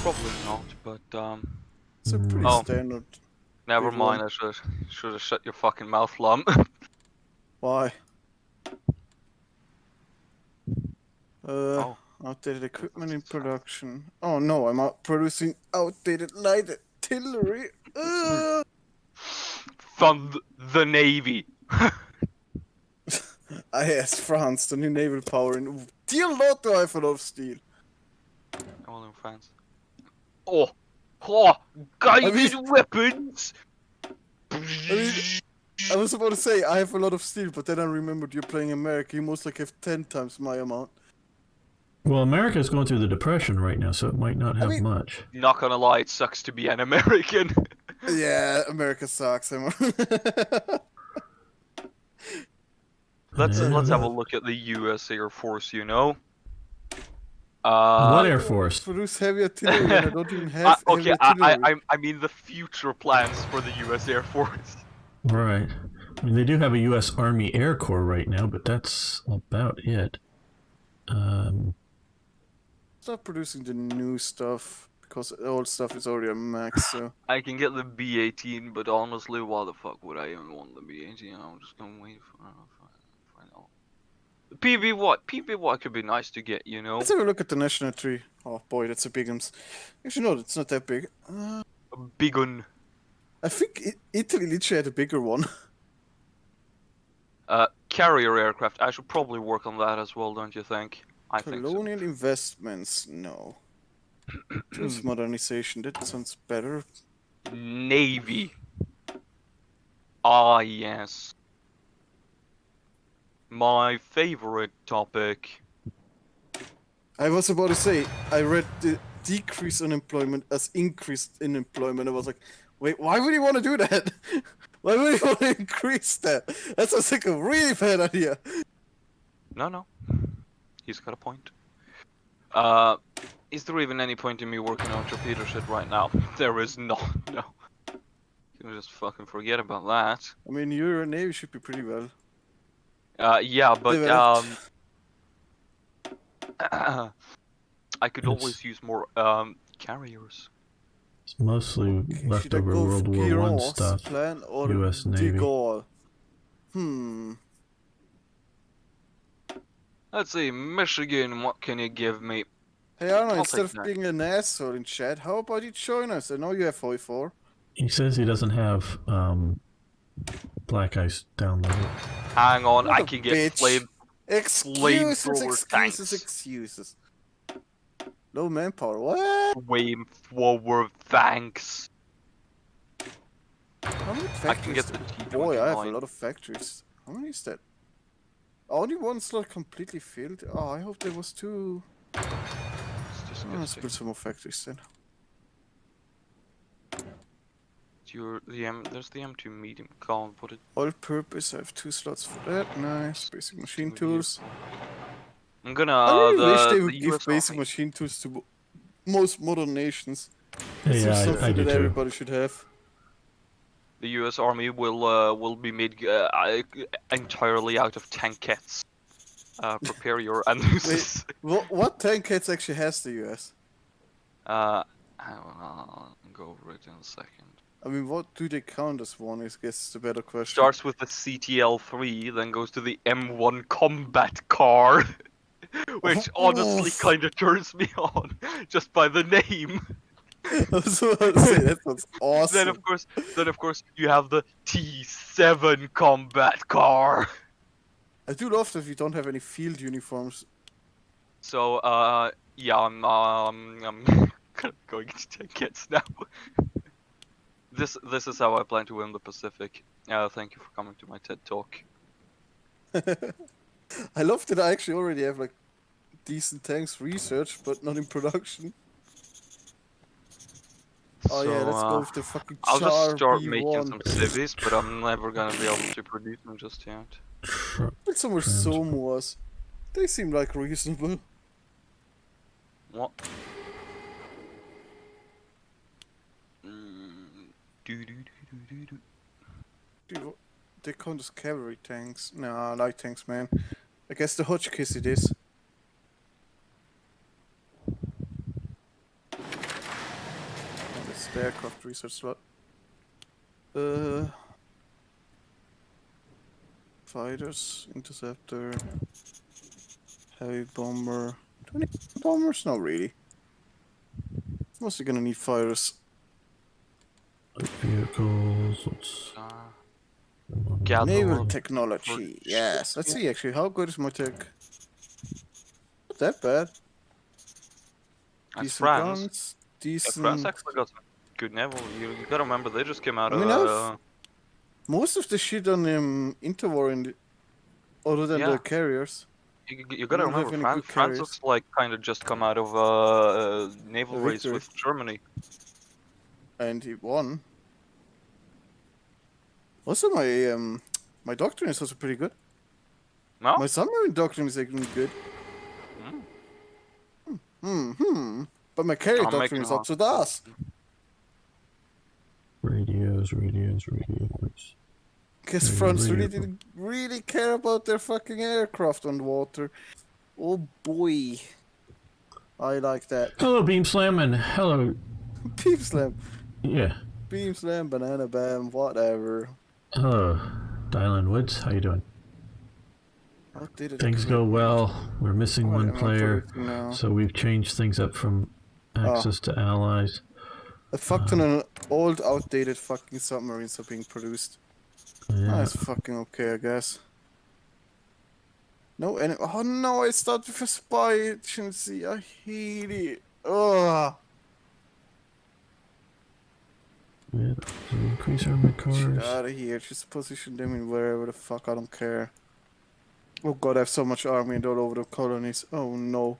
Probably not, but It's a pretty Oh. standard. never Big mind. one. I should have shut your fucking mouth, Lum. Why? Oh. Outdated equipment in production. Oh no, I'm out producing outdated light artillery. From the Navy. I asked France, the new naval power, and dear Lord, do I have a lot of steel. All in France. Oh, guided weapons. I was about to say I have a lot of steel, but then I remembered you're playing America. You most like have 10 times my amount. Well, America's going through the Depression right now, so it might not have much. Not gonna lie, it sucks to be an American. Yeah, America sucks. Let's have a look at the U.S. Air Force. You know. What Air Force? Produce heavy artillery, and I don't even have heavy artillery. I mean the future plans for the U.S. Air Force. Right. I mean, they do have a U.S. Army Air Corps right now, but that's about it. Stop producing the new stuff because the old stuff is already a max. So I can get the B-18, but honestly, why the fuck would I even want the B-18? I'm just gonna wait for the PBY could be nice to get, you know. let's have a look at the national tree. Oh boy, that's a big one. Actually, no, it's not that big. A big one. I think Italy literally had a bigger one. Carrier aircraft. I should probably work on that as well, don't you think? I think so. Colonial investments, no. Just modernization, that sounds better. Navy. Ah, yes. My favorite topic. I was about to say, I read the decrease unemployment as increased unemployment. I was like, wait, why would you want to do that? Why would you want to increase that? That sounds like a really bad idea. No. He's got a point. Is there even any point in me working on torpedo shit right now? There is not, no. You can just fucking forget about that. I mean, your navy should be pretty well. Yeah, but developed. I could always use more carriers. It's mostly Should I leftover go World for War I Giron's stuff. plan or US De Navy. Gaulle? Let's see, Michigan, what can you give me? Hey, Arno, I'll instead take of that. being an asshole in chat, how about you join us? I know you have Hoi4. He says he doesn't have Black Ice downloaded. Hang on, What I a can get bitch. flamethrower Excuses. Low manpower, what? flamethrower tanks. How many I can factories? get the T-29. Boy, I have a lot of factories. How many is that? Only one slot completely filled? Oh, I hope there was two. It's Let's disgusting. build some more factories then. There's the M2 medium. Can't put it. All purpose, I have two slots for that. Nice. Basic machine tools. I'm gonna. I really wish they would the give US basic Army. machine tools to most modern nations. It's Yeah, something I do that too. everybody should have. The U.S. Army will be made entirely out of tankettes. Prepare your analysis. What tank heads actually has the US? I'll go over it in a second. I mean, what do they count as one? I guess is the better question. Starts with the CTL-3, then goes to the M1 combat car, which honestly kind of turns me on just by the name. I was about to say, that sounds awesome. Then of course you have the T7 combat car. I do love that we don't have any field uniforms. So yeah, I'm going to tankettes now. This is how I plan to win the Pacific. Thank you for coming to my TED Talk. I love that I actually already have like decent tanks researched, but not in production. Oh yeah, let's go with the fucking Char I'll just start B1. making some civies, but I'm never gonna be able to produce them just yet. But some were Somuas. They seem like reasonable. What? Dude, they count as cavalry tanks. Nah, light tanks, man. I guess the Hotchkiss it is. It's the aircraft research slot. Fighters, interceptor, heavy bomber. Do we need bombers? Not really. Mostly gonna need fighters. Vehicles. Let's. Gather Naval up technology. for Yes. Let's ships. see actually. How good is my tech? Not that bad. That's Decent France. guns. Yeah, Decent. France actually got some good naval. You gotta remember they just came out I mean, of. Most of the shit on interwar other than Yeah. the carriers. You gotta don't have remember any France. good France carriers. looks like kind of just come out of naval A race victory. with Germany. And he won. Also, my doctrine is also pretty good. No. My submarine doctrine is actually good. But my carrier I'm doctrine making is a- up to das. Radios. Guess Yeah, France really radio. didn't really care about their fucking aircraft on water. Oh boy. I like that. Hello, Beam Slam, and hello. Beam slam. Yeah. Beam slam, banana bam, whatever. Hello, Dylan Woods. How you doing? Outdated Things go equipment. well. We're missing What one am I player, producing now? so we've changed things up from access to allies. A fuck ton of old, outdated fucking submarines are being produced. Yeah. That's fucking okay, I guess. No, oh no, I started with a spy agency. I hate it. Ugh. Yeah, so increase armored Shit cars. out of here. Just position them in wherever the fuck. I don't care. Oh god, I have so much army and all over the colonies. Oh no.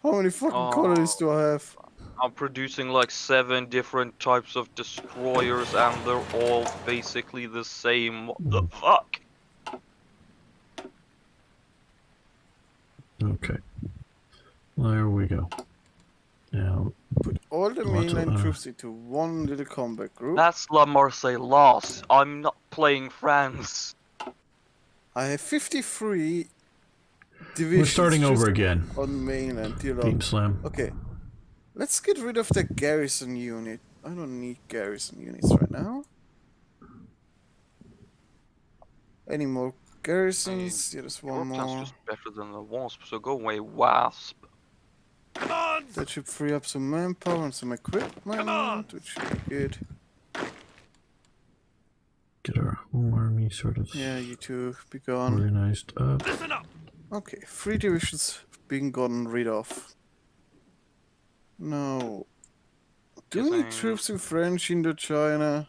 How many fucking colonies do I have? I'm producing like 7 different types of destroyers, and they're all basically the same. What the fuck? Okay. There we go. Now, Put all the Lots of, mainland troops into one little combat group. That's La Marseille loss. I'm not playing France. I have 53 divisions. we're starting just over again. on mainland. Dear Lord. Beam Slam. Okay. Let's get rid of the garrison unit. I don't need garrison units right now. Any more garrisons? Yeah, there's one Your plan's more. just better than the Wasp, so go away, Wasp. That should free up some manpower and some equipment, which should be good. Get our home army sort of Yeah, you two, be gone. organized up. Okay, 3 divisions being gotten rid of. No. Do we need Guessing- troops in French Indochina?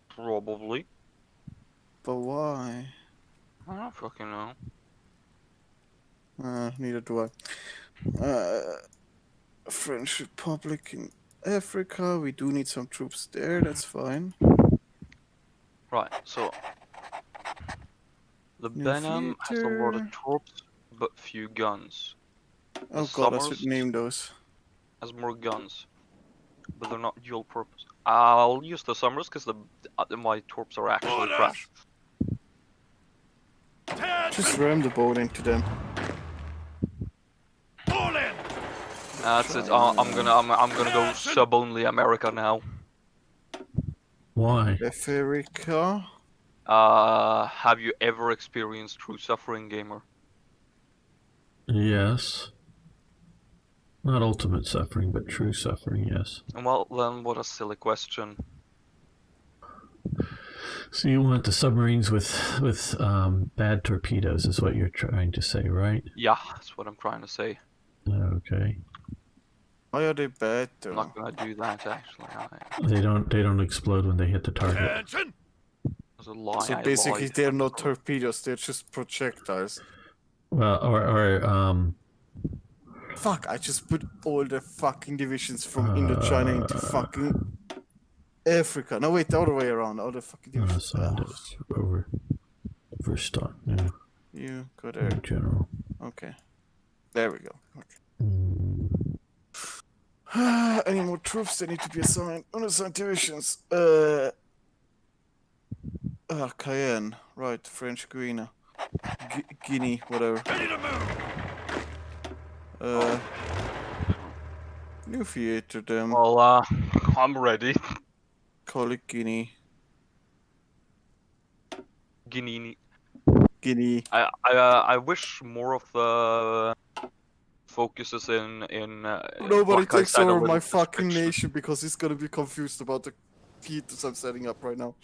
Probably. But why? I don't fucking know. Neither do I. French Republic in Africa, we do need some troops there, that's fine. Right, so the New Benham has a lot theater. of troops, but few guns. Oh The god, I should Summers name those. has more guns, but they're not dual purpose. I'll use the Summers because my torps are actually crap. Just ram the boat into them. That's it. I'm gonna go sub only America now. Why? Africa. Have you ever experienced true suffering, gamer? Yes. Not ultimate suffering, but true suffering, yes. Well, then what a silly question. So you want the submarines with bad torpedoes, is what you're trying to say, right? Yeah, that's what I'm trying to say. Okay. Why are they bad I'm though? not gonna do that actually. They don't explode when they hit the target. There's a lie. So I basically lied. they're not torpedoes, they're just projectiles. Well, or Fuck, I just put all the fucking divisions from Indochina into fucking Africa. No wait, the other way around. All the fucking divisions. assigned as overstock. Yeah, You go there. in general. Okay. There we go. Okay. Mm, Any more troops that need to be assigned? Unassigned divisions. Cayenne. Right, French Guiana. Guinea, whatever. New New theater them. Well, I'm ready. Call it Guinea. Guinea. Guinea. I wish more of the focuses in Nobody Black Ice takes had a over little my fucking restriction. nation because he's gonna be confused about the theaters I'm setting up right now.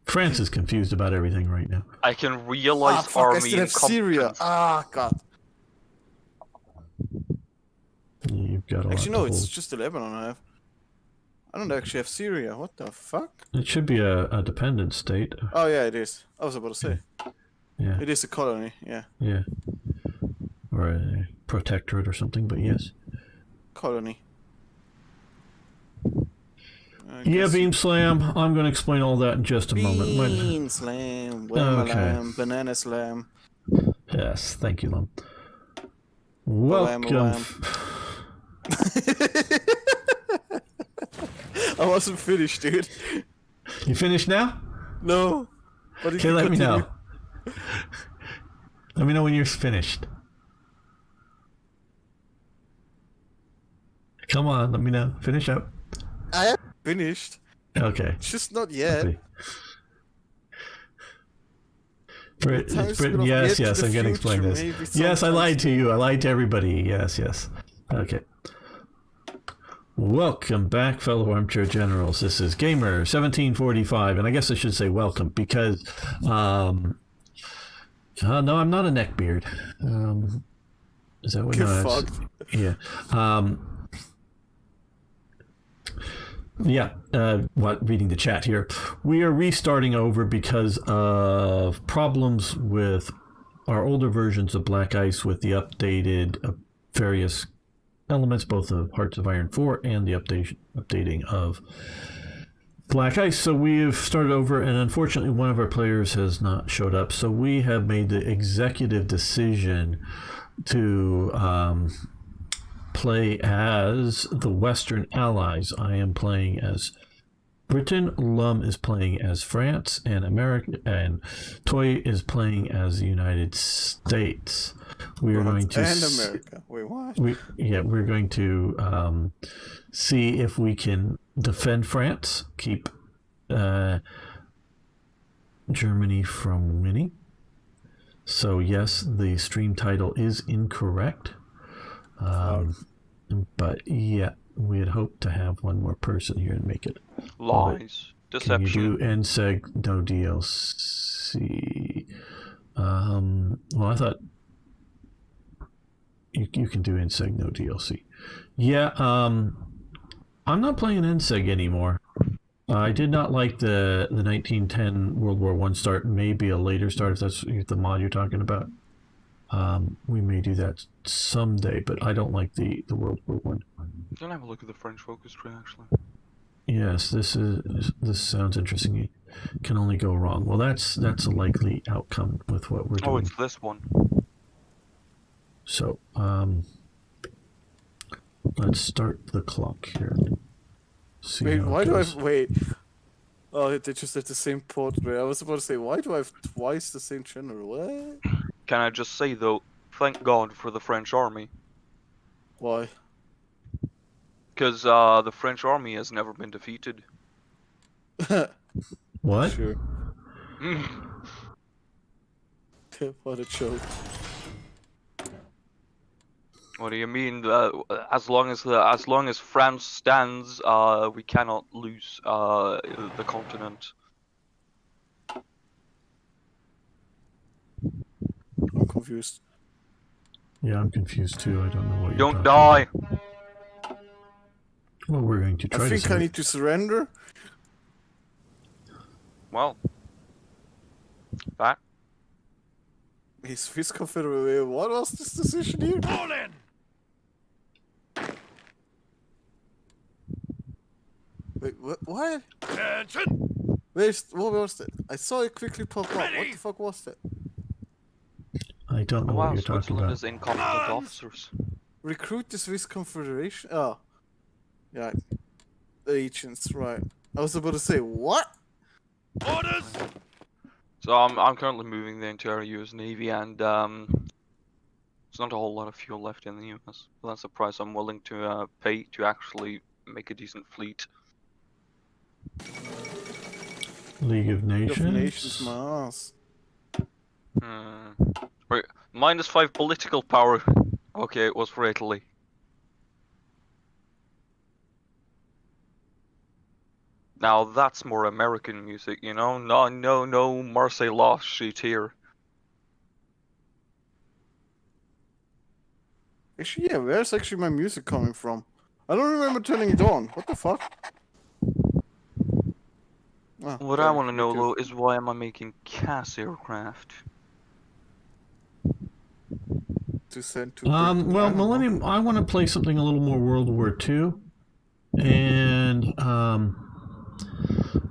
France is confused about everything right now. I can realize fuck, I army still have Syria. incompetence. God. You've got a lot Actually, to no, it's hold. just 11 I have. I don't actually have Syria. What the fuck? It should be a dependent state. Oh, yeah, it is. I was about to say. Yeah. It is a colony, yeah. Yeah. Or a protectorate or something, but yes. Colony. Yeah, Beam Slam. I'm going to explain all that in just a moment. Bean slam, wham banana slam. Yes, thank you, Lum. Wham, Welcome. I wasn't finished, dude. You finished now? No. But Okay, let me know. Let me know when you're finished. Come on, let me know. Finish up. I am finished. Okay. It's just not yet. Britain, yes, I'm going to explain this. Yes, I lied to you. I lied to everybody. Yes. Okay. Welcome back, fellow armchair generals. This is Gamer 1745, and I guess I should say welcome because, no, I'm not a neckbeard. Is that what? Get No, fucked. yeah. Reading the chat here. We are restarting over because of problems with our older versions of Black Ice with the updated various elements, both of Hearts of Iron 4 and the updating of Black Ice. So we have started over, and unfortunately one of our players has not showed up. So we have made the executive decision to play as the Western Allies. I am playing as Britain, Lum is playing as France, and America, and Toy is playing as the United States. We are going to America. Wait, what? We're going to see if we can defend France, keep Germany from winning. So yes, the stream title is incorrect. But yeah, we had hoped to have one more person here and make it. Lies. Deception. Can you do NSEG, no DLC? Well, I thought you can do NSEG, no DLC. Yeah, I'm not playing NSEG anymore. I did not like the 1910 World War I start. Maybe a later start if that's the mod you're talking about. We may do that someday, but I don't like the World War One. Can I have a look at the French focus tree, actually? Yes, this sounds interesting. It can only go wrong. Well, that's a likely outcome with what we're doing. Oh, it's this one. So, let's start the clock here. Wait, why do I wait? Oh, they just have the same portrait. I was about to say, why do I have twice the same general? What? Can I just say though, thank God for the French army. Why? Because the French army has never been defeated. What? Sure. What a joke. What do you mean? As long as France stands, we cannot lose the continent. I'm confused. Yeah, I'm confused too. I don't know what you're Don't talking die. about. Well, we're going to try I to think I need to surrender. Well, that. His Swiss Confederation. What was this decision here? All in! Wait, what? Attention! What was that? I saw it quickly pop up. What Ready? the fuck was that? I don't know Wow, what you're talking Switzerland about. is incompetent officers. Recruit the Swiss Confederation? Oh. Yeah. Agents, right. I was about to say, what? Orders! So I'm currently moving the entire U.S. Navy and There's not a whole lot of fuel left in the US, but that's the price I'm willing to pay to actually make a decent fleet. League of League of Nations. Nations, my ass. Wait, -5 political power. Okay, it was for Italy. Now that's more American music, you know? No Marseille shit here. Actually, yeah, where's actually my music coming from? I don't remember turning it on. What the fuck? Ah, What I want to know though is why am I making CAS aircraft? To send to Well, Britain. I don't know. Millennium, I want to play something a little more World War II. And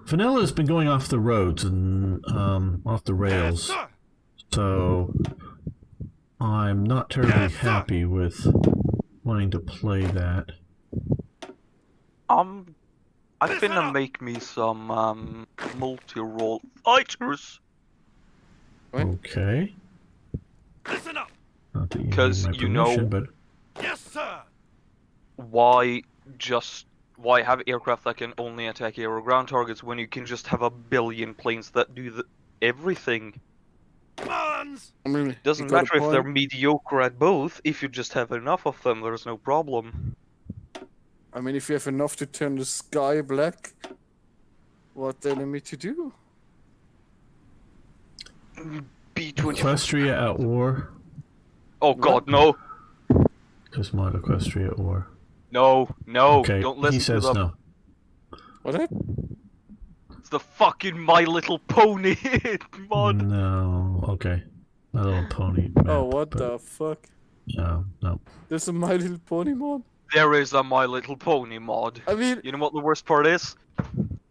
Vanilla's been going off the roads and off the Yes, rails. sir. So I'm not terribly Yes, sir. happy with wanting to play that. I finna make me some multi-role fighters. What? Okay. Listen up. Not that you need 'Cause my you know- permission, but Yes, sir. Why have aircraft that can only attack air or ground targets when you can just have a billion planes that do everything? Commands. I mean, Doesn't you got a matter if they're point. mediocre at both. If you just have enough of them, there's no problem. I mean, if you have enough to turn the sky black, what the enemy to do? B-24. Equestria at war. Oh god, no, Because mod Equestria at war. no, Okay, don't listen he says to them. no. What happened? It's the fucking My Little Pony mod. No, okay. My Little Pony. Oh, map, what but the fuck? No. There's a My Little Pony mod? There is a My Little Pony mod. I mean, You know what the worst part is?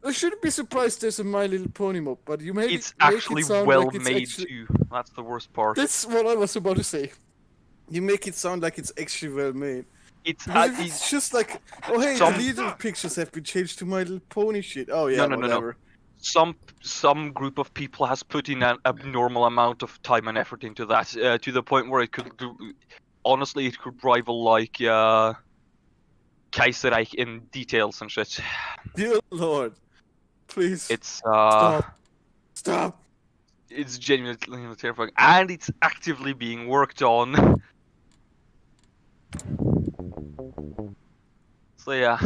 I shouldn't be surprised there's a My Little Pony mod, but you made It's it, make actually it sound well like it's made actually... too. That's the worst part. That's what I was about to say. You make it sound like it's actually well made. It's Because if it's just like, oh hey, Some- the leader pictures have been changed to My Little Pony shit. Oh yeah, No. whatever. Some group of people has put in an abnormal amount of time and effort into that to the point where it could do. Honestly, it could rival like Kaiserreich in details and shit. Dear Lord, please It's stop. it's genuinely terrifying, and it's actively being worked on. So yeah.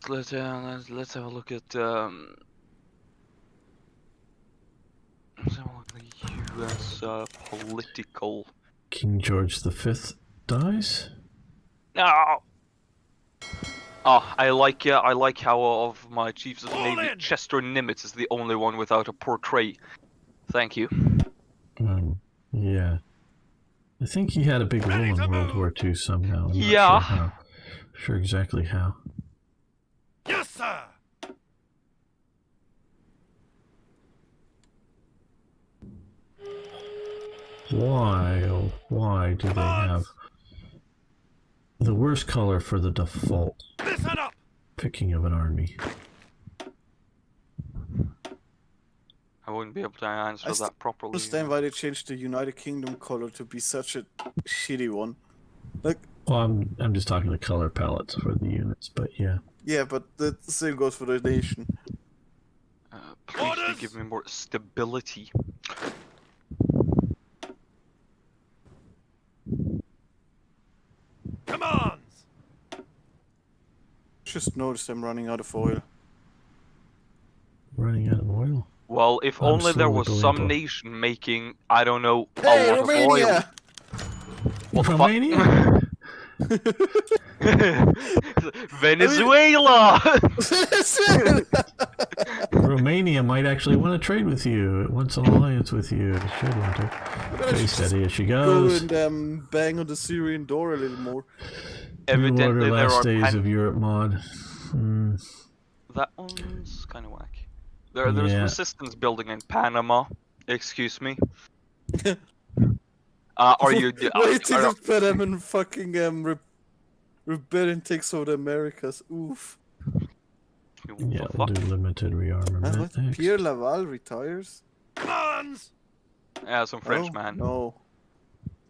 Let's have a look at let's have a look at the U.S. Political. King George V dies? No. Oh, I like how of my chiefs of Fall navy, in! Chester Nimitz is the only one without a portrait. Thank you. Yeah. I think he had a big role Ready in to World move. War II somehow. I'm Yeah. Not sure how. Sure exactly how. Yes, sir. Why, oh, why do they have the worst color for the default Listen up. picking of an army? I wouldn't be able to answer I that properly. Understand why they changed the United Kingdom color to be such a shitty one. Like, Well, I'm just talking the color palettes for the units, but yeah. yeah, but the same goes for the nation. Please do Orders! give me more stability. Commands. Just noticed I'm running out of oil. Running out of oil. Well, if I'm only there slowly was going some to- nation making, I don't know, Hey, a lot of oil. Romania! What the fuck? Romania? Venezuela! Romania might actually want to trade with you. It wants an alliance with you. It should want to. Better Okay, just steady as she Go goes. and bang on the Syrian door a little more. New Evidently, Order there Last are Days of Europe mod. That one's kind of whack. There's Yeah. resistance building in Panama. Excuse me. Are you? Wait till the Panama fucking Rebellion takes over the Americas. Oof. What Yeah, the we'll fuck? do limited And rearmament what? next. Pierre Laval retires? Mons! Yeah, some French Oh, man. no.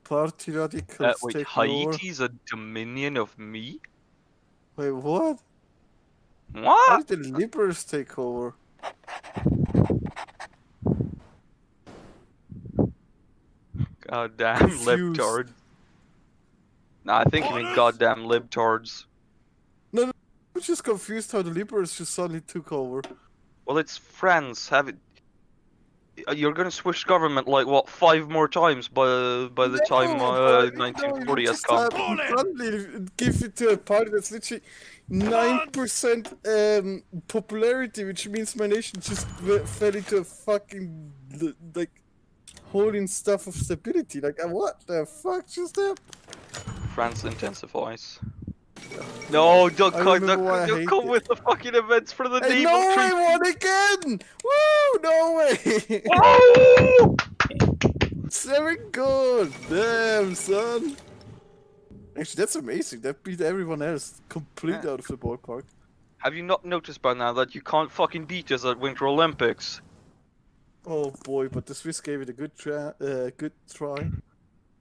Party radicals Wait, taking over. Haiti's a dominion of me? Wait, what? How What? did the liberals take over? Goddamn Confused. libtard. Nah, I think you mean Orders! goddamn libtards. I'm just confused how the liberals just suddenly took over. Well, it's France. Have it. You're gonna switch government like what 5 more times by the time No, but 1940 you has just come. suddenly give it to a party that's literally 9% popularity, which means my nation just fell into a fucking like hole in stuff of stability. Like, what the fuck just happened? France intensifies. No, don't I come, remember why I hate come it. with the fucking events for the Hey, naval Norway treaty. won again! Woo! Norway! Whoa! It's very good! Damn, son! Actually, that's amazing. That beat everyone else completely out of the ballpark. Have you not noticed by now that you can't fucking beat us at Winter Olympics? Oh boy, but the Swiss gave it a good try.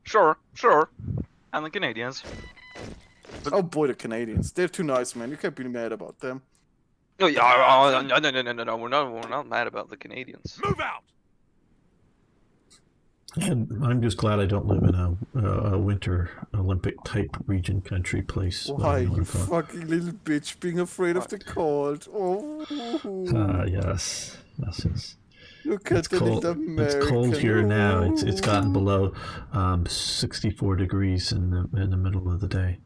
Sure. And the Canadians. Oh boy, the Canadians. They're too nice, man. You can't be mad about them. No, yeah, no. We're not mad about the Canadians. Move out! And I'm just glad I don't live in a Winter Olympic type region, country, place. Why, whatever you you wanna call it. fucking little bitch, being afraid of the cold. Oh. Yes. Look at It's the cold. little American. It's cold here now. It's Ooh. gotten below 64 degrees in the middle of the day.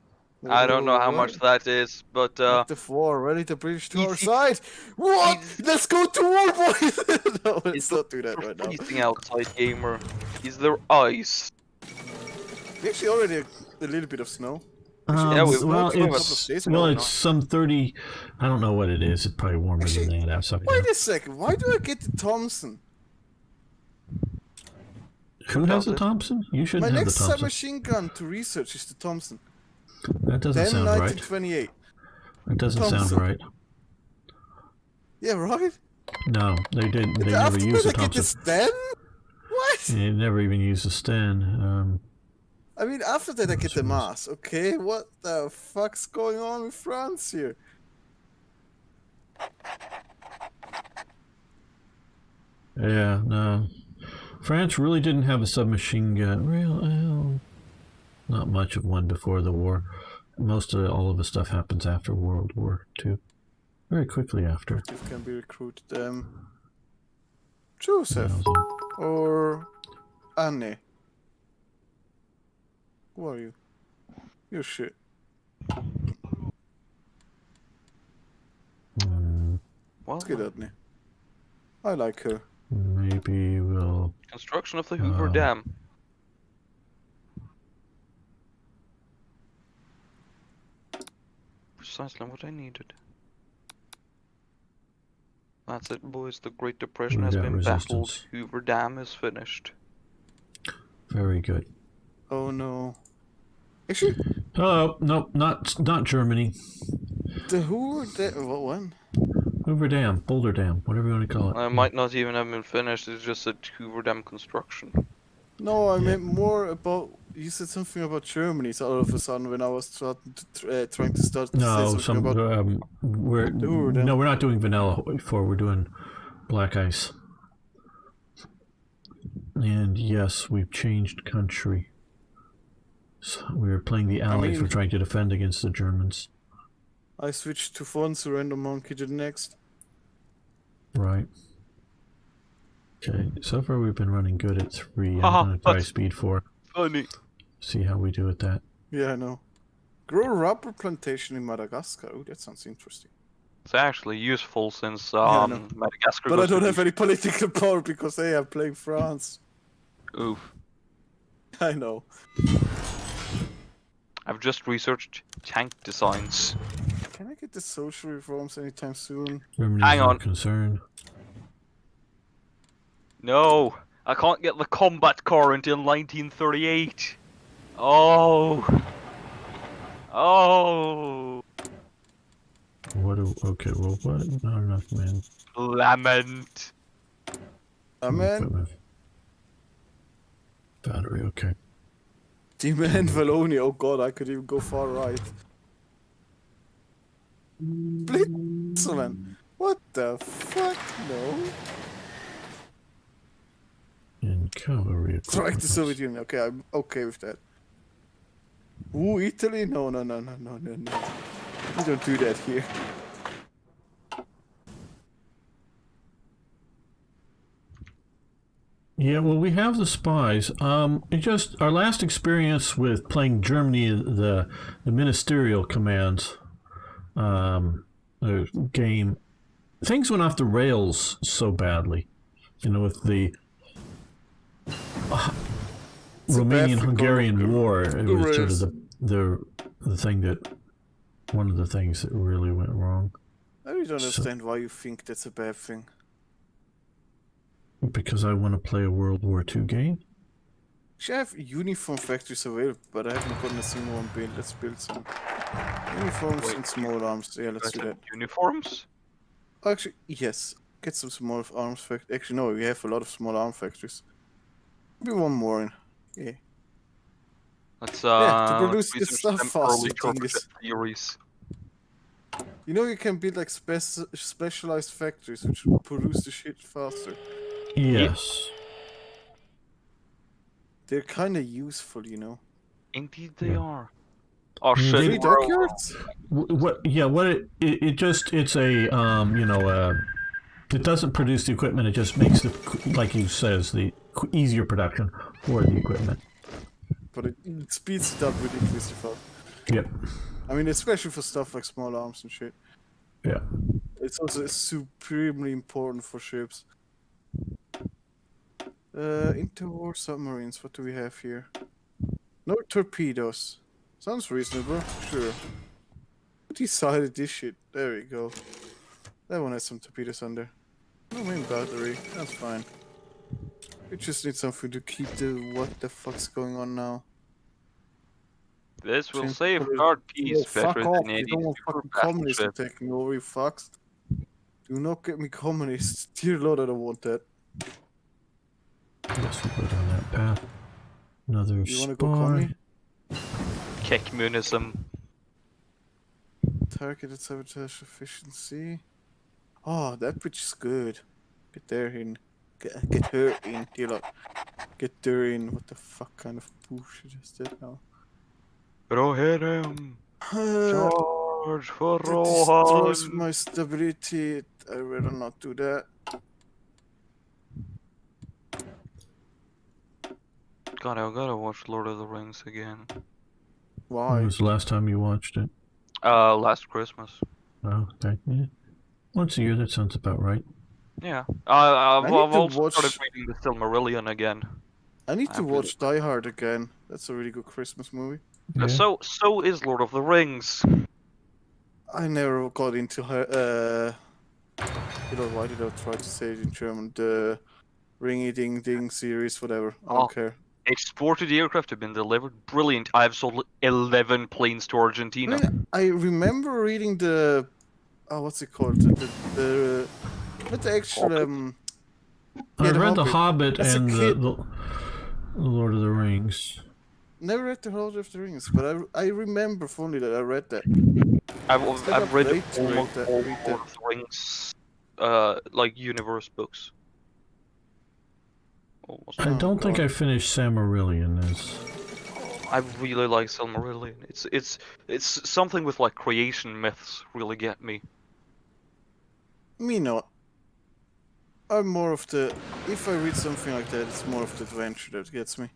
I don't know how What? much that is, but Active war, ready the British to our Easy. side. What? Easy. Let's go to war, boys! No, let's It's not do that right now. freezing outside, gamer. Is there ice? Actually, already a little bit of snow. Yeah, we've well, moved to a couple of it's days ago, it's some 30. I don't know what it is. It's probably warmer Actually, than that outside. Wait a second, why do I get the Thompson? Who has does the it? Thompson? You My shouldn't have the next Thompson. submachine gun to research is the Thompson. That doesn't Then sound right. 1928. That doesn't sound Thompson. right. Yeah, right? No, they didn't. They never After used that the I get the Thompson. Sten? What? They never even used the Sten. I mean, after that I get the That's Mass, okay? What the fuck's going on with France here? Yeah, no. France really didn't have a submachine gun. Well, not much of one before the war. All of the stuff happens after World War II. Very quickly after. If can be recruited. Joseph So, or Anne. Who are you? You're shit. mm, Well, Let's get Anne. I like her. maybe we'll. construction of the Hoover Dam. Precisely what I needed. That's it, boys. The Great Depression We has got been battled. resistance. Hoover Dam is finished. Very good. Oh no. Actually, Oh no, not Germany. the Hoover what one? Hoover Dam, Boulder Dam, whatever you want to call it. It might not even have been finished. It's just a Hoover Dam construction. No, I meant more about. You said something about Germany. So all of a sudden, when I was trying to start to say No, something about we're Hoover Dam. no, we're not doing vanilla before. We're doing black ice. And yes, we've changed country. So we're playing the Allies. We're trying to defend against the Germans. I switched to one surrender monkey to the next. Right. Okay. So far, we've been running good at 3. Haha, I'm gonna try that's- speed 4. Funny. See how we do at that. Yeah, I know. Grow a rubber plantation in Madagascar. Oh, that sounds interesting. It's actually useful since I know. Madagascar. But I goes don't to have any political power because they are playing France. Oof. I know. I've just researched tank designs. Can I get the social reforms anytime soon? Germany's Hang not on. concerned. No, I can't get the combat core until 1938. Oh. Oh, Okay, well, what? Not enough, man. lament. Man, Equipment. Battery, okay. Demand Valoni. Oh god, I could even go far right. Blitzman. What the fuck? No. And cavalry Strike equipment. the Soviet Union. Okay, I'm okay with that. Ooh, Italy? No. We don't do that here. Yeah, well, we have the spies. It just our last experience with playing Germany, the ministerial commands game, things went off the rails so badly. You know, with the Romanian-Hungarian War, it was sort of the thing that one of the things that really went wrong. I really don't understand why you think that's a bad thing. Because I want to play a World War II game. Actually, I have uniform factories available, but I haven't gotten a single one built. Let's build some uniforms and small arms. Yeah, let's do that. Uniforms? Actually, yes. Get some small arms factories. Actually, no, we have a lot of small arm factories. Maybe one more in. Yeah. Let's to produce let's the stuff some early faster. turbojet theories. You know, you can build like specialized factories which produce the shit faster. Yes. They're kind of useful, you know. Indeed they are. Oh shit. Three dockyards? What? Yeah. What? It's a you know it doesn't produce the equipment. It just makes the, like he says, the easier production for the equipment. But it speeds it up ridiculously fast. Yep. I mean, especially for stuff like small arms and shit. Yeah. It's also supremely important for ships. Interwar submarines, what do we have here? No torpedoes. Sounds reasonable, sure. Who decided this shit? There we go. That one has some torpedoes under. No main battery, that's fine. We just need something to keep the what the fuck's going on now. This will Change safeguard peace Oh, fuck better off, than you any don't want super fucking communists battleship. taking over, you fucks. Do not get me communists. Dear Lord, I don't want that. Yes, we'll go down that path. Another You wanna spy. go commie? Communism. Targeted sabotage efficiency. Oh, that bitch is good. Get there in. Get her in, dear Lord. Get her in. What the fuck kind of bullshit is that now? Bro, hit him. Charge for That destroys Rohan. my stability. I'd rather not do that. God, I gotta watch Lord of the Rings again. When Why? was the last time you watched it? Last Christmas. Oh, okay. Yeah. Once a year, that sounds about right. Yeah. I've I need to also started watch- reading the Silmarillion again. I need to I've watch Die Hard again. That's a really good Christmas movie. Yeah. So is Lord of the Rings. I never got into her. You know, why did I try to say it in German? The Ringy Ding Ding series, whatever. I don't care. Exported aircraft have been delivered. Brilliant. I've sold 11 planes to Argentina. I remember reading the. Oh, what's it called? Not the actual. I The read The Hobbit. Hobbit As a and kid. the Lord of the Rings. Never read the Lord of the Rings, but I remember fondly that I read that. I've read late to read almost that- all read Lord that. of the Rings, like universe books. Almost. I don't think God. I finished Silmarillion. I really like Silmarillion. It's something with like creation myths really get me. Me not. I'm more of the. If I read something like that, it's more of the adventure that gets me.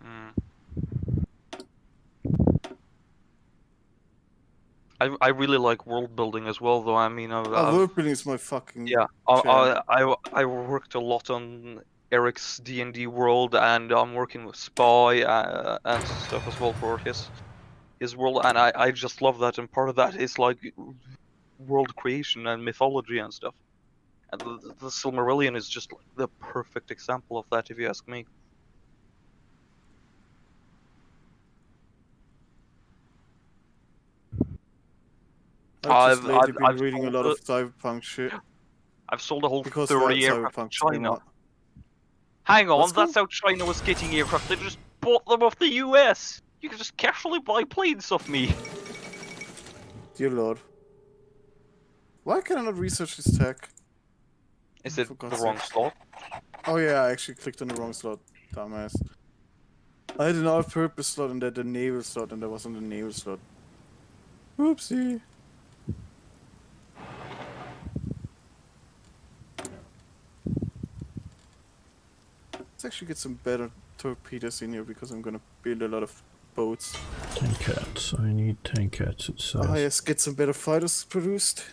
Mm. I really like world building as well, though. I mean, World building is my fucking. yeah, jam. I worked a lot on Eric's D&D world, and I'm working with Spy and stuff as well for his world, and I just love that. And part of that is like world creation and mythology and stuff. And the Silmarillion is just like the perfect example of that, if you ask me. I've just lately been I've reading a lot of cyberpunk shit. I've sold a whole Because 30 aircraft to cyberpunk China. Hang on, What's that's how China was getting aircraft. They just bought them off the US. You can just casually buy planes off me. Dear Lord. Why can I not research this tech? Is Oh, it for the God's wrong sake. slot? Oh yeah, I actually clicked on the wrong slot. Dumbass. I had an all-purpose slot and then the naval slot, and I was on the naval slot. Oopsie. Let's actually get some better torpedoes in here because I'm gonna build a lot of boats. Tank cats. I need tank cats, it says. Ah yes, get some better fighters produced.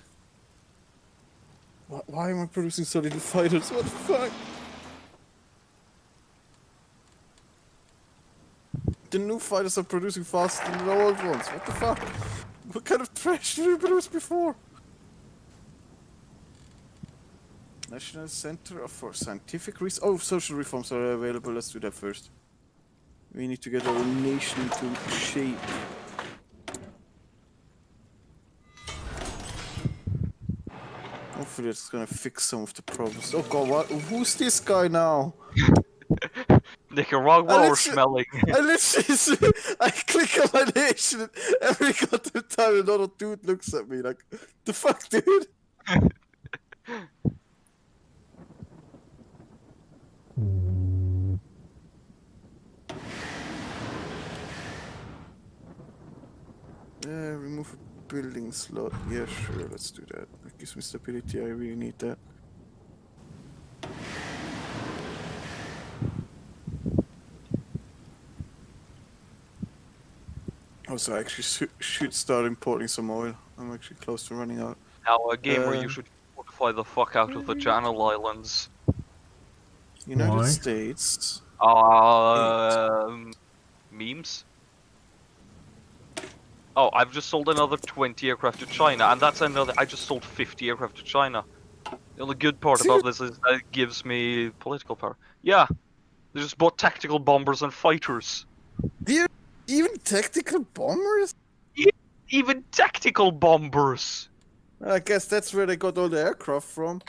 Why am I producing so little fighters? What the fuck? The new fighters are producing faster than the old ones. What the fuck? What kind of trash did we produce before? National Center for Scientific Research. Oh, social reforms are available. Let's do that first. We need to get our nation into shape. Hopefully it's gonna fix some of the problems. Oh god, what? Who's this guy now? Nicaragua smelling. I literally, I click on my nation and every goddamn time another dude looks at me like, the fuck, dude? Remove a building slot. Yeah, sure, let's do that. That gives me stability, I really need that. Also, I actually should start importing some oil. I'm actually close to running out. Now, a gamer, you should fortify the fuck out of the Channel Islands. United Why? States. Memes? Oh, I've just sold another 20 aircraft to China, and that's another. I just sold 50 aircraft to China. The only good part about this is that it gives me political power. Yeah, they just bought tactical bombers and fighters. Even tactical bombers? Even tactical bombers! I guess that's where they got all the aircraft from.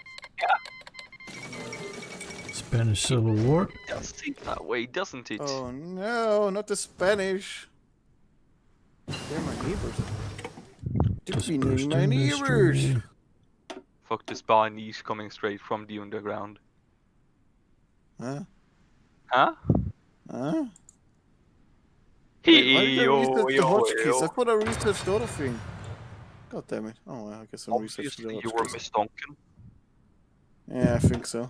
Spanish Civil War. It does seem that way, doesn't it? Oh no, not the Spanish. They're my neighbors. Did we name my neighbors? Fuck this Balinese coming straight from the underground. Huh? Huh? Huh? Why did I research the hotkeys? I thought I researched the other thing. God damn it. Oh, well, I guess I'm researching the Obviously, you were hotkeys. Miss Donkin. Yeah, I think so.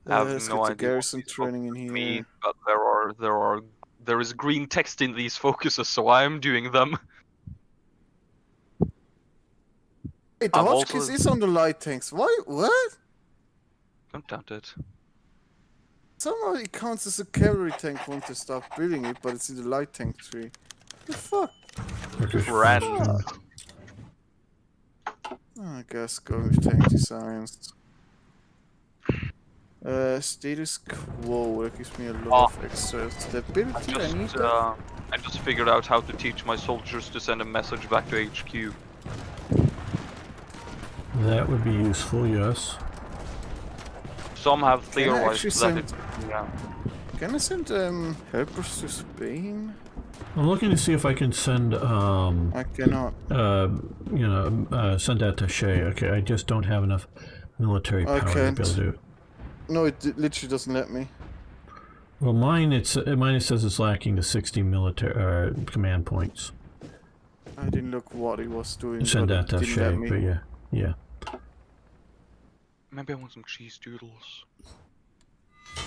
I have Let's no get the idea. garrison training in here. Me, but there is green text in these focuses, so I am doing them. Wait, the I'm hotkeys also- is on the light tanks. Why? What? Don't doubt it. Somehow it counts as a cavalry tank once they start building it, but it's in the light tank tree. The fuck? Random. I guess going with tank designs. Status quo, that gives me a lot of extra stability. I need that. I just figured out how to teach my soldiers to send a message back to HQ. That would be useful, yes. Some have Can I theorized actually that Can I send helpers to Spain? I'm looking to see if I can send, I cannot. send attaché. Okay, I just don't have enough military power to be able to do it. No, it literally doesn't let me. Well, mine it says it's lacking the 60 military command points. I didn't look what it was doing. Send but it didn't let attaché, me. but yeah. Maybe I want some cheese doodles.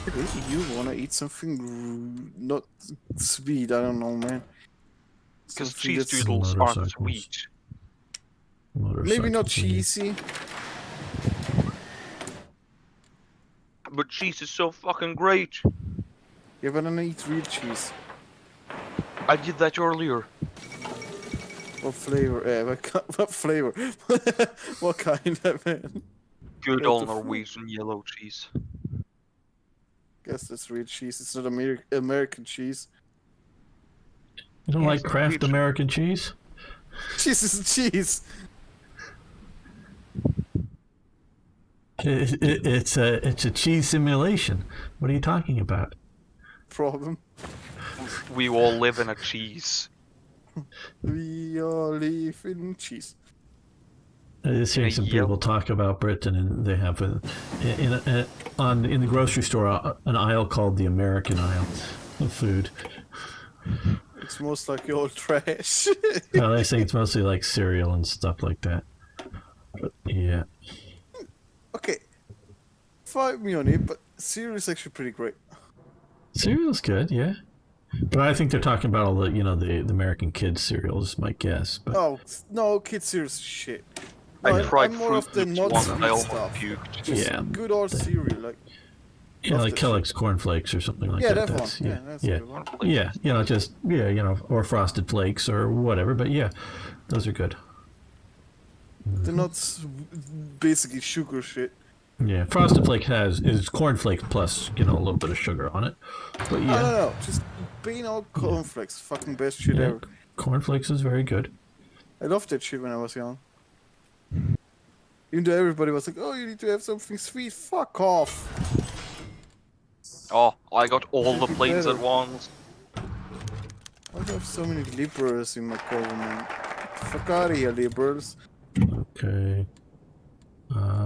Maybe you wanna eat something not sweet? I don't know, man. Because Something cheese that's doodles aren't motorcycles. sweet. maybe not Motorcycles, cheesy. But cheese is so fucking great. Yeah, but I don't eat real cheese. I did that earlier. What flavor? What flavor? What kind of man? Good What old the fuck? Norwegian yellow cheese. Guess that's real cheese. It's not American cheese. You don't Yeah, like it's Kraft Norwegian. American cheese? Cheese is cheese. It's a cheese simulation. What are you talking about? Problem. We all live in a cheese. We all live in cheese. Just hearing some Yep. people talk about Britain, and they have in the grocery store an aisle called the American aisle of food. It's most like all trash. Well, I think it's mostly like cereal and stuff like that. But yeah, Okay. Fight me on it, but cereal is actually pretty great. cereal's good, yeah. But I think they're talking about all the the American kids cereals, my guess. But Oh, no, kids cereal is shit. No, I tried I'm more of the Fruit Loops not once and I sweet almost stuff. puked. Just Yeah, good old cereal, like yeah, love like that Kellogg's Corn Flakes or something like yeah, that. that one. That's Yeah, that's yeah, a good one. yeah. Just or Frosted Flakes or whatever. But yeah, those are good. They're not basically sugar shit. Yeah, Frosted Flake is Corn Flakes plus a little bit of sugar on it. But yeah, No, just plain old cornflakes, fucking best shit yeah, ever. Corn Flakes is very good. I loved that shit when I was young. Even though everybody was like, "Oh, you need to have something sweet." Fuck off. Oh, I got all the Maybe planes at better. once. Why do I have so many liberals in my government? Fuck out of here, liberals. Okay.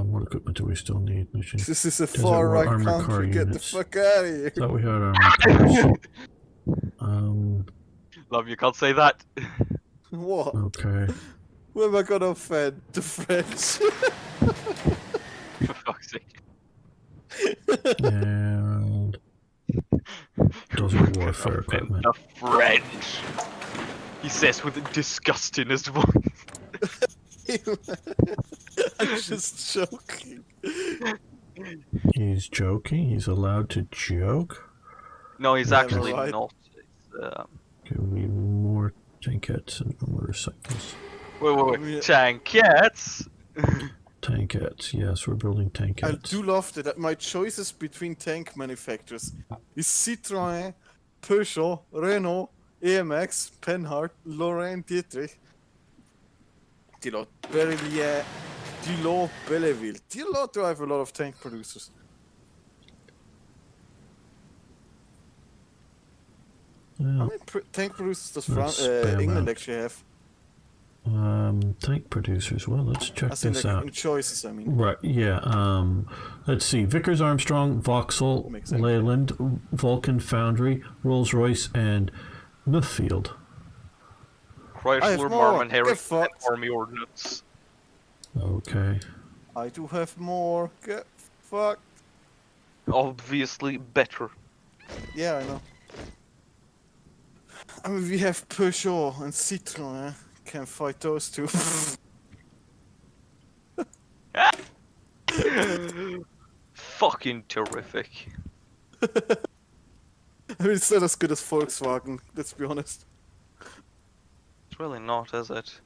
What equipment do we still need? Mission. This is a Desert far War right armor car country. Get the units. fuck out of here. Thought we had armor cars. Love, you can't say that. What? Okay. Who am I gonna offend? The French. For fuck's sake. And Desert Warfare equipment. The French. He says with disgust in his voice. I'm just joking. He's joking. He's allowed to joke. No, he's Yeah, actually right. not. It's, Okay, we need more tankettes and motorcycles. wait. Yeah. Tankettes? Tankettes. Yes, we're building I tankettes. do love that my choices between tank manufacturers is Citroën, Peugeot, Renault, AMX, Panhard, Lorraine Dietrich, Dilot, Berlier, Dilot, Belleville. Dilot do have a lot of tank producers. How Yeah. many tank producers does Let's spam England out. actually have? Tank producers. Well, let's check I think this like out. in choices, I mean. Right, yeah. Let's see. Vickers Armstrong, Vauxhall, Makes sense. Leyland, Vulcan Foundry, Rolls-Royce, and Nuffield. I have Chrysler, more. Marvin, Get Harry, and fucked. Army Ordnance. Okay. I do have more. Get fucked. Obviously better. Yeah, I know. I mean, we have Peugeot and Citroën. Can't fight those two. Fucking terrific. I mean, it's not as good as Volkswagen, let's be honest. It's really not, is it?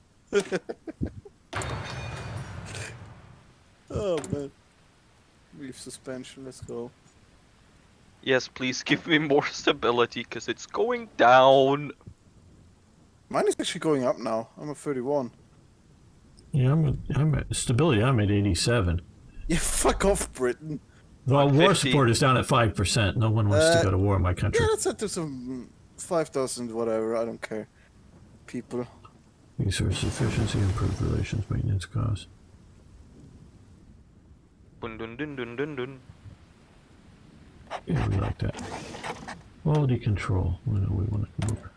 Oh, man. Leave suspension, let's go. Yes, please give me more stability, because it's going down. Mine is actually going up now. I'm at 31. Yeah, I'm at stability. I'm at 87. Yeah, fuck off, Britain. Well, war 50. support is down at 5%. No one wants to go to war in my country. Yeah, let's set to some 5,000 whatever, I don't care. People. Resource efficiency, improved relations, maintenance costs. Dun dun dun dun dun dun. Yeah, we like that. Quality control. We know we want to come over.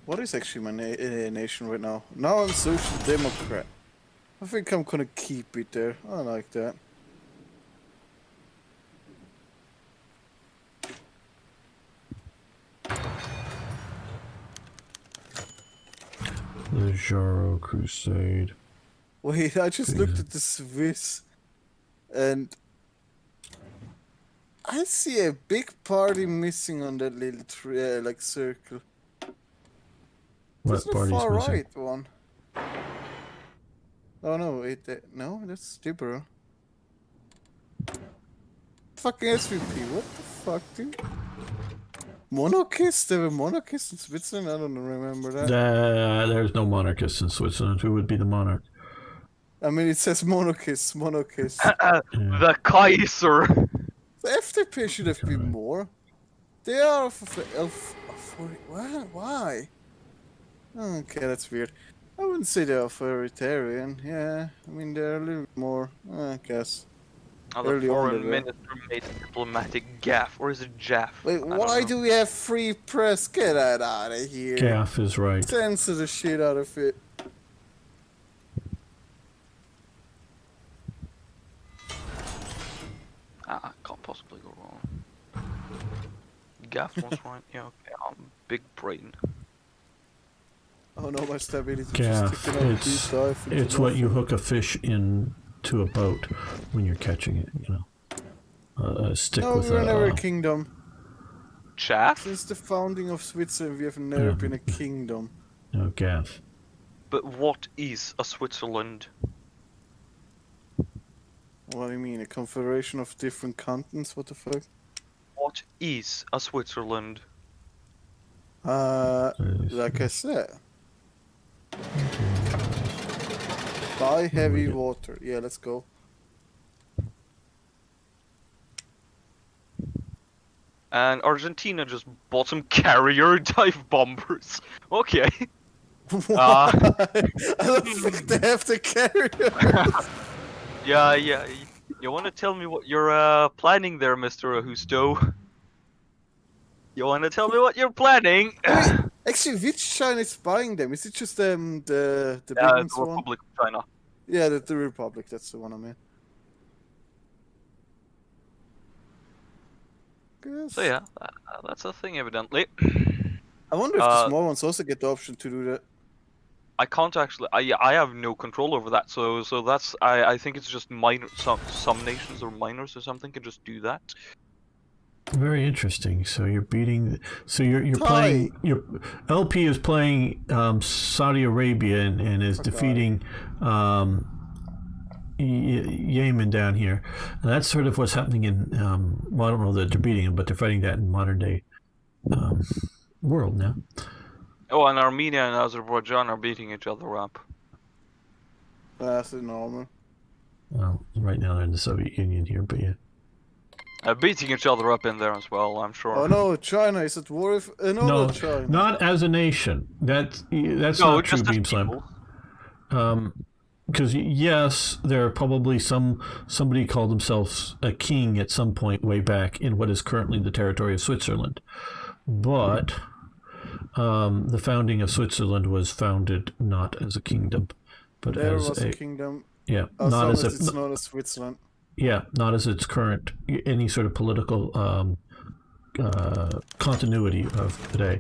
What is actually my nation right now? Now I'm Social Democrat. I think I'm gonna keep it there. I like that. The Jaro Crusade. Wait, I just looked at the Swiss and I see a big party missing on that little like circle. What That's the party's far missing? right one. Oh no, no, that's liberal. Fucking SVP, what the fuck, dude? Monarchists? There were monarchists in Switzerland? I don't remember that. There's no monarchists in Switzerland. Who would be the monarch? I mean, it says monarchists. The Kaiser. The FDP should have been Right. more. They are why? Okay, that's weird. I wouldn't say they're authoritarian. Yeah, I mean they're a little bit more. I guess. The Early on foreign they were. minister made a diplomatic gaffe, or is it Jaff? Wait, I don't why know. do we have free press? Get that out of here. Gaff is right. Censor the shit out of it. Can't possibly go wrong. Gaff was right. Yeah, okay. Big brain. Oh no, my stability Gaff. just taking a deep dive into It's what you nothing. hook a fish into a boat when you're catching it. You know, a stick No, with we were never a. a kingdom. Chaff? Since the founding of Switzerland, we have never Yeah. been a kingdom. No, gaff. But what is a Switzerland? What do you mean? A confederation of different continents? What the fuck? What is a Switzerland? Like I said. Buy heavy water. Yeah, let's go. And Argentina just bought some carrier dive bombers. Okay. Why? I don't think they have the carrier. Yeah. You want to tell me what you're planning there, Mr. Husto? You want to tell me what you're planning? Actually, which China is buying them? Is it just the big The ones one? Republic of China. Yeah, the Republic. That's the one I mean. Guess. So yeah, that's a thing evidently. I wonder if the uh, small ones also get the option to do that. I can't actually. I have no control over that. So that's. I think it's just minor. Some nations or minors or something can just do that. Very interesting. So you're beating. So you're Thai. playing. Your LP is playing Saudi Arabia and is defeating Yemen down here. And that's sort of what's happening in. Well, I don't know that they're beating them, but they're fighting that in modern day world now. Oh, and Armenia and Azerbaijan are beating each other up. That's normal. Well, right now they're in the Soviet Union here, but yeah. Beating each other up in there as well, I'm sure. Oh no, China is at war with No, China. not as a nation. That's No, not true, just as Beam Slam. people. Because yes, there are probably somebody called themselves a king at some point way back in what is currently the territory of Switzerland, but the founding of Switzerland was founded not as a kingdom, but There as was a kingdom. yeah, As not long as as it's a not a Switzerland. yeah, not as its current any sort of political continuity of today.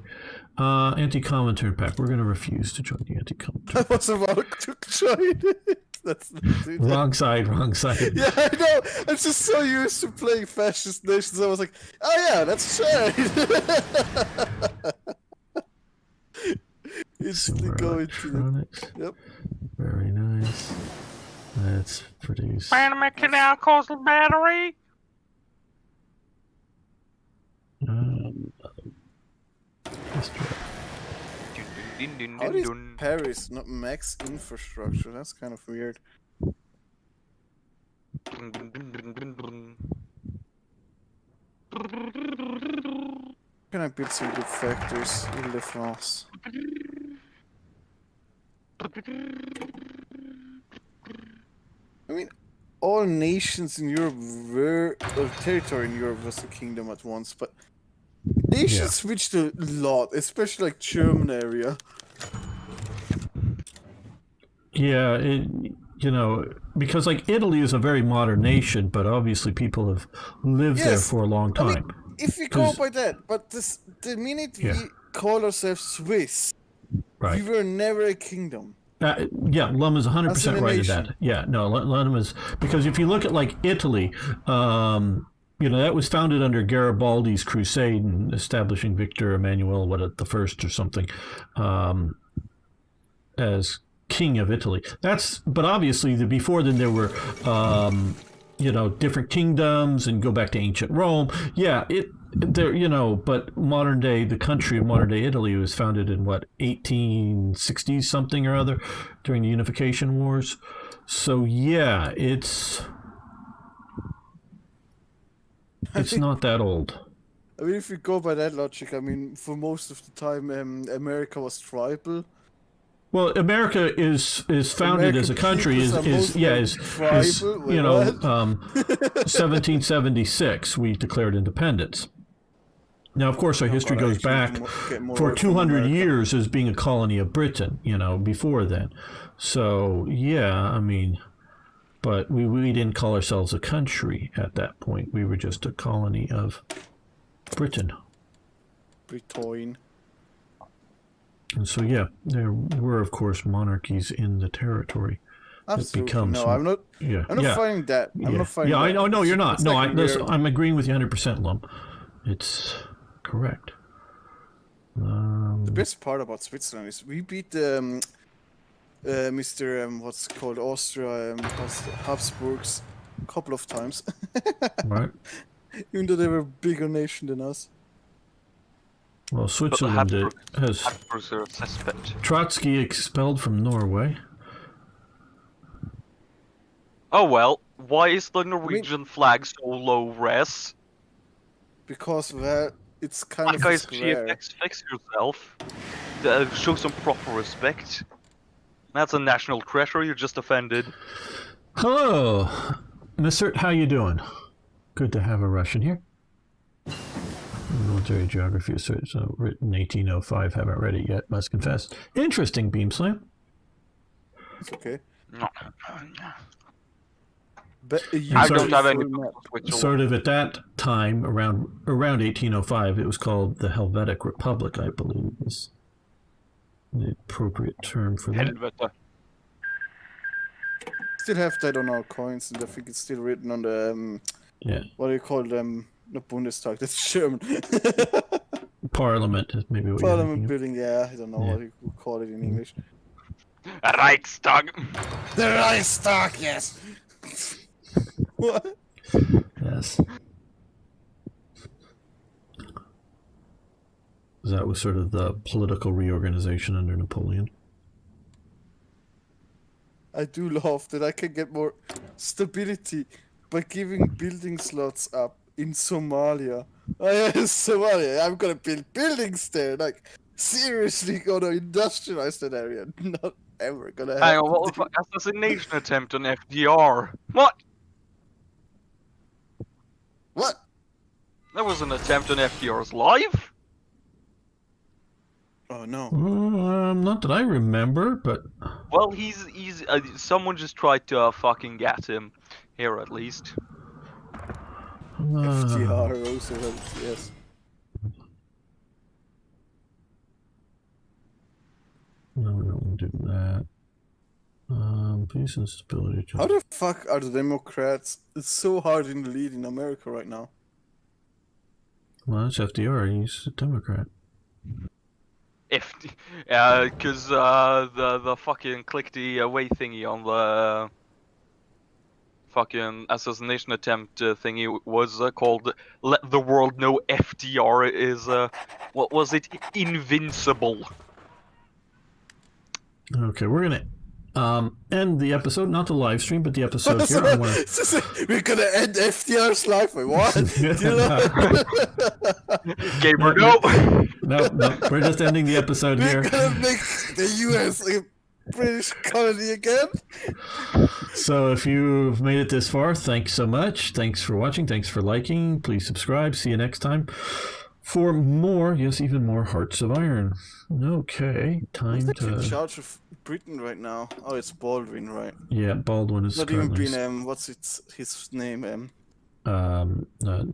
Anti-Comintern pack. We're going to refuse to join the Anti-Comintern. I was about to join it. That's Wrong side. Yeah, I know. I'm just so used to playing fascist nations. I was like, oh yeah, that's right. Instantly Consumer go into the... electronics. Yep. Very nice. Let's produce. Panama Canal Coastal Battery. History. How is Paris not max infrastructure? That's kind of weird. Can I build some good factories in the France? I mean, all nations in Europe were, or territory in Europe was a kingdom at once, but nations switched a lot, especially like German area. Yeah, you know, because like Italy is a very modern nation, but obviously people have lived there Yes, for a long I mean, time. if we go 'Cause- by that, but the minute Yeah. we call ourselves Swiss, Right. we were never a kingdom. Yeah, Lum is 100% As in a right in nation. that. Yeah, no, Lum is because if you look at like Italy, you know, that was founded under Garibaldi's crusade and establishing Victor Emmanuel, the first or something, as king of Italy. But obviously before then there were different kingdoms and go back to ancient Rome. Yeah, but the country of modern day Italy was founded in 1860s something or other during the Unification Wars. So yeah, it's not that old. I mean, if you go by that logic, I mean, for most of the time, America was tribal. Well, America is founded as a country is tribal. 1776 we declared independence. Now, of course, our history goes back for 200 years as being a colony of Britain. Before then. So yeah, I mean, but we didn't call ourselves a country at that point. We were just a colony of Britain. Britain. And so, yeah, there were, of course, monarchies in the territory. Absolutely. No, I'm not. Yeah, I'm not fighting that. I'm not fighting. Yeah, that. I know. No, you're not. No, I'm agreeing with you 100%, Lump. It's correct. The best part about Switzerland is we beat Mr. What's called Austria, Habsburgs, a couple of times. Right. Even though they were a bigger nation than us. Well, Switzerland has suspect. Trotsky expelled from Norway. Oh well, why is the Norwegian flag so low res? Because it's kind That of guy's square. GFX, fix yourself. Show some proper respect. That's a national treasure you just offended. Hello, Mister. How you doing? Good to have a Russian here. Military geography, so written 1805. Haven't read it yet. Must confess. Interesting, Beamslam. It's okay. No. But I don't have any. Sort of at that time, around 1805, it was called the Helvetic Republic, I believe, is the appropriate term for that. Helvete. Still have that on our coins, and I think it's still written on the what do you call them? Not Bundestag. That's German. Parliament is maybe what Parliament building. Yeah, I don't know what you would call it in English. Reichstag. The Reichstag. Yes. What? Yes. That was sort of the political reorganization under Napoleon. I do love that I can get more stability by giving building slots up in Somalia. Somalia, I'm gonna build buildings there. Like, seriously gonna industrialize that area. Not ever gonna happen. Hang on, what the fuck? Assassination attempt on FDR. What? What? That was an attempt on FDR's life? Oh no. Not that I remember, but... Well, he's someone just tried to fucking get him. Here, at least. FDR also helps, yes. No, we don't want to do that. Peace and stability. How the fuck are the Democrats? It's so hard in the lead in America right now. Well, that's FDR. He's a Democrat. Because the fucking click the away thingy on the fucking assassination attempt thingy was called "Let the World Know FDR is what was it? Invincible." Okay, we're gonna end the episode, not the live stream, but the episode here. We're gonna end FDR's life. Wait, what? Gamer, no. No, we're just ending the episode here. We're gonna make the US a British colony again. So if you've made it this far, thanks so much. Thanks for watching. Thanks for liking. Please subscribe. See you next time for more, yes, even more Hearts of Iron. Okay, time Who's to... in charge of Britain right now? Oh, it's Baldwin, right? Yeah, Baldwin is not even currently... been, what's his name?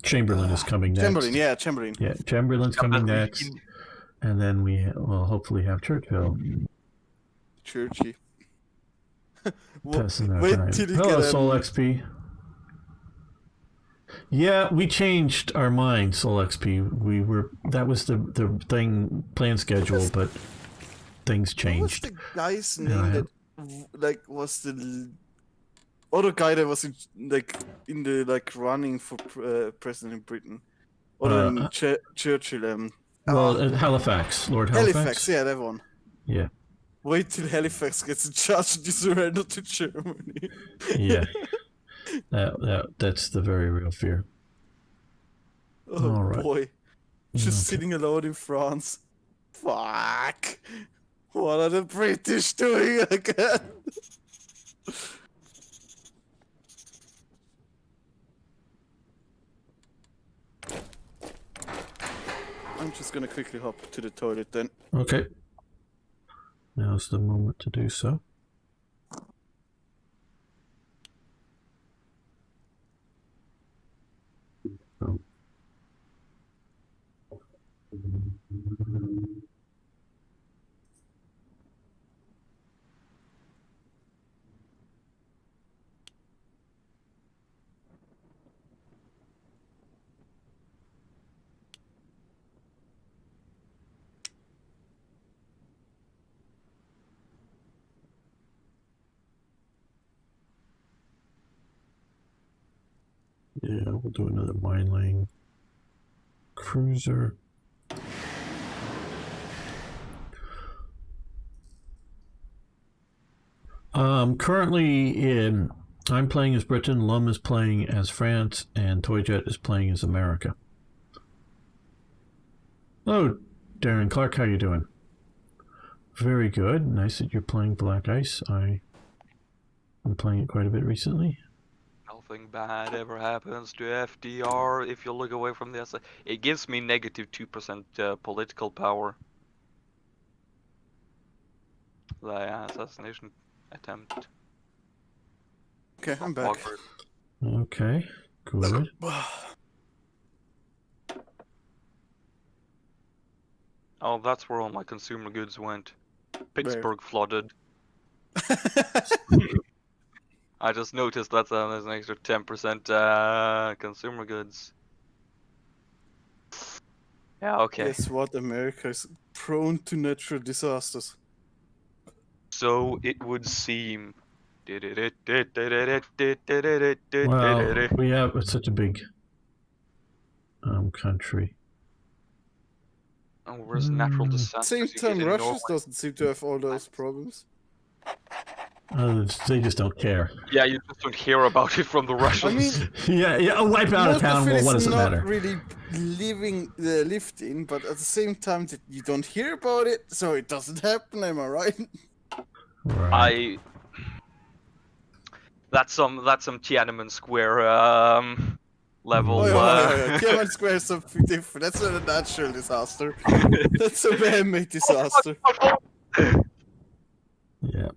Chamberlain is coming next. Chamberlain, yeah, Chamberlain. Yeah, Chamberlain's coming next. And then we will hopefully have Churchill. Churchy. Wait till you Hello, get Soul XP. Yeah, we changed our mind, Soul XP. That was the thing, plan schedule, but things changed. What was the guy's name that was the other guy that was in the running for president in Britain, other than Churchill. Halifax, Lord Halifax. Halifax, yeah, that one. Yeah. Wait till Halifax gets in charge and you surrender to Germany. Yeah. That's the very real fear. Oh All right. boy. Just sitting alone in France. Fuck. What are the British doing again? I'm just gonna quickly hop to the toilet then. Okay. Now's the moment to do so. Oh. Yeah, we'll do another mine laying cruiser. Currently I'm playing as Britain, Lum is playing as France, and Toyjet is playing as America. Hello, Darren Clark, how you doing? Very good. Nice that you're playing Black Ice. I've been playing it quite a bit recently. Nothing bad ever happens to FDR if you look away from the essay. It gives me negative 2% political power. The assassination attempt. Okay, I'm back. Awkward. Okay, good. Oh, that's where all my consumer goods went. Pittsburgh flooded. I just noticed that's there's an extra 10% consumer goods. Yeah, okay. Guess what? America is prone to natural disasters. So it would seem. Well, we have such a big country. Oh, where's natural At the disasters? same You get time, in Russia Norway. doesn't seem to have all those problems. They just don't care. Yeah, you just don't hear about it from the Russians. I mean, Yeah, wipe out a most town. of it Well, is what does it not matter? really lived in, but at the same time, you don't hear about it, so it doesn't happen. Am I right? Right. That's some Tiananmen Square level. Oh, yeah. Tiananmen Square is something different. That's not a natural disaster. That's a man-made disaster. Yeah.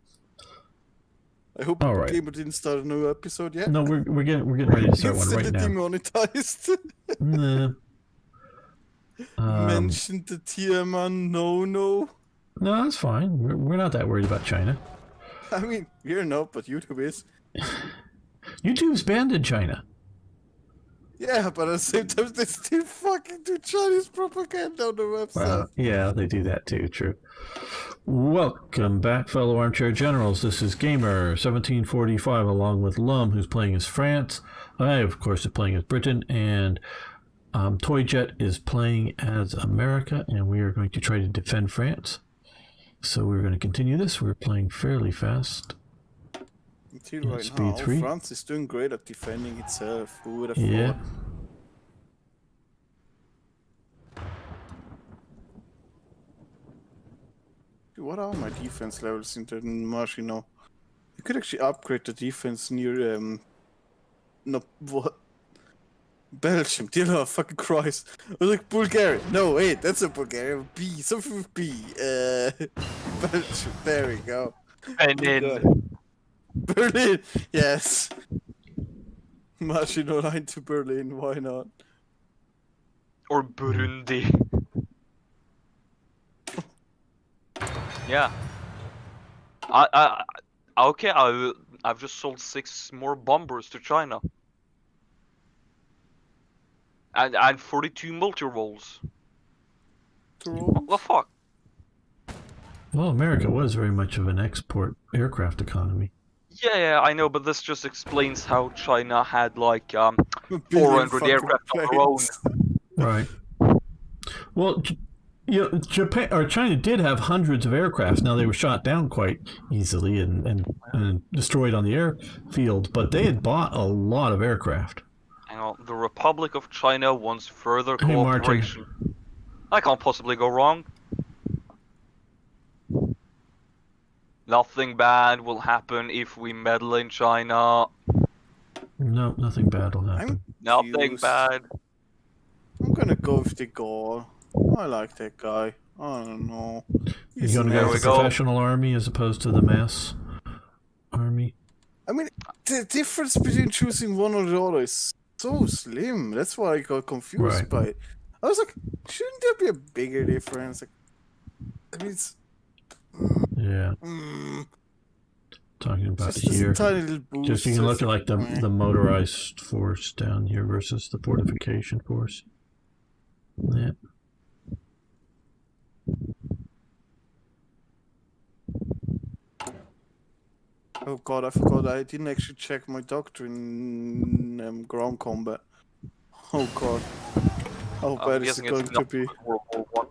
I hope All right. Gamer didn't start a new episode yet. No, we're getting ready to start one right Instantly now. demonetized. Nah. Mentioned the Tiaman no. No, that's fine. We're not that worried about China. I mean, we're not, but YouTube is. YouTube's banned in China. Yeah, but at the same time, they still fucking do Chinese propaganda on the website. Well, yeah, they do that too, true. Welcome back, fellow armchair generals. This is Gamer1745 along with Lum, who's playing as France. I, of course, am playing as Britain, and Toyjet is playing as America, and we are going to try to defend France. So we're going to continue this. We're playing fairly fast. Until right speed now, 3. France is doing great at defending itself. Who would have Yeah. thought? What are my defense levels in the Marsh, you know? You could actually upgrade the defense near, no, what? Belgium, dear Lord, fucking Christ. I was like, Bulgaria. No, wait, that's a Bulgaria. B, something with B. Belgium, there we go. And then Berlin, yes. Marching line to Berlin, why not? or Burundi. Yeah. Okay. I've just sold 6 more bombers to China. And 42 multi-rolls. What the fuck? Well, America was very much of an export aircraft economy. Yeah, I know, but this just explains how China had like A billion 400 fucking aircraft on their own. planes. Right. Well, Japan or China did have hundreds of aircraft. Now they were shot down quite easily and destroyed on the airfield, but they had bought a lot of aircraft. Hang on, the Republic of China wants further Hey, Martin. cooperation. I can't possibly go wrong. Nothing bad will happen if we meddle in China. No, nothing bad will happen. Nothing Confused. bad. I'm gonna go with the Gaul. I like that guy. I don't know. You're He's going to There go we with the go. professional army as opposed to the mass army. I mean, the difference between choosing one or the other is so slim. That's why I got confused Right. by it. I was like, shouldn't there be a bigger difference? Like, I mean, it's Yeah, talking about just this here. tiny little boost. Just you can look at like the Meh. the motorized force down here versus the fortification force. Yeah. Oh god, I forgot. I didn't actually check my doctrine in ground combat. Oh god. How I'm bad is guessing it going it's to not be? World War One.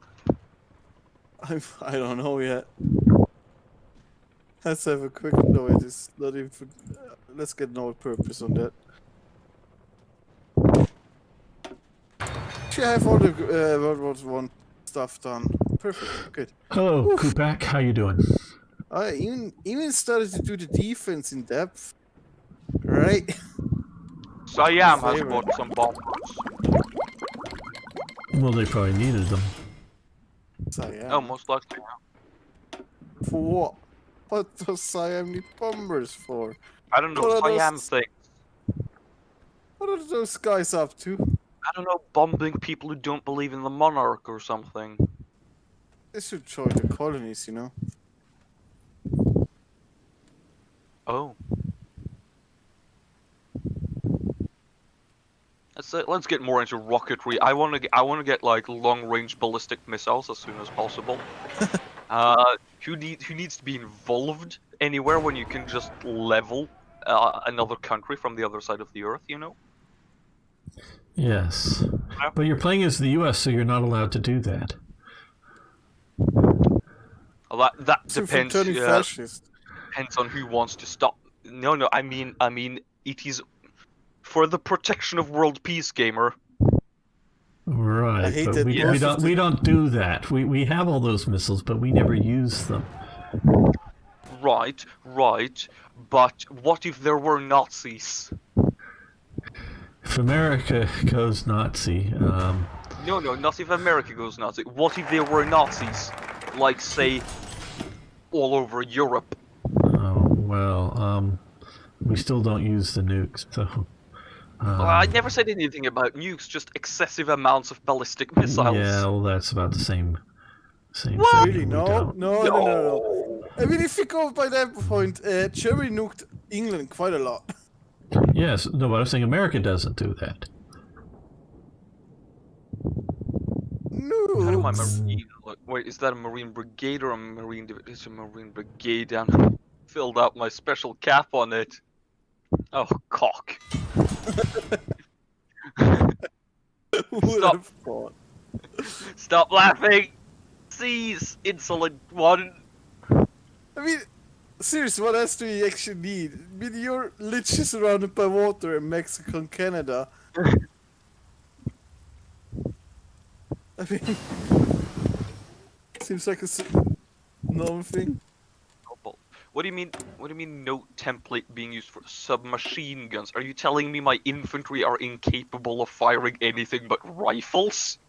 I don't know yet. Let's have a quick. No, it is not even. Let's get no purpose on that. Actually, I have all the World War I stuff done. Perfect. Good. Hello, Kupak. How you doing? I even started to do the defense in depth. Right. Siam has Favorite. bought some bombers. Well, they probably needed them. So yeah. Oh, most likely. For what? What does Siam need bombers for? I don't know. What are Siam those- thing. What are those guys up to? I don't know. Bombing people who don't believe in the monarch or something. They should join the colonies, you know. Oh. Let's get more into rocketry. I want to get like long-range ballistic missiles as soon as possible. Who needs to be involved anywhere when you can just level another country from the other side of the earth? You know. Yes, but you're playing as the U.S., so you're not allowed to do that. Well, that So from depends. turning fascist. Depends on who wants to stop. No. I mean, it is for the protection of world peace, gamer. Right, I hate but that we most of don't the- we don't do that. We have all those missiles, but we never use them. Right. But what if there were Nazis? If America goes Nazi, No, not if America goes Nazi. What if there were Nazis? Like, say, all over Europe. we still don't use the nukes, so. Well, I never said anything about nukes, just excessive amounts of ballistic missiles. Yeah, well, that's about the same thing. Really? We No? don't. No. I mean, if you go by that point, Germany nuked England quite a lot. Yes, no, but I was saying America doesn't do that. No. How do my marine look? Wait, is that a marine brigade or a marine division? It's a marine brigade, and filled out my special cap on it. Oh, cock. Who would Stop. have thought? Stop laughing! Seize, insolent one. I mean, seriously, what else do you actually need? I mean, you're literally surrounded by water in Mexico and Canada. I mean, seems like a normal thing. What do you mean? What do you mean? No template being used for submachine guns? Are you telling me my infantry are incapable of firing anything but rifles?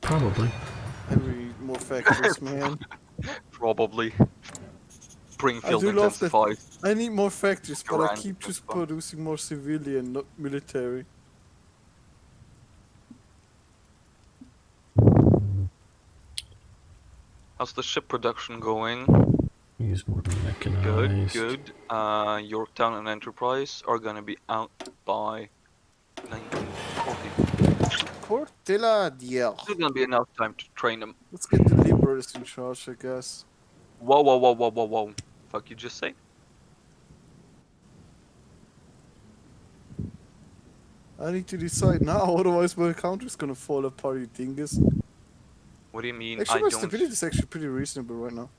Probably. I need more factories, man. Probably. I Springfield do love that. intensified. I need more factories, but I Grand keep just fun. producing more civilian, not military. How's the ship production going? Use more mechanized. Good. Yorktown and Enterprise are gonna be out by 1940. Portilla, yeah. Still gonna be enough time to train them. Let's get the liberals in charge, I guess. Whoa, whoa, whoa, whoa, whoa, whoa. Fuck you just say? I need to decide now, otherwise my account is gonna fall apart, you dingus. What do you mean? Actually, I my don't. stability is actually pretty reasonable right now.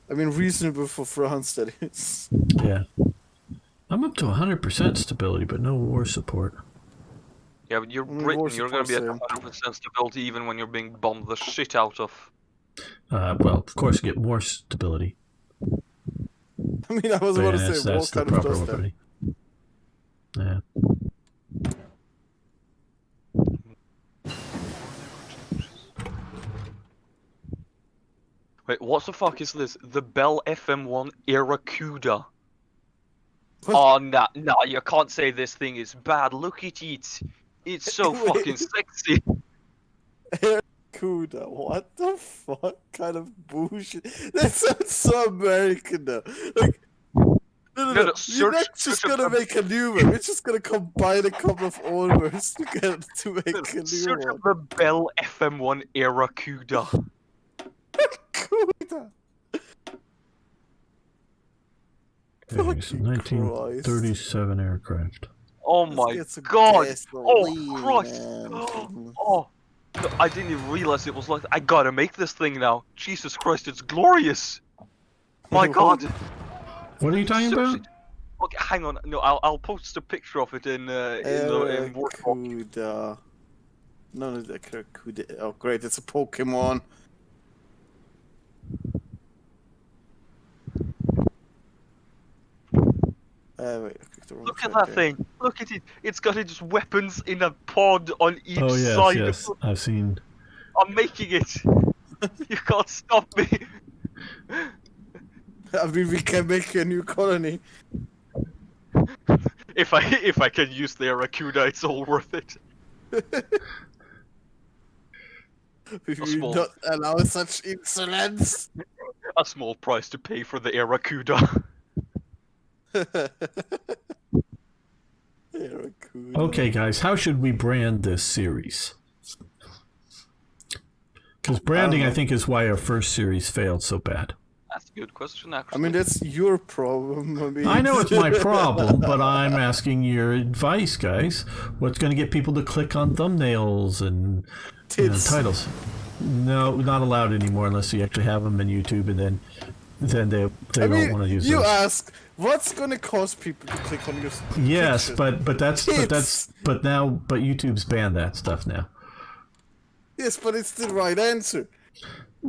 I mean, reasonable for France, that is. Yeah. I'm up to 100% stability, but no war support. Yeah, but you're I mean, Britain. war You're gonna be at support, 100% stability even when you're being bombed the shit out of. Well, of course, get more stability. I mean, I was But about to yeah, say, that's what the kind of proper does that? wording. Yeah. Wait, what the fuck is this? The Bell FM1 Aracuda. What? Oh, nah, you can't say this thing is bad. Look at it. It's so Wait. fucking sexy. Kuda, what the fuck kind of bullshit? That sounds so American though. Like, no, No, You're search- not just search gonna up- make a new one. We're just gonna combine a couple of old words together to make a new Search one. up the Bell FM1 Aracuda. Kuda. There's Fucking 1937 aircraft. Oh Let's my get some god. gasoline, Oh Christ. man. Oh. No, I didn't even realize it was like. I gotta make this thing now. Jesus Christ, it's glorious. My god. What are you talking about? Okay, hang on. No, I'll post a picture of it in Word doc. Kuda. No, the Kuda. Oh, great! It's a Pokemon. Wait, I clicked the wrong Look at thing that there. thing. Look at it. It's got its weapons in a pod on each Oh, yes, side. yes. I've seen. I'm making it. You can't stop me. I mean, we can make a new colony. If I can use the Aracuda, it's all worth it. We will small. not allow such insolence. A small price to pay for the Aracuda. Aracuda. Okay, guys, how should we brand this series? Because branding, I think, is why our first series failed so bad. That's a good question, I actually. mean, that's your problem. I mean, I know it's my problem, but I'm asking your advice, guys. What's going to get people to click on thumbnails and Tits. titles? No, not allowed anymore unless you actually have them in YouTube, and then they I won't mean, want to use you those. ask, what's gonna cause people to click on your Yes, pictures? but YouTube's banned that stuff now. Yes, but it's the right answer.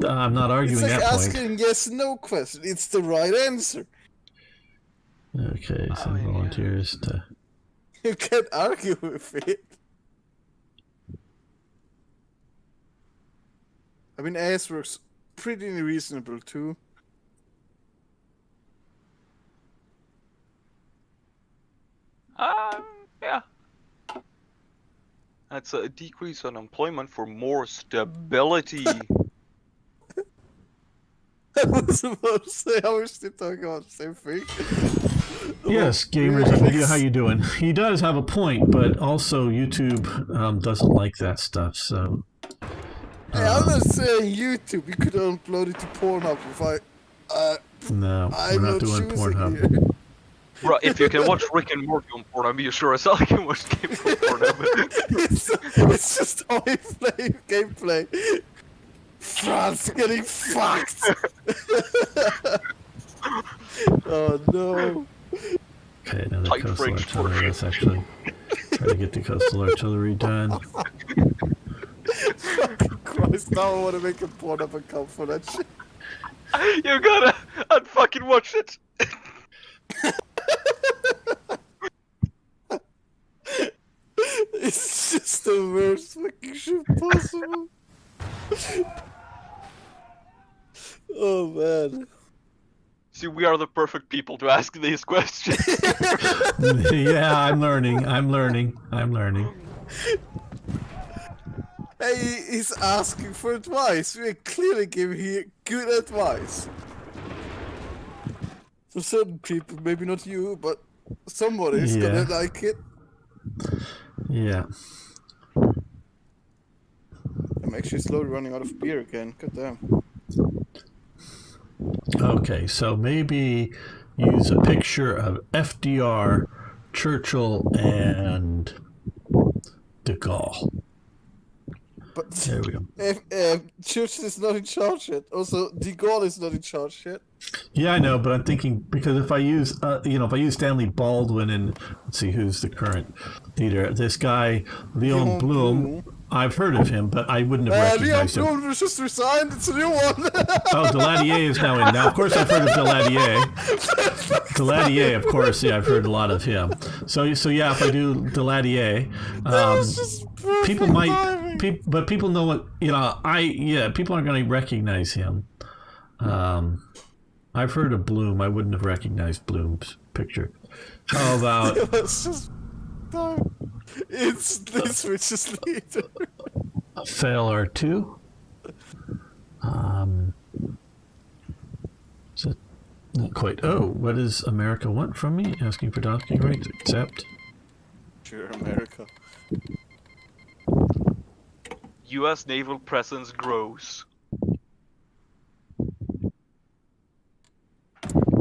I'm not It's arguing like that point. asking yes/no question. It's the right answer. Okay, some mean, yeah. volunteers to. You can't argue with it. I mean, AS works pretty reasonable too. Yeah. That's a decrease on employment for more stability. I was about to say, I was still talking about the same thing. Yes, Oh, gamers, really? how you doing? He does have a point, but also YouTube doesn't like that stuff. So Hey, I'm not saying YouTube. You could upload it to Pornhub if no, I'm we're not not doing choosing Pornhub. here. Bro, if you can watch Rick and Morty on Pornhub, you sure as hell can watch Game on Pornhub. it's just how I play gameplay. France getting fucked. Oh no. Okay, another Tight coastal French artillery. torsion. Let's actually try to get the coastal artillery done. Fucking Christ, now I want to make a Pornhub account for that shit. You gotta unfucking watch it. It's just the worst fucking shit possible. Oh man. See, we are the perfect people to ask these questions. Yeah, I'm learning. Hey, he's asking for advice. We're clearly giving him good advice. For certain people, maybe not you, but somebody's Yeah. gonna like it. Yeah. I'm actually slowly running out of beer again. God damn. Okay, so maybe use a picture of FDR, Churchill, and de Gaulle. But There we go. Church is not in charge yet. Also, de Gaulle is not in charge yet. Yeah, I know, but I'm thinking because if I use, if I use Stanley Baldwin and let's see who's the current leader. This guy, Leon Blum. I've heard of him, but I wouldn't have Leon recognized him. Blum just resigned. It's a new one. Oh, Deladier is now in. Now, of course, I've heard of Deladier. Deladier, of course, yeah, I've heard a lot of him. So yeah, if I do Deladier, people might, but people know what people aren't going to recognize him. I've heard of Bloom. I wouldn't have recognized Bloom's picture. How about? It's this Rich's leader. Fail R2. Is it not quite? Oh, what does America want from me? Asking for docking rights. Accept. Sure, America. U.S. naval presence grows.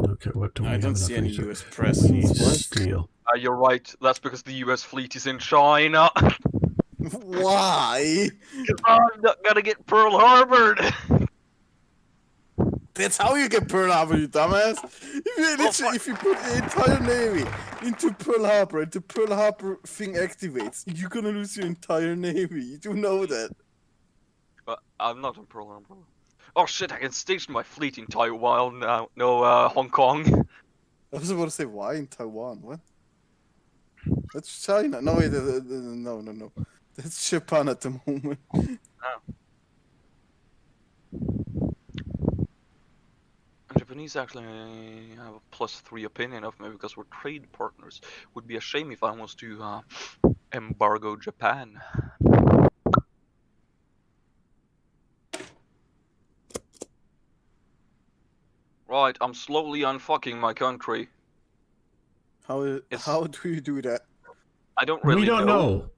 Okay, what do we I have? don't see any enough US research? presence. We need What? steel. You're right. That's because the U.S. fleet is in China. Why? I'm not gonna get Pearl Harbored. That's how you get Pearl Harbor, you dumbass. If you put the entire navy into Pearl Harbor and the Pearl Harbor thing activates, you're gonna lose your entire navy. You do know that. But I'm not on Pearl Harbor. Oh shit! I can station my fleet in Taiwan now. No, Hong Kong. I was about to say, why in Taiwan? What? That's China. No, wait, no. That's Japan at the moment. Japanese actually have a +3 opinion of me because we're trade partners. Would be a shame if I was to embargo Japan. Right, I'm slowly unfucking my country. How do you do that? I don't really We don't know.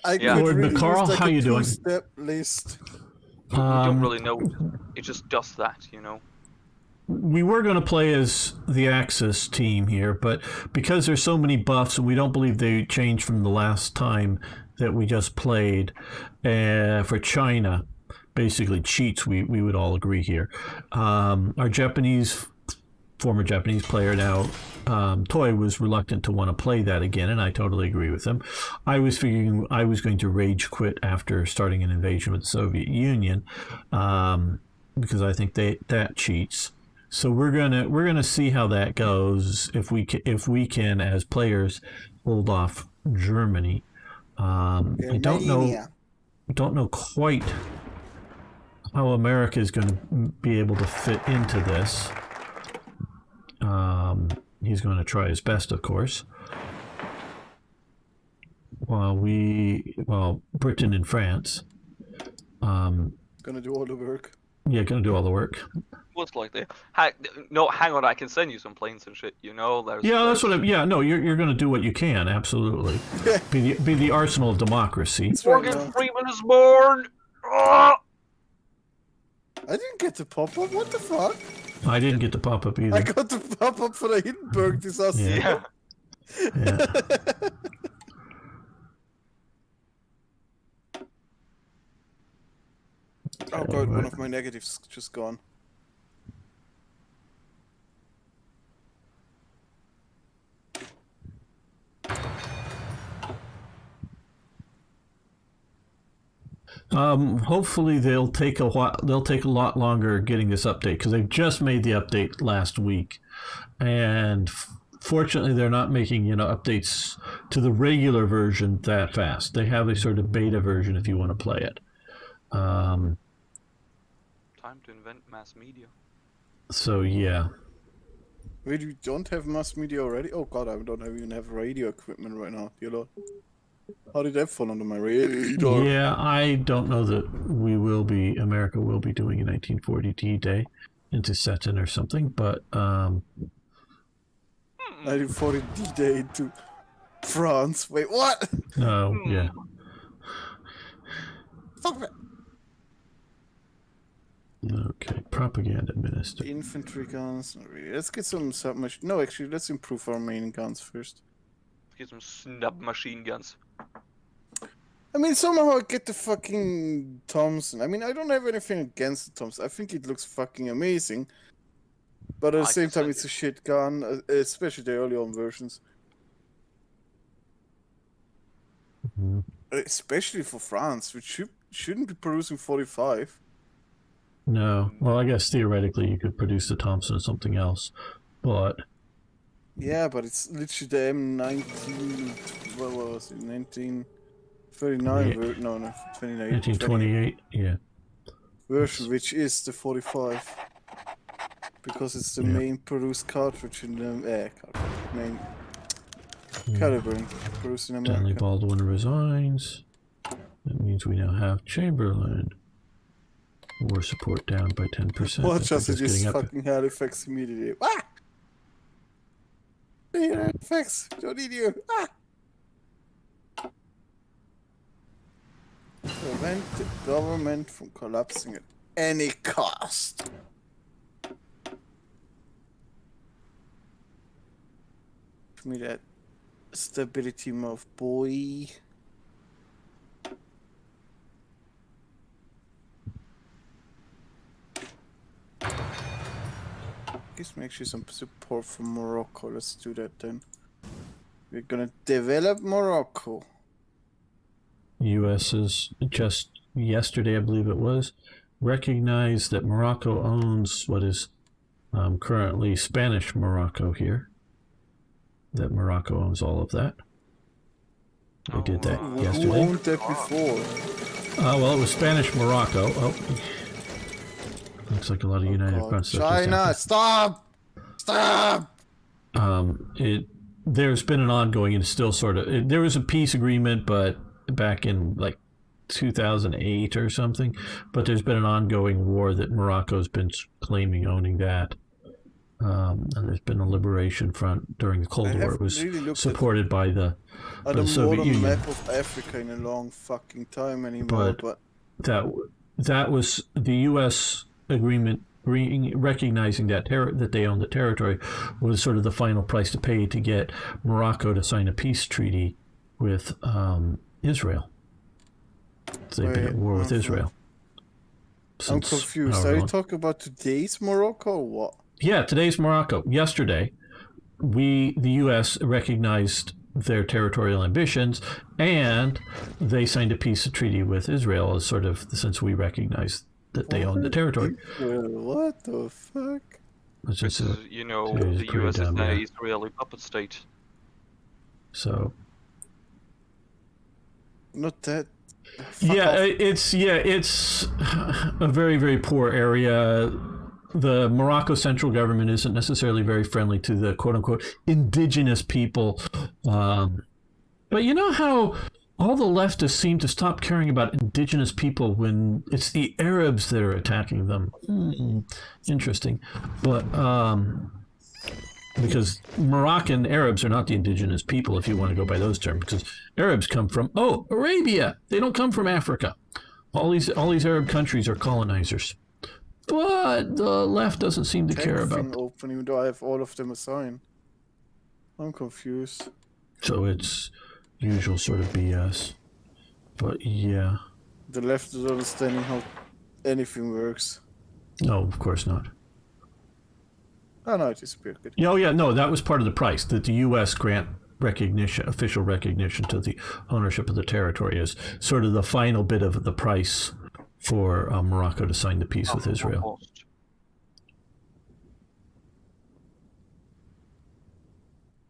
I Yeah. could Lord really McCarl, use like how a you doing? two-step list. We don't really know. It just does that, you know. We were going to play as the Axis team here, but because there's so many buffs and we don't believe they changed from the last time that we just played for China, basically cheats, we would all agree here. Our former Japanese player now, Toy, was reluctant to want to play that again, and I totally agree with him. I was figuring I was going to rage quit after starting an invasion with the Soviet Union because I think that cheats. So we're gonna see how that goes if we can as players hold off Germany. I don't know quite how America is going to be able to fit into this. He's going to try his best, of course. While Britain and France. Gonna do all the work. Yeah, gonna do all the work. Looks like they. No, hang on. I can send you some planes and shit. You know, there's. That's what. You're gonna do what you can. Absolutely. Be the arsenal of democracy. Morgan Freeman is born. I didn't get the pop-up. What the fuck? I didn't get the pop-up either. I got the pop-up for the Hindenburg disaster. Yeah. Oh god, one of my negatives just gone. Hopefully they'll take a while. They'll take a lot longer getting this update because they just made the update last week, and fortunately they're not making updates to the regular version that fast. They have a sort of beta version if you want to play it. Time to invent mass media. So yeah. Wait, you don't have mass media already? Oh god, I don't even have radio equipment right now, dear lord. How did that fall under my radar? Yeah, I don't know that America will be doing a 1940 D-Day into Stettin or something, but 1940 D-Day into France. Wait, what? no, yeah. Fuck that. Okay, propaganda minister. Infantry guns. Not really. Let's get some submachine. No, actually, let's improve our main guns first. Get some snub machine guns. I mean, somehow I get the fucking Thompson. I mean, I don't have anything against the Thompson. I think it looks fucking amazing. But at the same time, it's a shit gun, especially the early on versions. Mm-hmm. Especially for France, which shouldn't be producing 45. No. Well, I guess theoretically you could produce the Thompson or something else. But... Yeah, but it's literally the M19... What was it? 1939 version? No, 29. 1928, yeah. Version, which is the 45. Because it's the main produced cartridge in the... main... caliber produced in America. Stanley Baldwin resigns. That means we now have Chamberlain. War support down by 10%. Watch us in this fucking Halifax immediately. Ah! Halifax, don't need you. Ah! Prevent the government from collapsing at any cost. Give me that stability move, boy. Gives me actually some support from Morocco. Let's do that then. We're gonna develop Morocco. U.S. is just yesterday, I believe it was, recognized that Morocco owns what is currently Spanish Morocco here. That Morocco owns all of that. We did that yesterday. Who owned that before? Well, it was Spanish Morocco. Oh, looks like a lot of United Front stuff. China, stop! Stop! There's been an ongoing and still sort of... there was a peace agreement, but back in like 2008 or something. But there's been an ongoing war that Morocco's been claiming owning that. And there's been a liberation front during the Cold War. It was really supported by the Soviet Union. Map of Africa in a long fucking time anymore. But that was the U.S. agreement recognizing that they owned the territory was sort of the final price to pay to get Morocco to sign a peace treaty with Israel. They've been at war with Israel. I'm confused. Are you talking about today's Morocco or what? Yeah, today's Morocco. Yesterday, the U.S. recognized their territorial ambitions, and they signed a peace treaty with Israel as sort of, since we recognize that they own the territory. What the fuck? It's just the U.S. is an Israeli puppet state. So. Not that. It's a very, very poor area. The Morocco central government isn't necessarily very friendly to the quote-unquote indigenous people. But you know how all the leftists seem to stop caring about indigenous people when it's the Arabs that are attacking them? Interesting. But because Moroccan Arabs are not the indigenous people, if you want to go by those terms, because Arabs come from, Arabia. They don't come from Africa. All these Arab countries are colonizers. But the left doesn't seem to care about them. Open, even though I have all of them assigned. I'm confused. So it's usual sort of BS. But yeah. The left is understanding how anything works. No, of course not. Oh no, it disappeared. Good. That was part of the price, that the U.S. grant recognition, official recognition to the ownership of the territory is sort of the final bit of the price for Morocco to sign the peace with Israel.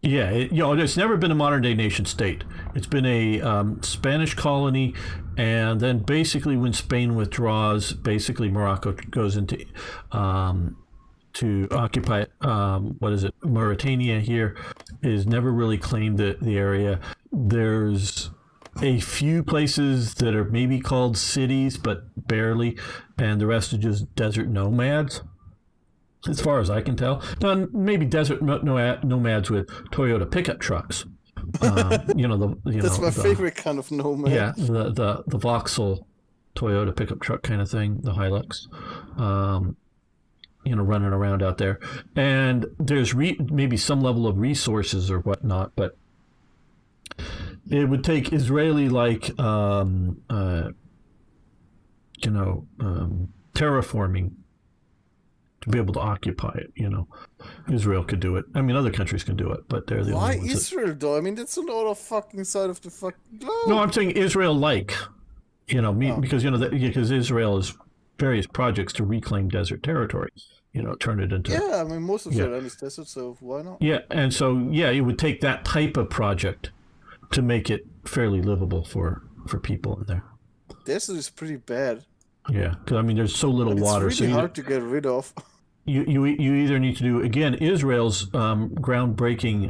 Yeah, it's never been a modern-day nation-state. It's been a Spanish colony, and then basically when Spain withdraws, basically Morocco goes into to occupy Mauritania here. Is never really claimed the area. There's a few places that are maybe called cities, but barely, and the rest are just desert nomads, as far as I can tell. Now, maybe desert nomads with Toyota pickup trucks. That's my favorite kind of nomad. Yeah, the Vauxhall Toyota pickup truck kind of thing, the Hilux. Running around out there, and there's maybe some level of resources or whatnot, but it would take Israeli terraforming to be able to occupy it. Israel could do it. I mean, other countries can do it, but they're the Why only ones. Israel though? I mean, that's on the other fucking side of the fucking globe. No, I'm saying Israel, because because Israel has various projects to reclaim desert territory. Turn it into. Yeah, I mean, most of the land is desert, so why not? Yeah, and so it would take that type of project to make it fairly livable for people in there. Desert is pretty bad. Yeah, because I mean, there's so little water. It's really hard to get rid of. You either need to do, again, Israel's groundbreaking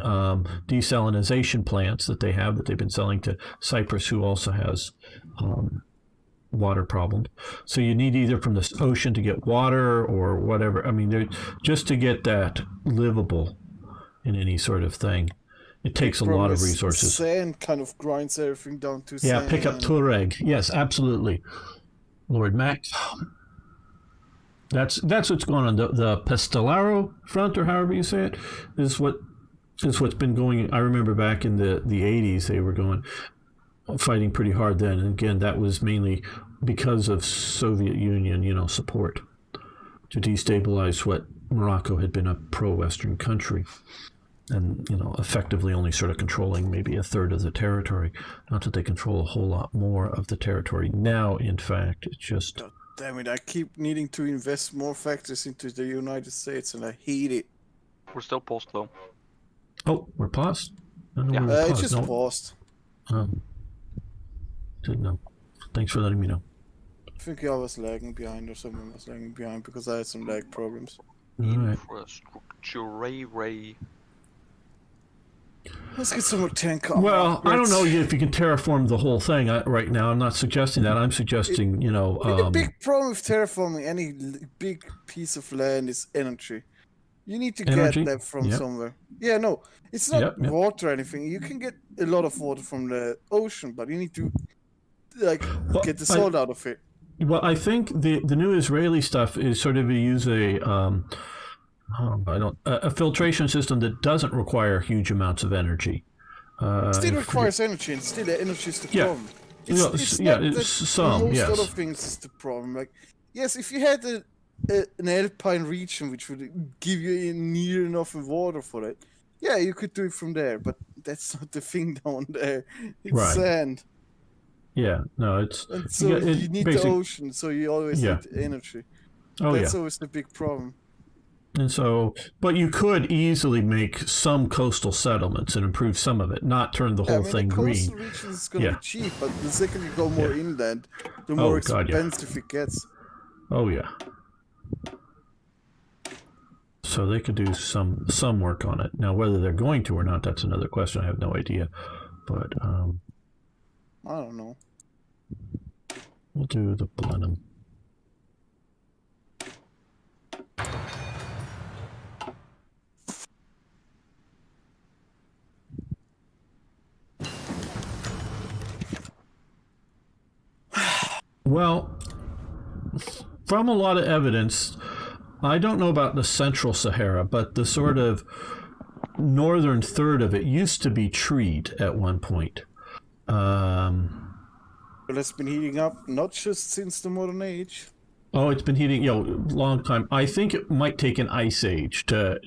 desalination plants that they've been selling to Cyprus, who also has water problems. So you need either from the ocean to get water or whatever. I mean, just to get that livable in any sort of thing, it takes a lot of resources. Sand kind of grinds everything down to Yeah, sand. pick up Tuareg. Yes, absolutely. Lord Max. That's what's going on. The Pistolaro front, or however you say it, is what's been going. I remember back in the 80s, they were fighting pretty hard then. And again, that was mainly because of Soviet Union, support to destabilize what Morocco had been a pro-Western country. And, effectively only sort of controlling maybe a third of the territory. Not that they control a whole lot more of the territory now, in fact. It's just... God damn it, I keep needing to invest more factors into the United States, and I hate it. We're still paused though. Oh, we're paused? I don't know Yeah. we were It's paused. just No. paused. Didn't know. Thanks for letting me know. I think I was lagging behind, or someone was lagging behind, because I had some lag problems. All right. Infrastructure ray. Let's get some more tank Well, I don't know if you can terraform the whole thing right now. I'm not suggesting that. I'm suggesting, The big problem with terraforming any big piece of land is energy. You need to Energy? get that from Yep. somewhere. Yeah, no, it's not Yep. water or anything. You can get a lot of water from the ocean, but you need to get the salt out of it. Well, I think the new Israeli stuff is sort of a filtration system that doesn't require huge amounts of energy. Still requires energy, and still the energy is the Yeah. problem. It's some, most yes. other things is the problem. Like, yes, if you had an alpine region which would give you near enough water for it, yeah, you could do it from there. But that's not the thing down there. It's Right. sand, Yeah, no, it's... and so you need the ocean. So you always need energy. That's always the big problem. And so, but you could easily make some coastal settlements and improve some of it, not turn the whole thing the green. coastal region is going to be cheap, but the second you go more inland, the more expensive it gets. Oh yeah. So they could do some work on it. Now, whether they're going to or not, that's another question. I have no idea. But I don't know. We'll do the Blenheim. Well, from a lot of evidence, I don't know about the Central Sahara, but the sort of northern third of it used to be treed at one point. But it's been heating up, not just since the modern age. Oh, it's been heating, long time. I think it might take an ice age to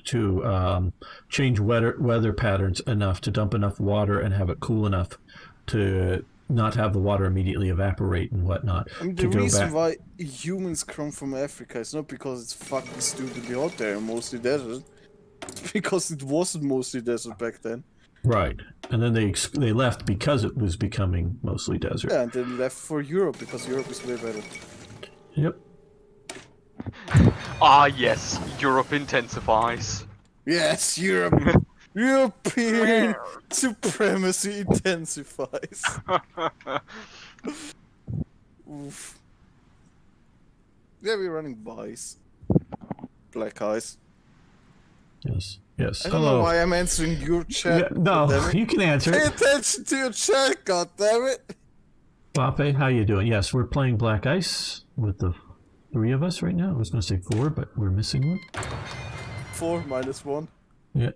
change weather patterns enough to dump enough water and have it cool enough to not have the water immediately evaporate and whatnot. I mean, the reason why humans come from Africa is not because it's fucking stupidly hot there and mostly desert. It's because it wasn't mostly desert back then. Right. And then they left because it was becoming mostly desert. Yeah, and they left for Europe because Europe is way better. Yep. Ah, yes, Europe intensifies. Yes, Europe. European supremacy intensifies. Oof. Yeah, we're running buys. Black eyes. Yes. Yes. I don't know why I'm answering your chat. Yeah, no, you can answer Pay it. attention to your chat, goddammit! Bape, how you doing? Yes, we're playing Black Ice with the 3 of us right now. I was going to say 4, but we're missing one. 4 minus 1. Yeah.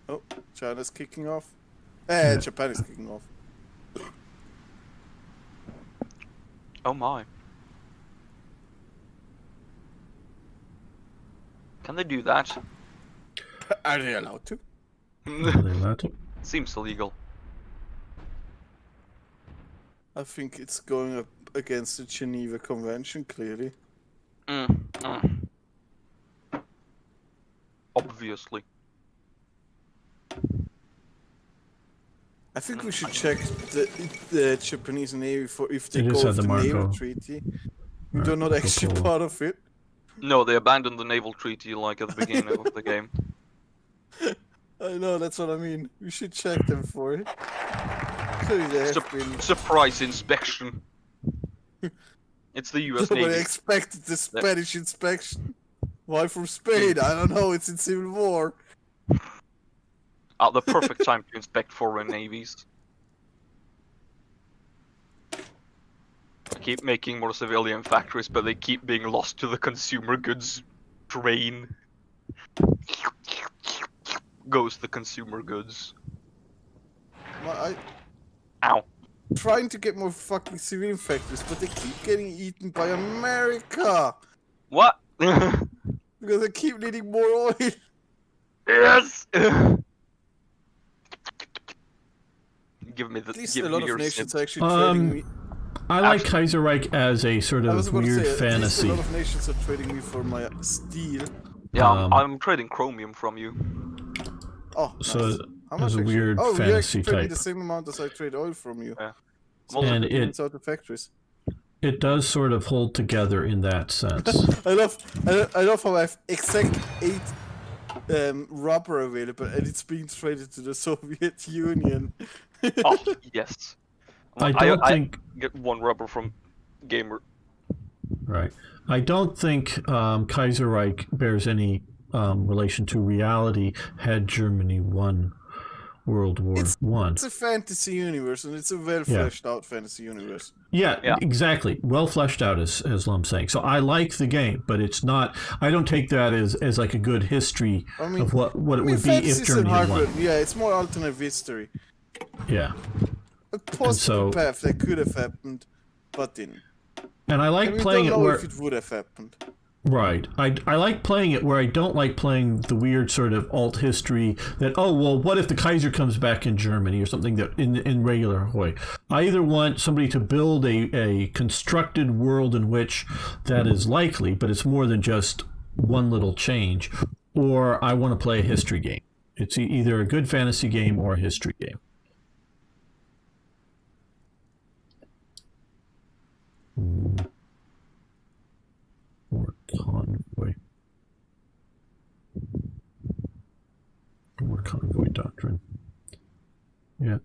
Oh, China's kicking off. Yeah. Japan is kicking off. Oh my. Can they do that? Are they allowed to? Are they allowed to? Seems illegal. I think it's going up against the Geneva Convention, clearly. Obviously. I think we should check the Japanese Navy for if they They go just with had the the naval Marco. treaty. Right, They're not actually cool. part of it. No, they abandoned the naval treaty like at the beginning of the game. I know, that's what I mean. We should check them for it. Clearly they have been... Surprise inspection. It's the US Nobody Navy. expected the Spanish inspection. Why from Spain? I don't know, it's in Civil War. The perfect time to inspect foreign navies. They keep making more civilian factories, but they keep being lost to the consumer goods train. Goes the consumer goods. Ow. Trying to get more fucking civilian factories, but they keep getting eaten by America! What? Because they keep needing more oil. Yes! Give me the. At least Give a lot me of your nations snip. are actually trading me. I like Kaiserreich as a sort I was of about to weird say, at least fantasy. a lot of nations are trading me for my steel. Yeah, Um, I'm trading chromium from you. Oh, So, nice. How much as a actually? weird Oh, you fantasy actually trade me type. the same amount as I trade oil from you. Yeah. And It's out the factories. it does sort of hold together in that sense. I love how I have exact 8 rubber available, and it's being traded to the Soviet Union. Oh yes. I don't think. Get 1 rubber from Gamer. Right. I don't think Kaiserreich bears any relation to reality had Germany won World War One. It's a fantasy universe, and it's a well-fleshed out fantasy universe. Yeah, Yeah. exactly. Well fleshed out, as Lum's saying. So I like the game, but it's not. I don't take that as like a good history of what it would be if fantasy's Germany had won. hard. Yeah, it's more alternate history. Yeah. A possible so- path that could have happened, but didn't. And I like And we playing don't it know where. if it would have happened. Right. I like playing it where I don't like playing the weird sort of alt history that, oh, well, what if the Kaiser comes back in Germany or something that in regular way. I either want somebody to build a constructed world in which that is likely, but it's more than just one little change, or I want to play a history game. It's either a good fantasy game or a history game. Or convoy. Or convoy doctrine. Yeah.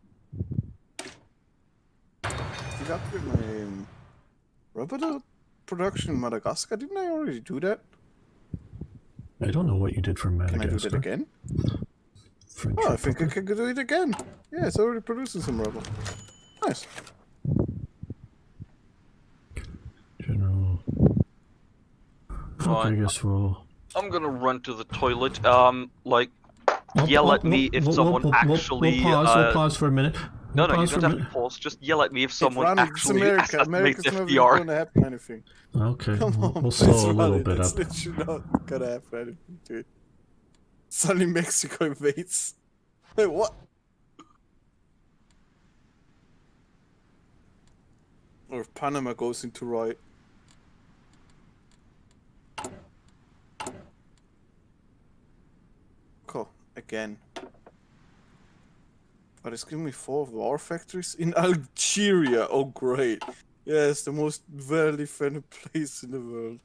Did I upgrade my rubber production in Madagascar? Didn't I already do that? I don't know what you did for Can Madagascar. I do that again? French Oh, I think I Republic. could do it again. Yeah, it's already producing some rubber. Nice. General. Okay, I Fine. guess we'll. I'm gonna run to the toilet. Yell at me if someone actually. We'll pause for a minute. No, you pause don't for a have to minute. pause. Just yell at me if someone It's actually America. assassinates America's never FDR. gonna happen anything. Okay, Come on, we'll let's slow a run little it. bit It's up. literally not gonna happen anything to it. Suddenly Mexico invades. Wait, what? Or if Panama goes into riot. Cool. Again. But it's giving me 4 war factories in Algeria. Oh, great. Yeah, it's the most well defended place in the world.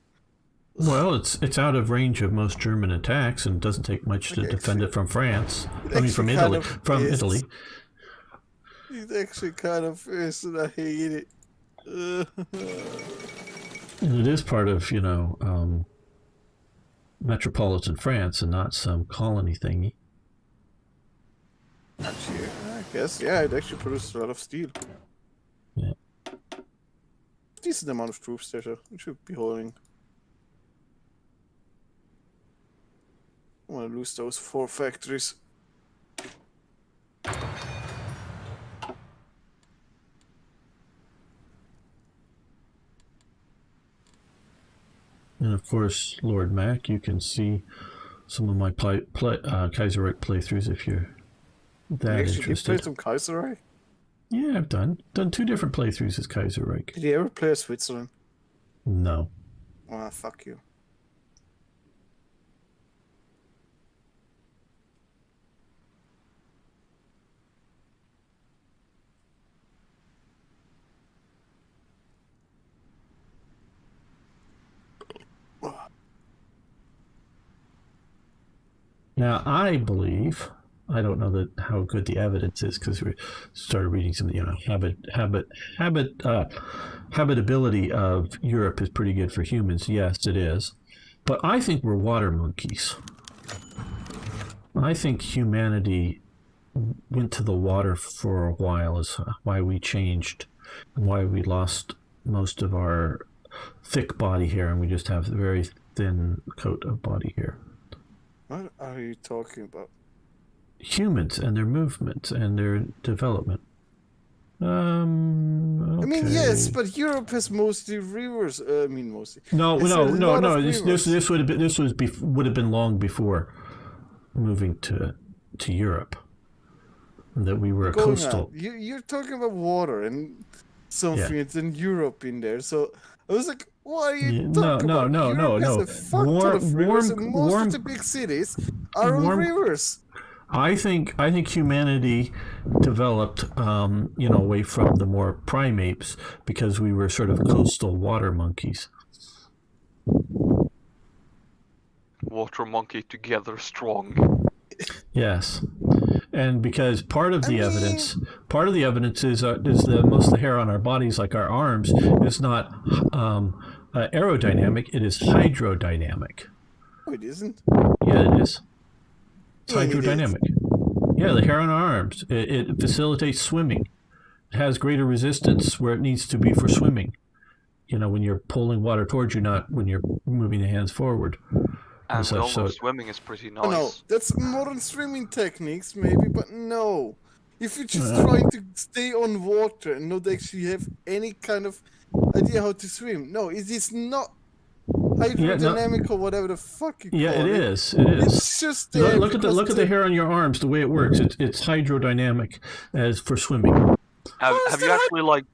Well, it's out of range of most German attacks and doesn't take much to Okay, defend it from France. it I mean, from actually kind Italy. of From is. Italy. It actually kind of is, and I hate it. And it is part of, metropolitan France and not some colony thingy. Actually, I guess, yeah, it actually produces a lot of steel. Yeah. decent amount of troops there, so we should be holding. I want to lose those 4 factories. And of course, Lord Mac, you can see some of my Kaiserreich playthroughs if you're that Actually, interested. you played some Kaiserreich? Yeah, I've done 2 different playthroughs as Kaiserreich. Did you ever play as Switzerland? No. Ah, fuck you. Now, I believe, I don't know that how good the evidence is because we started reading some, habitability of Europe is pretty good for humans. Yes, it is. But I think we're water monkeys. I think humanity went to the water for a while is why we changed and why we lost most of our thick body hair and we just have a very thin coat of body hair. What are you talking about? Humans and their movements and their development. Okay. I mean, yes, but Europe has mostly rivers. Mostly. No. Rivers. This would have been long before moving to Europe. That we were a coastal. You're talking about water and something. It's in Europe in there. So I was like, what are you talking about? Europe has a fuck ton of rivers, and most of the big cities are on rivers. I think humanity developed, away from the more primates because we were sort of coastal water monkeys. Water monkey together strong. Yes, and because part of the evidence is the most of the hair on our bodies, like our arms, is not aerodynamic; it is hydrodynamic. Oh, it isn't? Yeah, it is. It's Yeah, hydrodynamic. Yeah, the hair on our arms. It facilitates swimming. It has greater resistance where it needs to be for swimming. When you're pulling water towards you, not when you're moving the hands forward. And such, swimming is pretty nice. Oh, no, that's modern swimming techniques, maybe, but no. If you're just trying to stay on water and not actually have any kind of idea how to swim, no, it is not hydrodynamic or whatever the fuck you call it. Yeah, it is. It is. It's just there. Look at the hair on your arms. The way it works, it's hydrodynamic as for swimming. Have you actually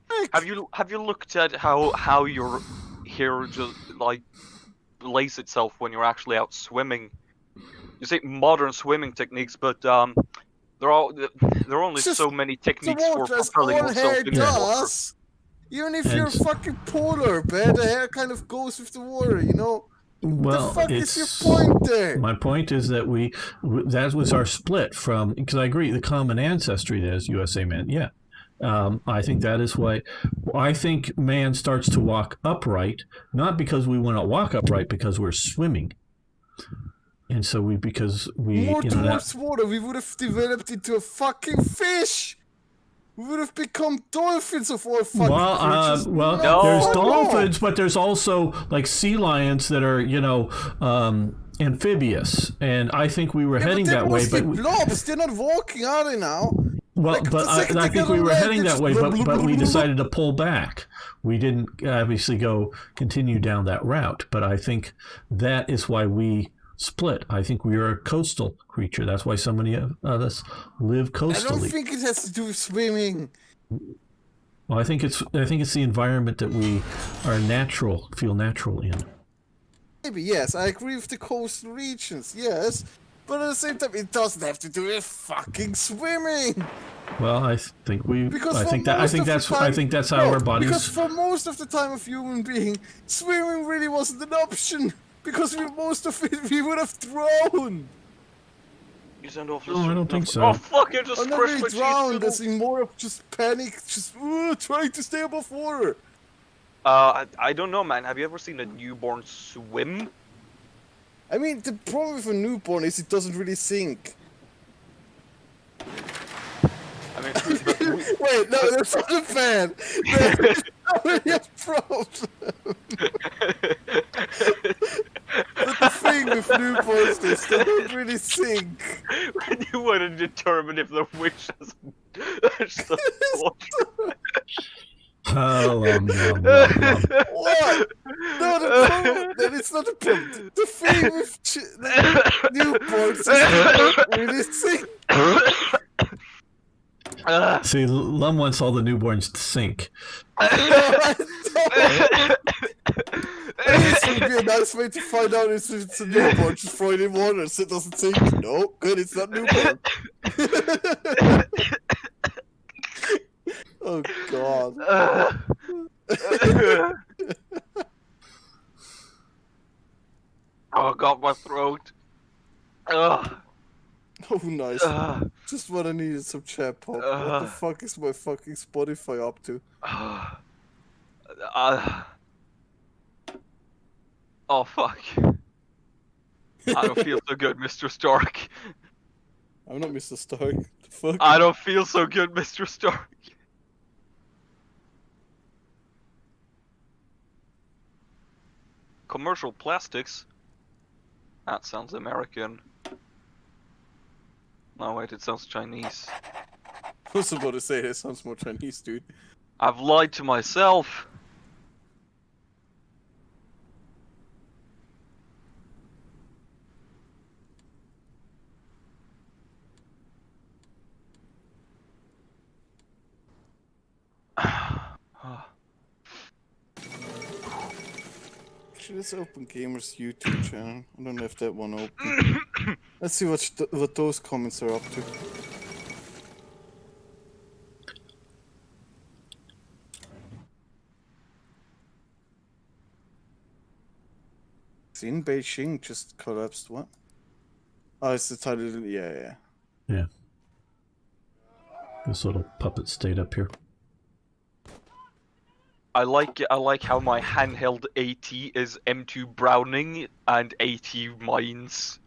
have you looked at how your hair just lays itself when you're actually out swimming? You say modern swimming techniques, but there are only so many techniques for propelling yourself in the water. Even if you're fucking polar bear, the hair kind of goes with the water, Well, the fuck is your point there? My point is that that was our split from, because I agree, the common ancestry that is USA man, yeah. I think that is why I think man starts to walk upright, not because we want to walk upright, because we're swimming. And so more towards water, we would have developed into a fucking fish. We would have become dolphins of all fucking creatures. There's dolphins, but there's also like sea lions that are, amphibious, and I think we were heading that way. But blobs, they're not walking, are they now? Well, but I think we were heading that way, but we decided to pull back. We didn't obviously continue down that route, but I think that is why we split. I think we are a coastal creature. That's why so many of us live coastally. I don't think it has to do with swimming. Well, I think it's the environment that we feel natural in. Maybe, yes, I agree with the coastal regions, yes. But at the same time, it doesn't have to do with fucking swimming. Well, I think that's how our bodies. Because for most of the time of human being, swimming really wasn't an option. Because most of it we would have drowned. You send off. No, I don't think so. Oh fuck! You just crushed my cheese. Drowned. That's more of just panic, just trying to stay above water. I don't know, man. Have you ever seen a newborn swim? I mean, the problem with a newborn is it doesn't really sink. I mean, wait, no, that's not a fan. That's not really a problem. newborns, they still don't really think. When you want to determine if the witch has some torture. What? No, the problem. Then it's not a problem. The thing with newborns is they don't really think. See, Lum wants all the newborns to sink. This would be a nice way to find out if it's a newborn. Just throw it in water so it doesn't sink. No, good, it's not newborn. Oh god. Oh god, my throat. Ugh. Oh nice. Just what I needed, some chat pop. What the fuck is my fucking Spotify up to? Oh fuck. I don't feel so good, Mr. Stark. I'm not Mr. Stark. The fuck? I don't feel so good, Mr. Stark. Commercial plastics? That sounds American. No wait, it sounds Chinese. I was about to say that sounds more Chinese, dude. I've lied to myself. Actually, let's open Gamer's YouTube channel. I don't have that one open. Let's see what those comments are up to. In Beijing just collapsed. What? Oh, it's the title. Yeah. Yeah. This little puppet stayed up here. I like how my handheld AT is M2 Browning and AT Mines.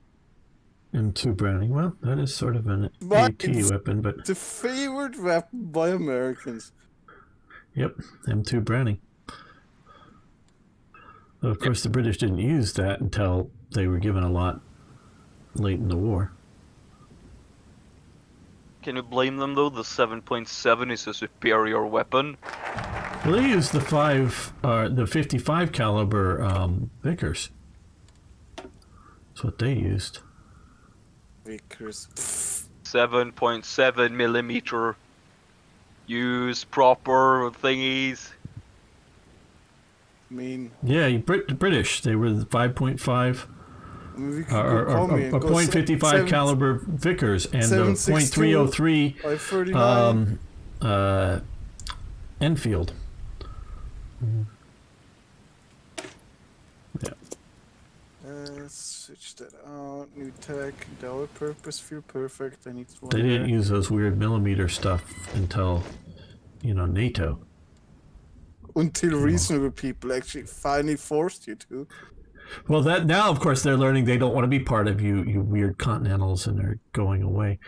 M2 Browning. Well, that is sort of an But AT weapon, but the favorite weapon by Americans. yep, M2 Browning. Well, of course, the British didn't use that until they were given a lot late in the war. Can you blame them though? The 7.7 is a superior weapon. Well, they used the 55 caliber Vickers. That's what they used. Vickers. 7.7 millimeter. Use proper thingies. I mean, Yeah, British. They were the 5.5 I mean, we could or go commie and go .55 caliber Vickers and the 7.62, .303 539. Enfield. Yeah. Switch that out. New tech. Our purpose feel perfect. I need one. They didn't use those weird millimeter stuff until, NATO. Until reasonable people actually finally forced you to. Well, that now, of course, they're learning they don't want to be part of you weird continentals, and they're going away.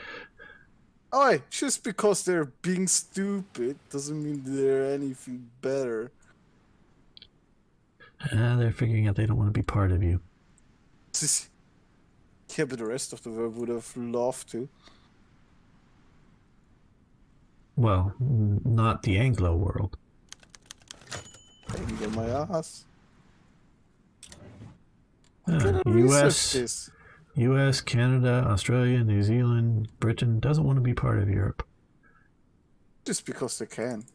Oh, just because they're being stupid doesn't mean they're anything better. They're figuring out they don't want to be part of you. Yeah, but the rest of the world would have loved to. Well, not the Anglo world. Get my ass. U.S., Canada, Australia, New Zealand, Britain doesn't want to be part of Europe. Just because they can.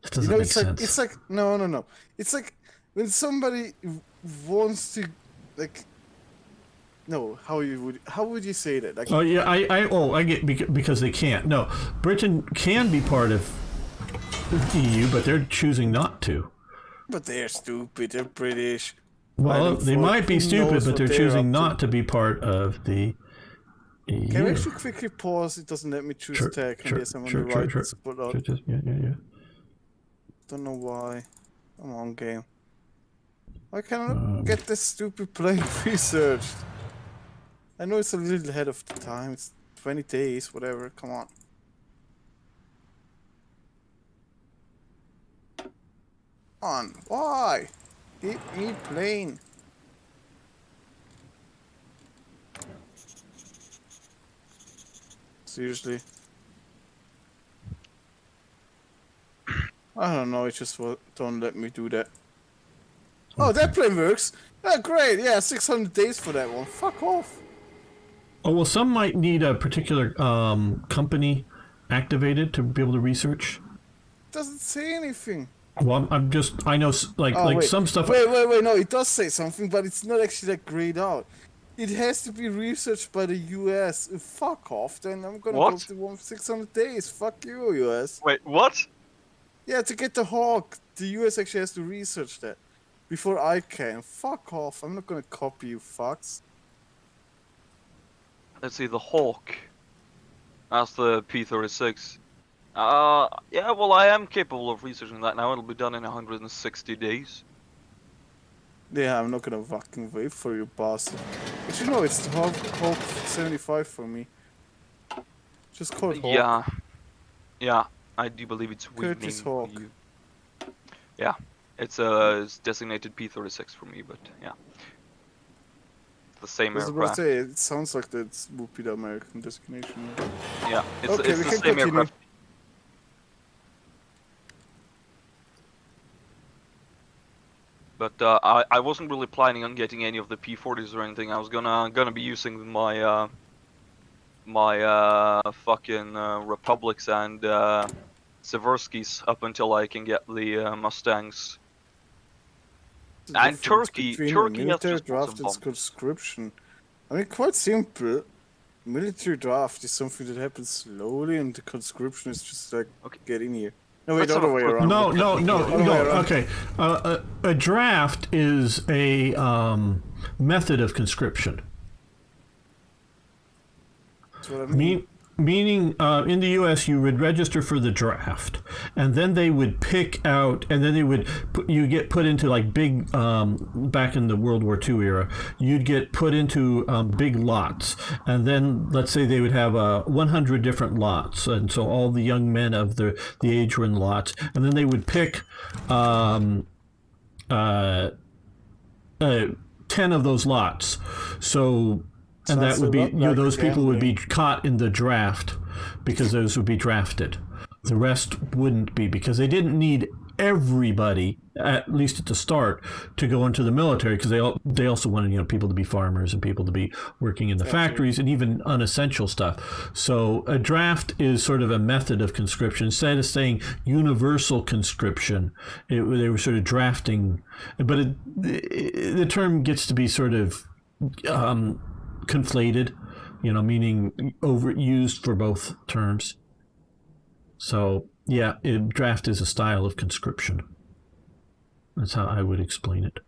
That doesn't make sense. It's like no. It's like when somebody wants to, like, no. How would you say that? Like, Oh yeah, I get because they can't. No, Britain can be part of the EU, but they're choosing not to. but they're stupid. They're British. Well, they might be stupid, but they're choosing not to. to be part of the EU. Can we actually quickly pause? It doesn't let me choose tech. And yes, I'm on the right spot out. Yeah. Don't know why. Come on, game. Why can't I get this stupid plane researched? I know it's a little ahead of the time. It's 20 days, whatever. Come on. On. Why? Give me plane. Seriously. I don't know, it just don't let me do that. Oh, that plane works! Oh, great, yeah, 600 days for that one. Fuck off. Oh, well, some might need a particular company activated to be able to research. Doesn't say anything. Well, I know, like Wait. some stuff. Wait, no, it does say something, but it's not actually that grayed out. It has to be researched by the US. Fuck off, then I'm gonna go to 600 days. Fuck you, US. Wait, what? Yeah, to get the Hawk, the US actually has to research that before I can. Fuck off, I'm not gonna copy you fucks. Let's see, the Hawk. That's the P-36. Yeah, well, I am capable of researching that now. It'll be done in 160 days. Yeah, I'm not gonna fucking wait for you, boss. But you know, it's the Hawk 75 for me. Just call it Hawk. Yeah, I do believe it's Curtis for Hawk. you. Yeah, it's designated P-36 for me, but yeah. The same I was about to aircraft. say, it sounds like that would be the American designation. Yeah, it's, Okay, it's we the can same continue. aircraft. But I wasn't really planning on getting any of the P-40s or anything. I was gonna be using my fucking Republics and Severskys up until I can get the Mustangs. The And difference Turkey between has military just bought draft some and bombs. conscription. I mean, quite simple. Military draft is something that happens slowly, and the conscription is just like, Okay. get in here. No, wait, Let's the have other a way quick- around. No. Okay, a draft is a method of conscription. That's what I mean. Meaning, in the U.S., you would register for the draft, and then they would pick out, and then they would you get put into like big. Back in the World War II era, you'd get put into big lots, and then let's say they would have 100 different lots, and so all the young men of the age were in lots, and then they would pick 10 of those lots. So. And that would be, those people would be caught in the draft because those would be drafted. The rest wouldn't be because they didn't need everybody, at least at the start, to go into the military because they also wanted people to be farmers and people to be working in the factories and even unessential stuff. So a draft is sort of a method of conscription. Instead of saying universal conscription, they were sort of drafting, but the term gets to be sort of conflated, meaning overused for both terms. So yeah, draft is a style of conscription. That's how I would explain it.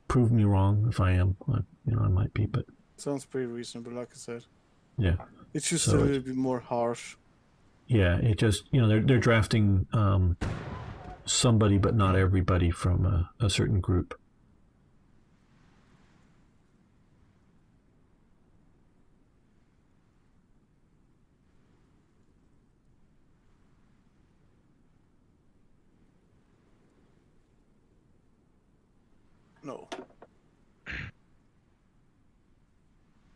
Prove me wrong if I am. I might be, but Sounds pretty reasonable, like I said. yeah. It's just a little bit more harsh. Yeah, it just they're drafting somebody, but not everybody from a certain group. No.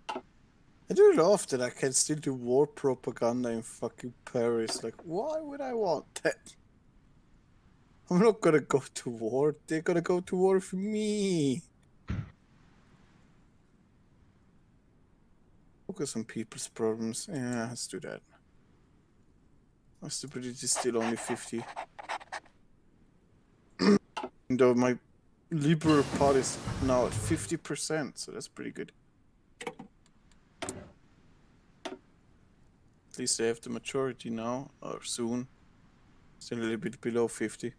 I do love that I can still do war propaganda in fucking Paris. Like, why would I want that? I'm not gonna go to war. They're gonna go to war for me. Focus on people's problems. Yeah, let's do that. My stupidity is still only 50. Though my Liberal Party is now at 50%, so that's pretty good. At least they have the majority now, or soon. Still a little bit below 50.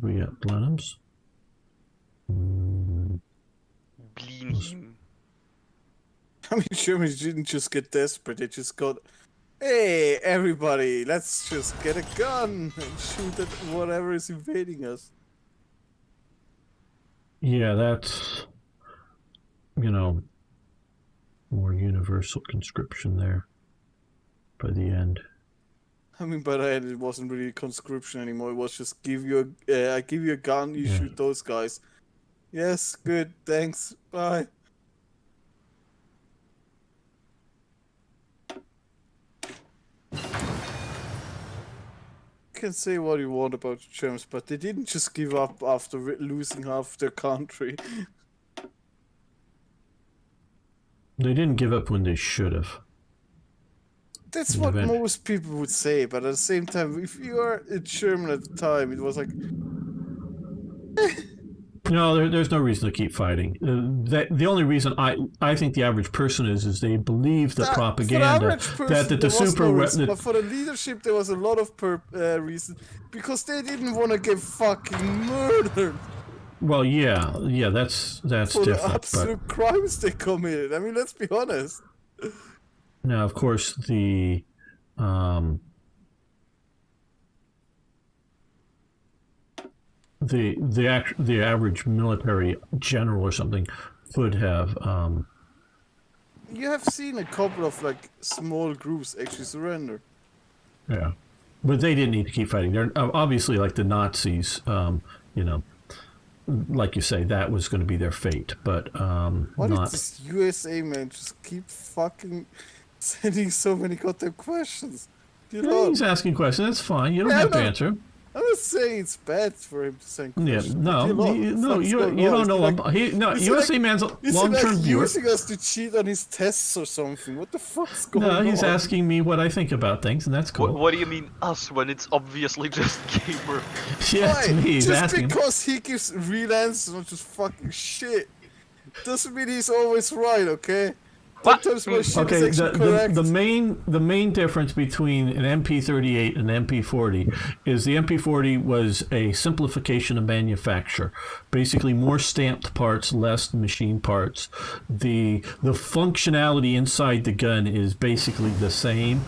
We got Blenheims. Blenheim. I mean, Germany didn't just get desperate, they just got, hey, everybody, let's just get a gun and shoot at whatever is invading us. Yeah, that's, more universal conscription there by the end. I mean, by the end, it wasn't really conscription anymore. It was just I give you a gun, you Yeah. shoot those guys. Yes, good, thanks, bye. You can say what you want about the Germans, but they didn't just give up after losing half their country. They didn't give up when they should have. That's In what event- most people would say, but at the same time, if you are a German at the time, it was like, No, there's no reason to keep fighting. The only reason I think the average person is they believe the propaganda for the average person, that the there was super no reason, but for the leadership there was a lot of reason, because they didn't want to get fucking murdered well, yeah, that's for different. the But absolute crimes they committed. I mean, let's be honest. now, of course, the average military general or something could have You have seen a couple of like small groups actually surrender. yeah, but they didn't need to keep fighting. They're obviously like the Nazis. You know, like you say, that was going to be their fate. But What not. is this USA, man? Just keep fucking sending so many goddamn questions. Dear Yeah, Lord. he's asking questions. That's fine. You don't Yeah, have to no. answer. I'm not saying it's bad for him to send Yeah, questions. no, but dear Lord, you, what the no, fuck's you going you on? don't Is know. he like- is he USA like- man's a Is he long-term like viewer. using us to cheat on his tests or something? What the fuck's going No, on? he's asking me what I think about things, and that's cool. What do you mean us when it's obviously just gamer? Yeah, Why? to me, he's Just asking. because he gives real answers, not just fucking shit, doesn't mean he's always right, okay? What? Sometimes my shit Okay, is actually correct. the main difference between an MP38 and an MP40 is the MP40 was a simplification of manufacture, basically more stamped parts, less machine parts. The functionality inside the gun is basically the same.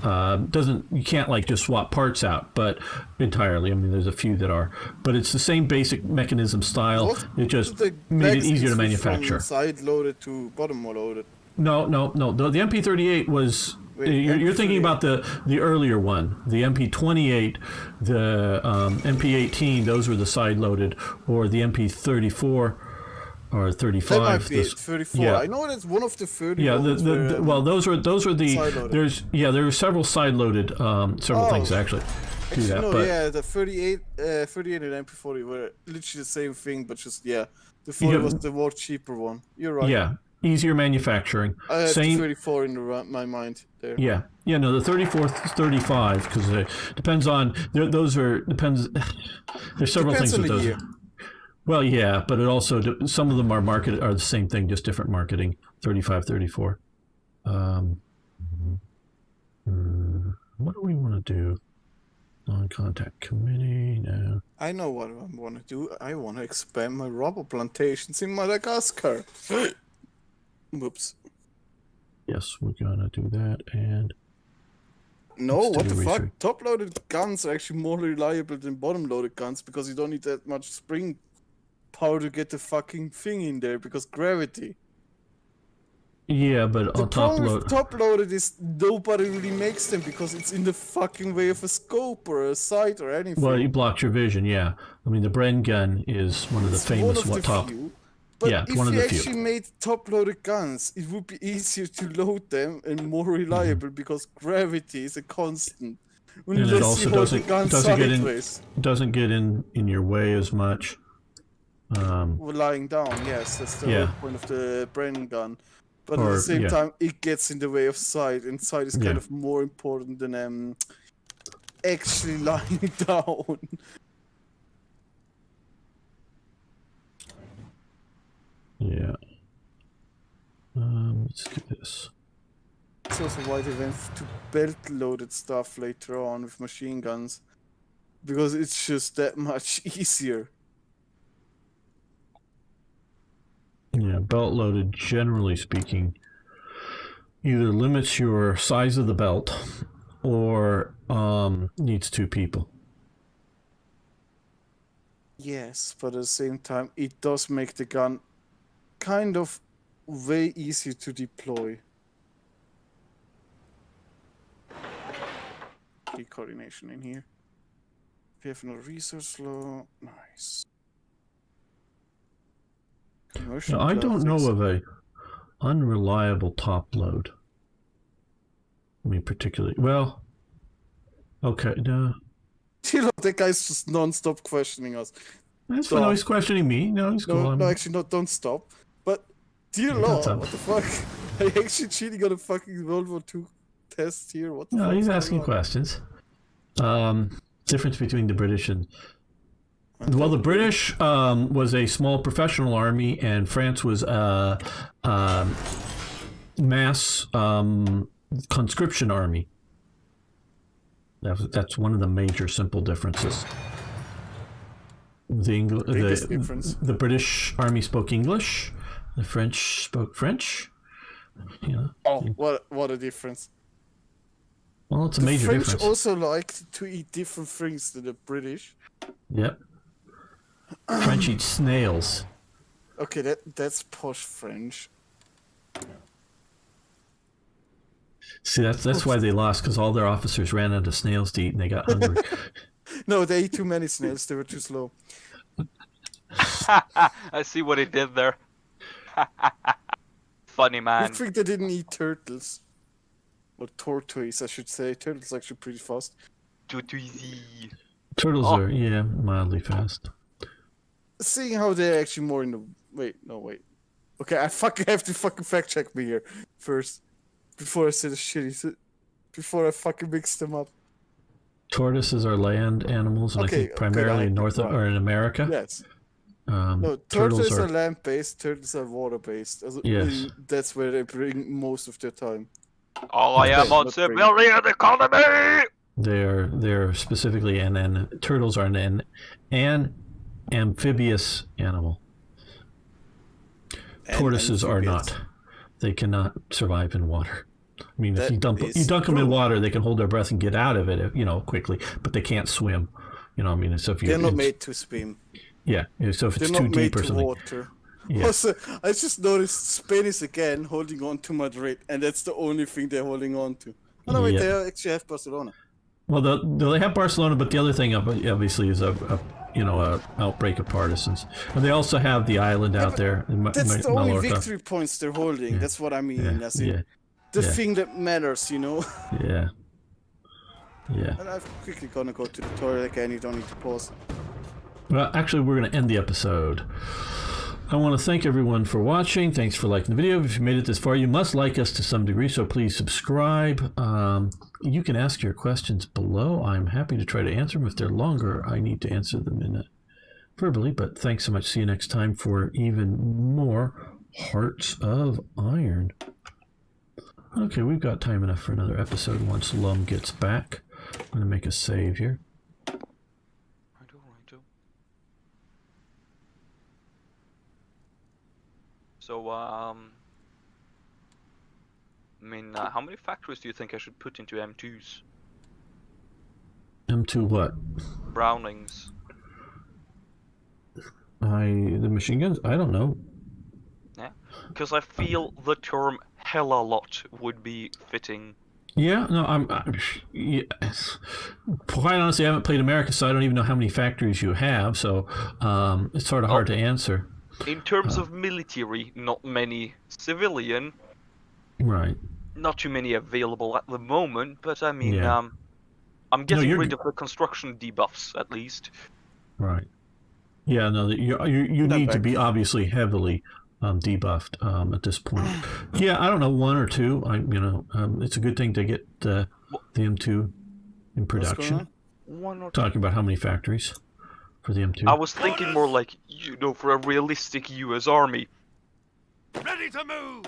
You can't like just swap parts out, but entirely. I mean, there's a few that are, but it's the same basic mechanism style. It just The made it magazines easier to switch manufacture. From side loaded to bottom loaded. No. The MP38 was. Wait, You're thinking MP38. about the earlier one, the MP28, the MP18. Those were the side loaded, or the MP34 or 35. That might be this- it, 34. yeah. I know that's one of the 30. Yeah, loads where, well, those were the side-loaded. there were several side loaded several Oh, things actually do actually, that, no, but yeah, the 38 and MP40 were literally the same thing, but just, yeah. The 40 Yeah. was the more cheaper one. You're right. yeah, easier manufacturing. I have the Same 34 in my mind there. Yeah, no, the 34, 35, because it depends on depends. There's several Depends things on with the those. year. Well, yeah, but it also some of them are the same thing, just different marketing. 35, 34. What do we want to do? Non-contact committee. No. I know what I want to do. I want to expand my rubber plantations in Madagascar. Whoops. Yes, we're gonna do that, and No, Let's what do the the fuck? research. Top-loaded guns are actually more reliable than bottom-loaded guns because you don't need that much spring power to get the fucking thing in there because gravity. yeah, but The on top problem load. with top-loaded is nobody really makes them because it's in the fucking way of a scope or a sight or anything. Well, you blocked your vision. Yeah, I mean the Bren gun is one of the It's famous one of the top. few. But Yeah, if one of you the few. actually made top-loaded guns, it would be easier to load them and more Mm-hmm. reliable because gravity is a constant. And it Unless also you hold the gun doesn't get in sideways. doesn't get in your way as much. Or lying down, yes, that's the Yeah. whole point of the Bren gun. But at Or- the same yeah. time, it gets in the way of sight, and sight is kind Yeah. of more important than actually lying down. Yeah. Let's do this. It's also why they went to belt-loaded stuff later on with machine guns. Because it's just that much easier. Yeah, belt loaded, generally speaking, either limits your size of the belt or needs two people. Yes, but at the same time, it does make the gun kind of way easier to deploy. military coordination in here. We have no resource law. Nice. Commercial Now, I don't know clauses. of a unreliable top load. I mean, particularly. Well, okay, no. You know, that guy's just non-stop questioning us. That's fine. No, he's questioning me. No, he's cool. No, actually, no, don't stop. But, dear Lord, stop. what the fuck? Are you actually cheating on a fucking World War II test here? What the fuck? No, he's is going asking on? questions. Difference between the British and... Well, the British was a small professional army, and France was a mass conscription army. That's one of the major simple differences. Biggest difference. The British army spoke English. The French spoke French. Yeah. Oh, what a difference. Well, it's a The major French difference. also liked to eat different things than the British. Yep. French eat snails. Okay, that's posh French. See, that's why they lost, because all their officers ran out of snails to eat and they got hungry. No, they ate too many snails. They were too slow. I see what he did there. Funny I man. think they didn't eat turtles. Or tortoise, I should say. Turtles are actually pretty fast. Too easy. Turtles Oh. are, yeah, mildly fast. Seeing how they're actually more in the... Wait. Okay, I fucking have to fucking fact check me here first. Before I say the shitty... Before I fucking mix them up. Tortoises are land animals, and I think primarily in North or in America. Yes. No, Turtles are land-based, turtles are water-based. Yes. That's where they bring most of their time. All I am on Not bring- civilian economy! They're specifically turtles are an amphibious animal. Tortoises are not. They cannot survive in water. I mean, if That you dunk is them in true. water, they can hold their breath and get out of it, quickly. But they can't swim. You know, I mean, so if They're not made to swim. Yeah, so if it's They're too not made deep or to something. water. Yeah. Also, I just noticed Spain is again holding on to Madrid, and that's the only thing they're holding on to. Oh no, wait, Yeah. they actually have Barcelona. Well, they have Barcelona, but the other thing obviously is a outbreak of partisans, and they also have the island out there. In That's the only Mallorca. victory points they're holding. Yeah. That's what I mean. Yeah, As in, yeah, the yeah. thing that matters, you know. yeah. And I'm quickly gonna go to the toilet again. You don't need to pause. Well, actually, we're going to end the episode. I want to thank everyone for watching. Thanks for liking the video. If you made it this far, you must like us to some degree, so please subscribe. You can ask your questions below. I'm happy to try to answer them. If they're longer, I need to answer them verbally, but thanks so much. See you next time for even more Hearts of Iron. Okay, we've got time enough for another episode once Lum gets back. I'm going to make a save here. So, I mean, how many factories do you think I should put into M2s? M2 what? Brownings. The machine guns? I don't know. Yeah, because I feel the term hella lot would be fitting. Yeah, no, yes. Quite honestly, I haven't played America, so I don't even know how many factories you have, so it's sort of hard to answer. In terms of military, not many. Civilian, Right. not too many available at the moment, but I mean, Yeah. I'm getting you're rid of the construction debuffs, at least. Right. Yeah, no, you need to be obviously heavily debuffed at this point. Yeah, I don't know, one or two. It's a good thing to get the M2 in production. One or two. Talking about how many factories for the M2. I was thinking more like, for a realistic US army. Ready to move!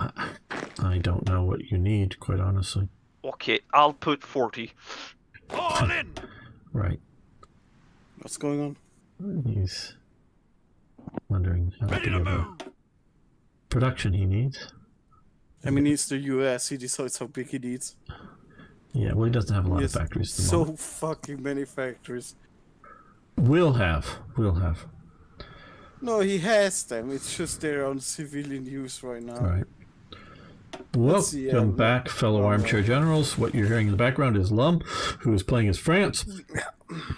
I don't know what you need, quite honestly. Okay, I'll put 40. All in! Right. What's going on? He's wondering how Ready to big of a move! production he needs. I mean, it's the US. He decides how big he needs. Yeah, well, he doesn't have a lot Yes, of factories at the so moment. fucking many factories. We'll have. No, he has them. It's just they're on civilian use right now. Right. see, Welcome back, fellow armchair generals. What you're hearing in the background is Lum, who is playing as France.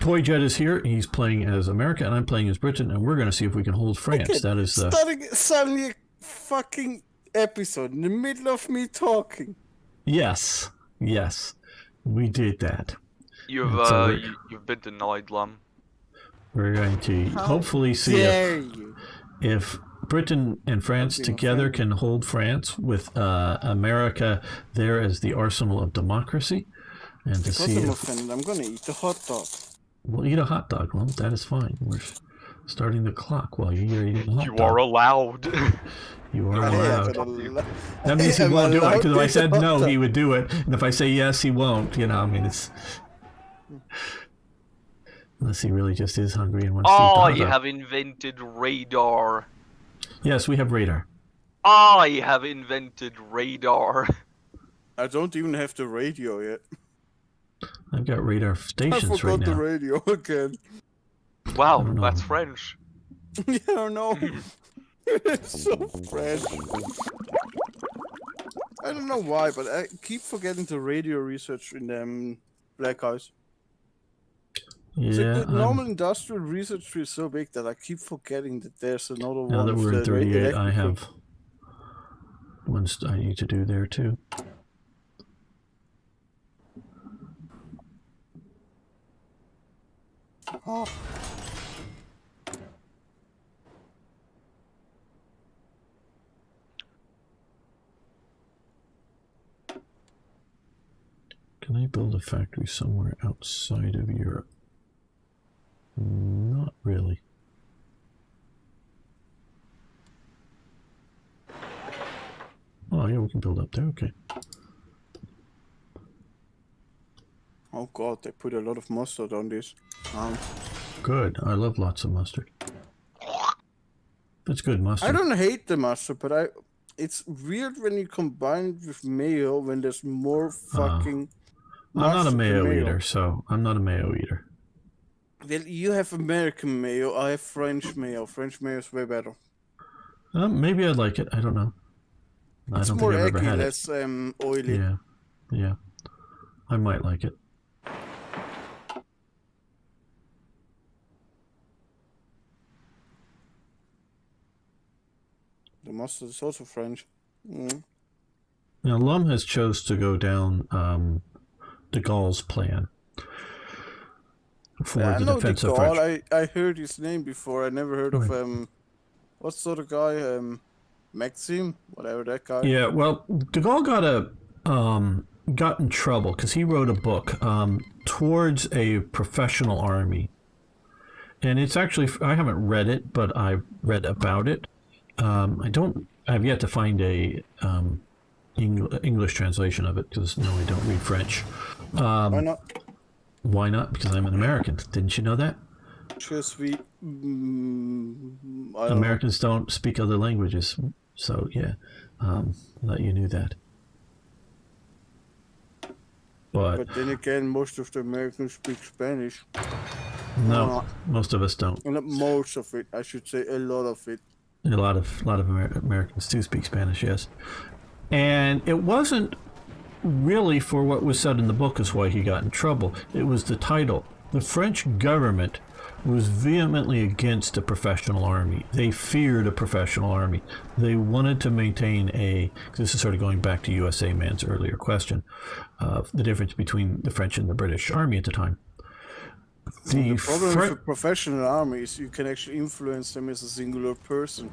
Toy Jet is here. He's playing as America, and I'm playing as Britain, and we're going to see if we can hold France. Okay, That is the... starting suddenly a fucking episode in the middle of me talking. Yes. We did that. You've And so you've been denied, Lum. we're going to How hopefully see dare you? if Britain and France being together offended. can hold France with America there as the arsenal of democracy. And to Because see I'm if offended, I'm gonna eat the hot dog. we'll eat a hot dog. Well, that is fine. We're starting the clock while you're eating a hot You dog. are allowed. You are Hey, allowed. I'm That means he am won't do it. allowed Because if I to said eat no, hot he dog. would do it. And if I say yes, he won't. I mean, it's... Unless he really just is hungry and wants to eat the I hot dog. have invented radar. Yes, we have radar. I have invented radar. I don't even have the radio yet. I've got radar I stations forgot right the now. radio again. Wow, don't know. that's French. Yeah, I know. It's so fresh. I don't know why, but I keep forgetting the radio research in Black Eyes. So Yeah, the normal industrial research tree is so big that I keep forgetting that there's another now one. that of we're in the 38, I electrical- have ones I need to do there too. Oh. Can I build a factory somewhere outside of Europe? Not really. Oh yeah, we can build up there, okay. Oh god, they put a lot of mustard on this. Good, I love lots of mustard. That's good mustard. I don't hate the mustard, but it's weird when you combine it with mayo when there's more fucking I'm not a mustard than mayo eater, so I'm not a mayo eater. Well, you have American mayo, I have French mayo. French mayo is way better. Maybe I'd like it, I don't know. I It's don't more think I've ever eggy, had it. less oily. Yeah. I might like it. The mustard is also French. Mm. Now, Lum has chose to go down de Gaulle's plan for I the know defense de of Gaulle. French. I heard his name before. I never heard of what's the other guy? Maxime, whatever that guy. Yeah, well, de Gaulle got in trouble because he wrote a book towards a professional army, and it's actually I haven't read it, but I've read about it. I've yet to find a English translation of it because no, I don't read French. Why not? Why not? Because I'm an American. Didn't you know that? Just we. I don't know. Americans don't speak other languages, so yeah, thought you knew that. But then again, most of the Americans speak Spanish. No, most of us don't. Well, not most of it, I should say a lot of it. A lot of Americans do speak Spanish, yes. And it wasn't really for what was said in the book is why he got in trouble. It was the title. The French government was vehemently against a professional army. They feared a professional army. They wanted to maintain this is sort of going back to USA Man's earlier question, the difference between the French and the British army at the time. The problem with a professional army is you can actually influence them as a singular person.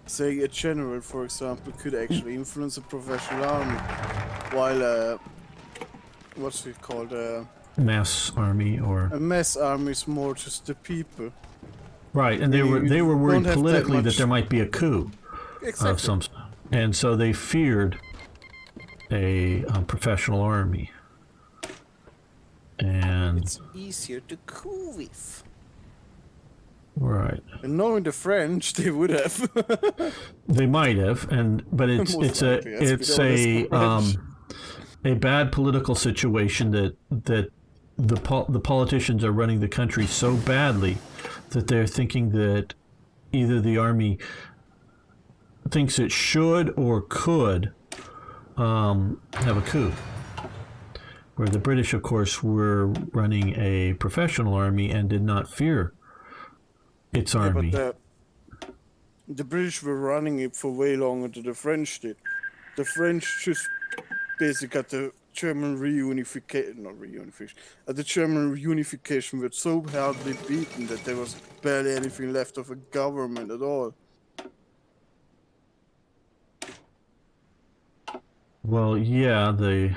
Say a general, for example, could actually influence a professional army, while what's it called? Mass army or A mass army is more just the people. right, and they were worried don't have that politically that much- there might be a coup of Exactly. some, and so they feared a professional army. And It's easier to coup with. right, And knowing the French, they would have. they might have, but it's Most likely, let's be it's honest. a bad political situation that the politicians are running the country so badly that they're thinking that either the army thinks it should or could have a coup, where the British, of course, were running a professional army and did not fear its army. But the British were running it for way longer than the French did. The French just basically got the German the German reunification were so badly beaten that there was barely anything left of a government at all. Well, yeah, the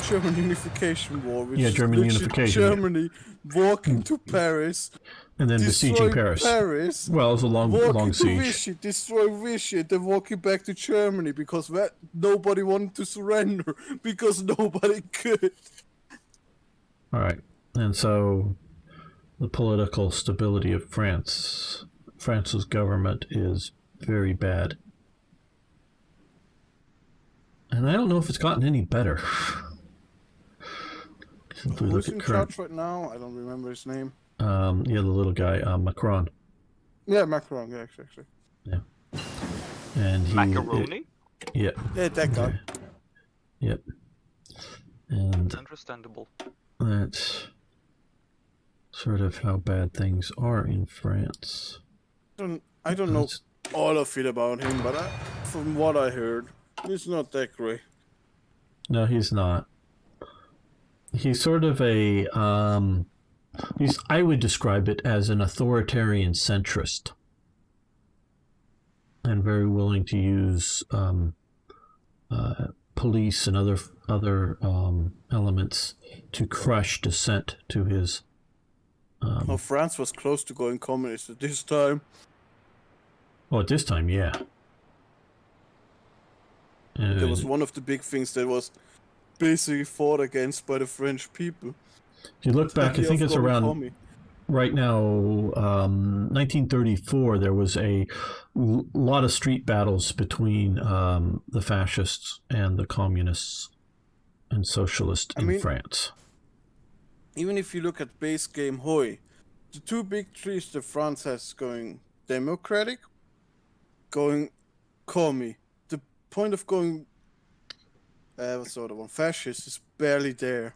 German Unification War, which is German literally unification, Germany walking to Paris, and then besieging destroying Paris. Well, it was a long walking to siege. Vichy, destroy Vichy, then walking back to Germany because nobody wanted to surrender because nobody could. All right, and so the political stability of France's government is very bad. And I don't know if it's gotten any better. Who's in charge right now? I don't remember his name. The little guy, Macron. Yeah, Macron. Yeah, actually. Yeah. And he. Macaroni? Yeah. Yeah, that guy. Yep. And Understandable. that's sort of how bad things are in France. I don't know all of it about him, but from what I heard, he's not that great. No, he's not. He's sort of a I would describe it as an authoritarian centrist, and very willing to use police and other elements to crush dissent to his. France was close to going communist at this time. Oh, at this time, yeah. That was one of the big things that was basically fought against by the French people. If you look back, I think it's around right now, 1934. There was a lot of street battles between the fascists and the communists and socialists in France. Even if you look at base game Hoi, the two big trees that France has going democratic, going commie. The point of going what's the other one? Fascist is barely there.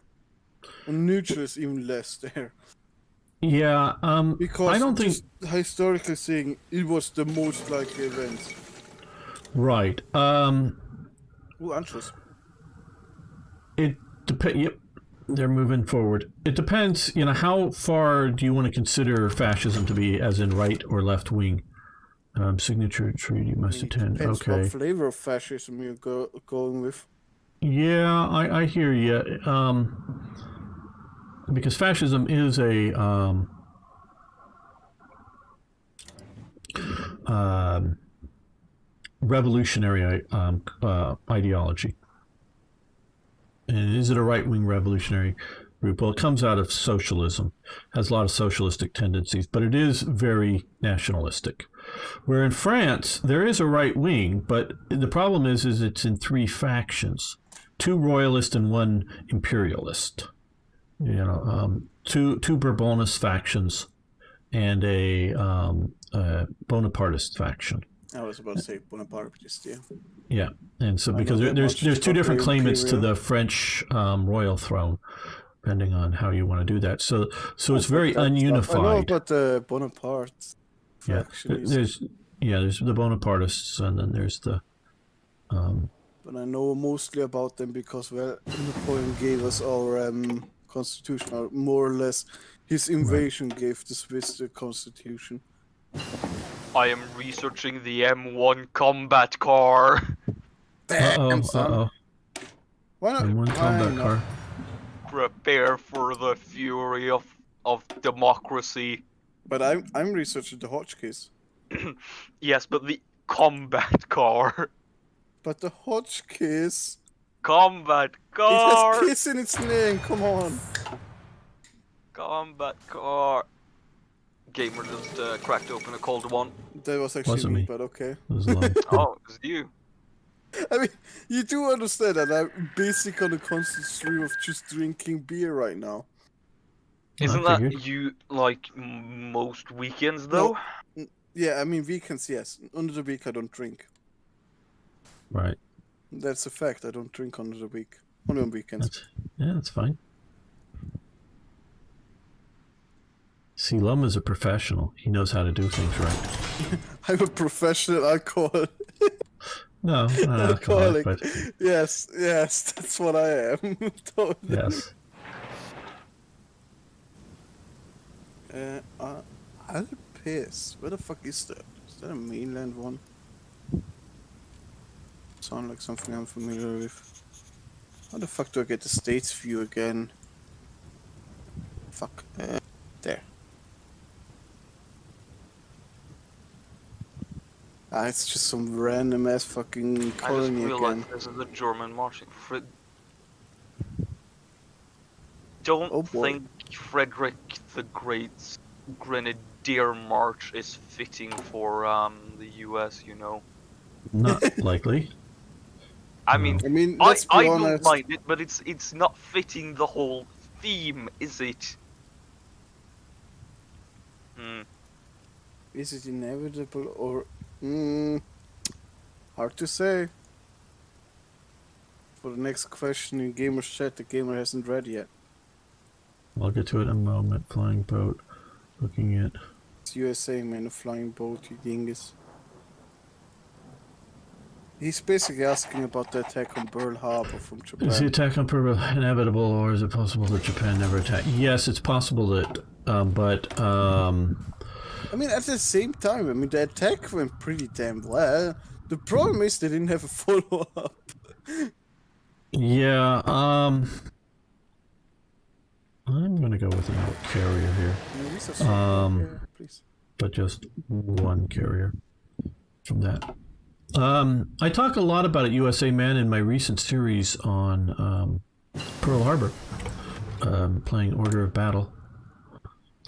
And neutral is even less there. Yeah, because I don't think historically saying it was the most likely event. Right. Anschluss. It depends. Yep, they're moving forward. It depends. How far do you want to consider fascism to be, as in right or left wing? Signature treaty must attend. Depends Okay. what flavor of fascism you're going with. Yeah, I hear you. Because fascism is a revolutionary ideology. And is it a right-wing revolutionary group? Well, it comes out of socialism, has a lot of socialistic tendencies, but it is very nationalistic. Where in France, there is a right wing, but the problem is it's in three factions. 2 royalist and 1 imperialist. Two Bourbonist factions and a Bonapartist faction. I was about to say Bonapartist, yeah. Yeah, and so because there's 2 different claimants to the French royal throne, depending on how you want to do that. So it's very ununified. I know about the Bonaparte. Yeah, there's the Bonapartists, and then there's the. But I know mostly about them because Napoleon gave us our constitution, or more or less, his invasion gave the Swiss the constitution. I am researching the M1 combat car. Damn, son. Why not? M1 combat car. Prepare for the fury of democracy. But I'm researching the Hotchkiss. Yes, but the combat car. But the Hotchkiss. Combat car. It has kiss in its name. Come on. Combat car. Gamer just cracked open a cold one. That was actually me, but okay. It was long. Oh, it was you. I mean, you do understand that I'm basically on a constant stream of just drinking beer right now. Isn't that you, like, most weekends, though? No. Yeah, I mean, weekends, yes. Under the week, I don't drink. Right. That's a fact. I don't drink on the week. Only on weekends. That's fine. See, Lum is a professional. He knows how to do things right. I'm a professional alcoholic. No, not an alcoholic, but Yes, that's what I am. Totally. yes. Alpes. Where the fuck is that? Is that a mainland one? Sound like something I'm familiar with. How the fuck do I get the States view again? Fuck. There. It's just some random ass fucking I just colony realized again. this is a German marching. Don't think Frederick the Great's Grenadier March is fitting for the US, you know. Not likely. I mean, I mean, I let's be don't honest. mind it, but it's not fitting the whole theme, is it? Is it inevitable or... hard to say. For the next question in Gamer's chat, the gamer hasn't read yet. I'll get to it in a moment. Flying boat. Looking at... It's USA, man, a flying boat, you dingus. He's basically asking about the attack on Pearl Harbor from Japan. Is the attack on Pearl inevitable, or is it possible that Japan never attacked? Yes, it's possible that, but... I mean, at the same time, I mean, the attack went pretty damn well. The problem is they didn't have a follow-up. Yeah, I'm gonna go with another carrier here. Please. But just one carrier from that. I talk a lot about it, USA Man, in my recent series on Pearl Harbor, playing Order of Battle,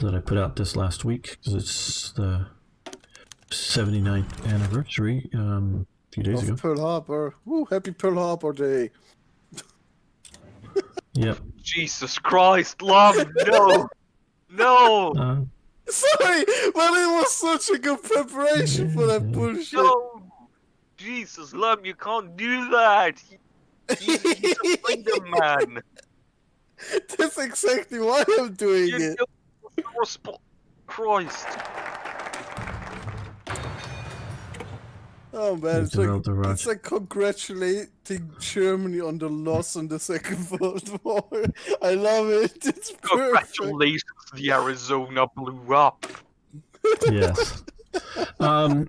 that I put out this last week because it's the 79th anniversary a few days ago. Pearl Harbor. Woo, happy Pearl Harbor Day. Yep. Jesus Christ, love, no! No! Sorry, but it was such a good preparation for that bullshit. No! Jesus, Lum, you can't do that! He's a freedom man! That's exactly why I'm doing You it. know, Christ! Oh man, Interrupt it's like congratulating Germany on the loss in the Second World War. I love it. It's perfect. Congratulations, the Arizona blew up! Yes. No,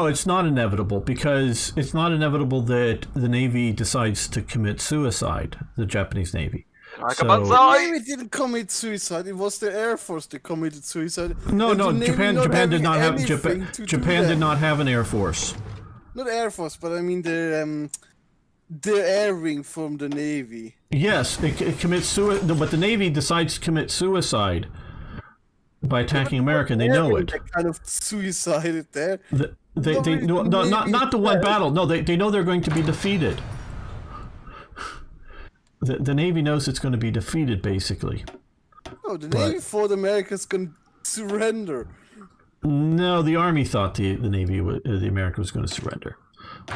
it's not inevitable, because it's not inevitable that the Navy decides to commit suicide, the Japanese Navy. Navy didn't commit suicide. It was the Air Force that committed suicide. No, Japan did not have Japan did not have an Air Force. Not Air Force, but I mean the air wing from the Navy. Yes, it commits suicide, but the Navy decides to commit suicide by attacking America, and they know it. They kind of suicided there. Not the one battle. No, they know they're going to be defeated. The Navy knows it's going to be defeated, basically. No, the Navy thought America's going to surrender. No, the Army thought the America was going to surrender.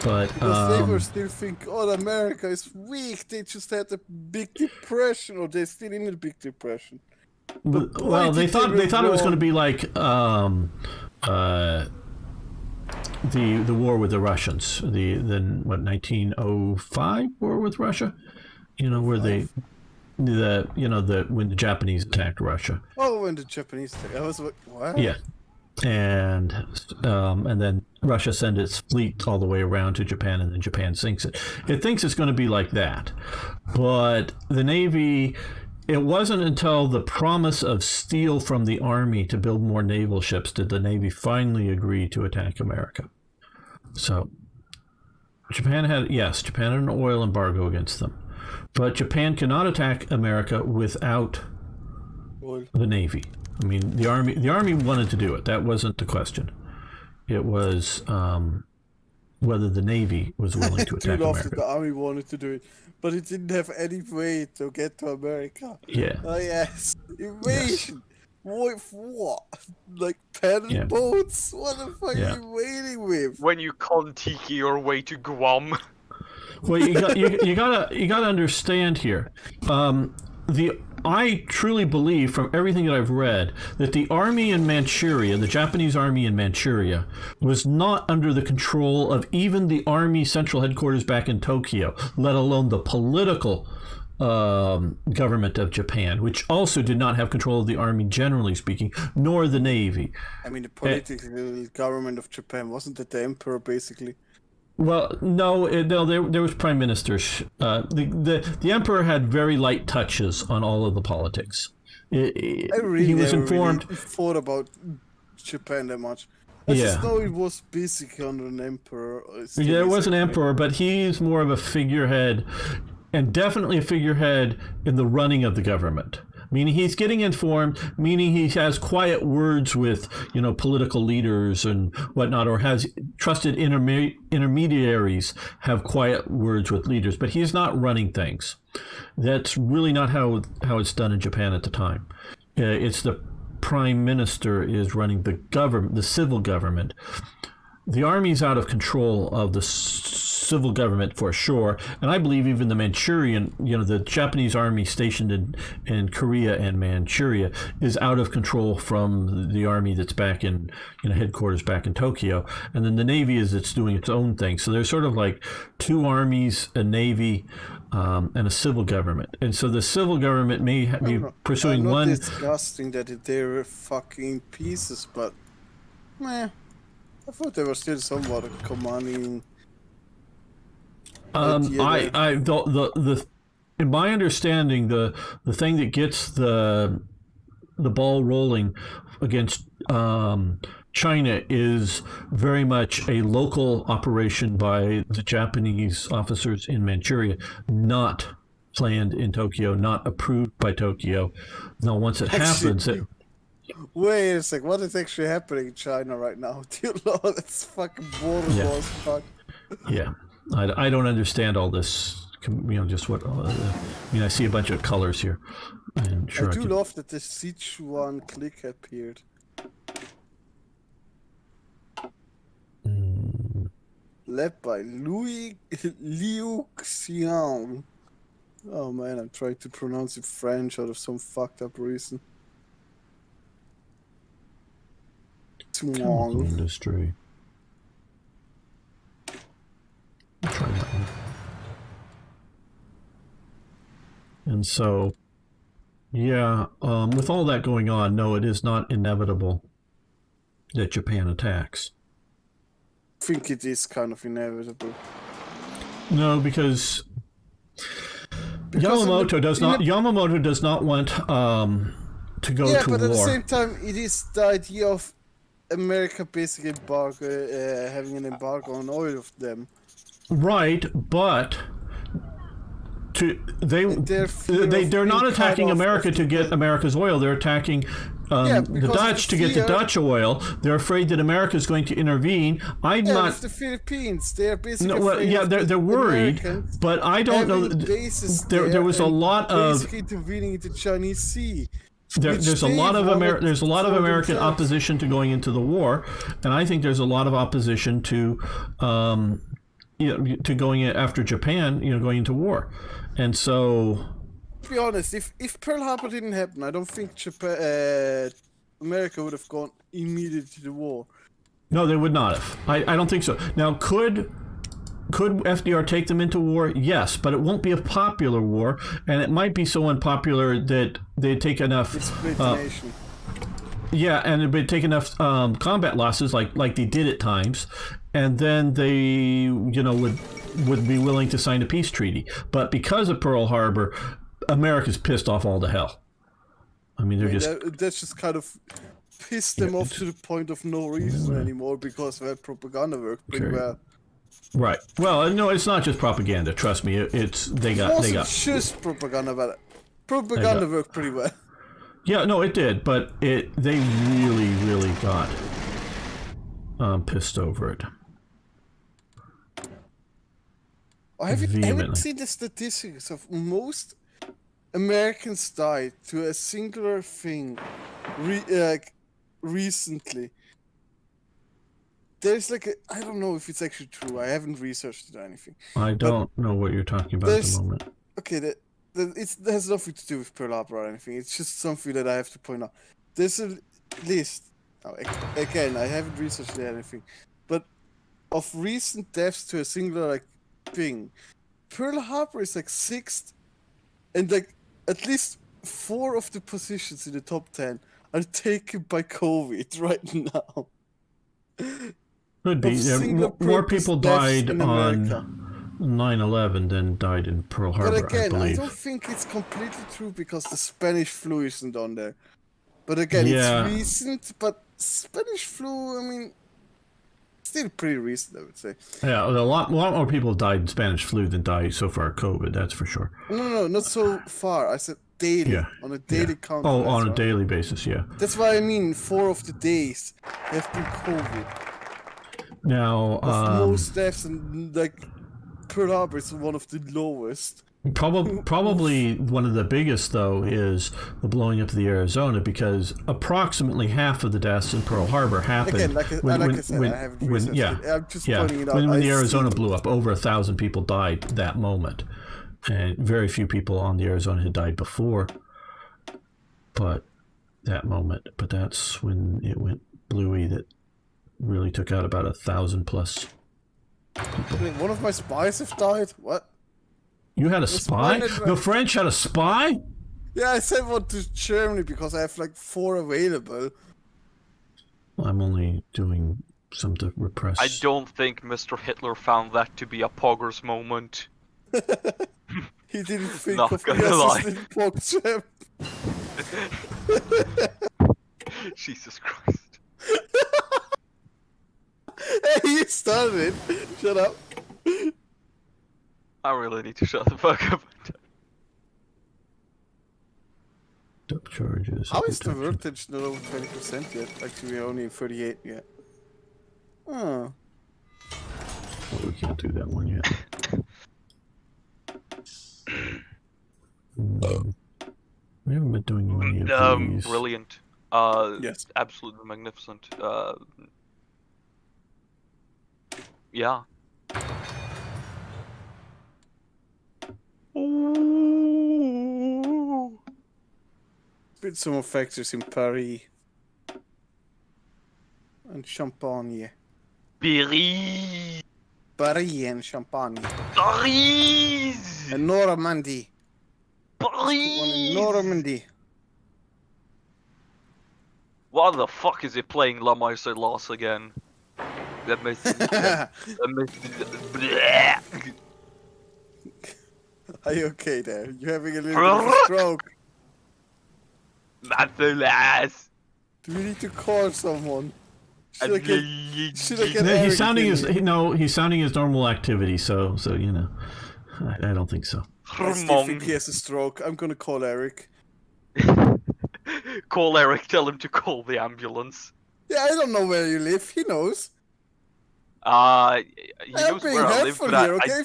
But because they were still thinking, oh, America is weak. They just had a big depression, or they're still in a big depression. Well, they thought it was going to be like the war with the Russians, the 1905 war with Russia. You know, where when the Japanese attacked Russia. Oh, when the Japanese attacked, I was like, what? Yeah, and then Russia sends its fleet all the way around to Japan, and then Japan sinks it. It thinks it's going to be like that, but the Navy. It wasn't until the promise of steel from the Army to build more naval ships did the Navy finally agree to attack America. So, Japan had an oil embargo against them. But Japan cannot attack America without the Navy. I mean, the Army wanted to do it. That wasn't the question. It was whether the Navy was willing to attack America. The Army wanted to do it, but it didn't have any way to get to America. Yeah. Oh yes, invasion. Yes. With what? Like paddle Yeah. boats? What the fuck Yeah. are you waiting with? When you Kon-Tiki your way to Guam. Well, you gotta understand here. I truly believe, from everything that I've read, that the army in Manchuria, the Japanese army in Manchuria, was not under the control of even the army central headquarters back in Tokyo, let alone the political government of Japan, which also did not have control of the army, generally speaking, nor the navy. I mean, the political government of Japan, wasn't it the emperor, basically? Well, no, there was prime ministers. The emperor had very light touches on all of the politics. He was informed. Really thought about Japan that much. I just know it was basically under an emperor. Yeah, it was an emperor, but he's more of a figurehead, and definitely a figurehead in the running of the government. Meaning he's getting informed, meaning he has quiet words with, political leaders and whatnot, or has trusted intermediaries have quiet words with leaders, but he's not running things. That's really not how it's done in Japan at the time. It's the prime minister is running the government, the civil government. The army's out of control of the civil government for sure, and I believe even the Manchurian, the Japanese army stationed in Korea and Manchuria is out of control from the army that's back in headquarters back in Tokyo, and then the navy it's doing its own thing. So there's sort of like two armies, a navy, and a civil government, and so the civil government may be pursuing I'm not one. disgusting that they're fucking pieces, but meh. I thought they were still somewhat commanding. In my understanding, the thing that gets the ball rolling against China is very much a local operation by the Japanese officers in Manchuria, not planned in Tokyo, not approved by Tokyo. Now, once it happens, Wait a sec, what is actually happening in China right now? Dear Lord, that's fucking boring as fuck. Yeah, I don't understand all this. Just what I see a bunch of colors here. And sure, I do love that the Sichuan click appeared. Led by Liu Xiang. Oh man, I'm trying to pronounce it French out of some fucked up reason. Chemical industry. I'll try that one. And so, with all that going on, no, it is not inevitable that Japan attacks. I think it is kind of inevitable. No, because Yamamoto does not want to go to war. Yeah, but at the same time, it is the idea of America basically having an embargo on oil of them. Right, but they're not attacking America to get America's oil. They're attacking the Dutch to get the Dutch oil. They're afraid that America is going to intervene. With the Philippines, they're basically they're worried, Americans, but I don't know. There was a lot of basically intervening into the Chinese Sea. There's a lot of American opposition to going into the war, and I think there's a lot of opposition to to going after Japan, going into war, and so. To be honest, if Pearl Harbor didn't happen, I don't think America would have gone immediately to the war. No, they would not have. I don't think so. Now, could FDR take them into war? Yes, but it won't be a popular war, and it might be so unpopular that they'd take enough. Split the nation. Yeah, and it would take enough combat losses, like they did at times, and then they, would be willing to sign a peace treaty. But because of Pearl Harbor, America's pissed off all to hell. I mean, that's just kind of pissed them off to the point of no reason anymore, because their propaganda worked pretty well. Right. Well, no, it's not just propaganda. Trust me. They got just propaganda, but propaganda worked pretty well. Yeah, no, it did, but they really, really got pissed over it. I haven't seen the statistics of most Americans died to a singular thing recently. There's like I don't know if it's actually true. I haven't researched it or anything. I don't know what you're talking about at the moment. Okay, that has nothing to do with Pearl Harbor or anything. It's just something that I have to point out. There's a list. Again, I haven't researched anything, but of recent deaths to a singular like thing, Pearl Harbor is like 6th, and like at least 4 of the positions in the top 10 are taken by COVID right now. Could be. Yeah, more people died on 9/11 than died in Pearl Harbor, but again, I believe. don't think it's completely true because the Spanish flu isn't on there. But again, Yeah. it's recent, but Spanish flu, I mean, still pretty recent, I would say. Yeah, a lot more people died in Spanish flu than died so far COVID, that's for sure. No, not so far. I said daily, Yeah. on a daily count. Oh, on a daily basis, yeah. That's what I mean, 4 of the days have been COVID. Now, Of most deaths, and like, Pearl Harbor is one of the lowest. Probably one of the biggest, though, is the blowing up of the Arizona, because approximately half of the deaths in Pearl Harbor happened Again, like I said, I haven't researched it. I'm just pointing it out. When the Arizona blew up, over 1,000 people died that moment, and very few people on the Arizona had died before. But that's when it went bluey. That really took out about 1,000 plus people. Wait, one of my spies have died? What? You had a spy? The French had a spy? Yeah, I sent one to Germany because I have like 4 available. I'm only doing some to repress. I don't think Mr. Hitler found that to be a poggers moment. He didn't think Not of gonna me lie. as a PogChamp. Jesus Christ. Hey, you started it. Shut up. I really need to shut the fuck up. Up charges. How is the protection. voltage not over 20% yet? Actually, we're only in 38 yet. Oh. Oh, we can't do that one yet. We haven't been doing many of these. Brilliant. Yes. Absolutely magnificent. Yeah. Ooh. Been some more factories in Paris. And Champagne. Paris. Paris and Champagne. Paris. And Normandy. Paris. One in Normandy. Why the fuck is it playing La Marseillaise again? That makes Are you okay there? You having a little bit of a stroke? Marseillaise. Do we need to call someone? Should I get No, Eric he's sounding in his here? he's sounding his normal activity. So you know, I don't think so. I still think he has a stroke. I'm gonna call Eric. Call Eric, tell him to call the ambulance. Yeah, I don't know where you live. He knows. He I'm knows being where I live, helpful but here, okay?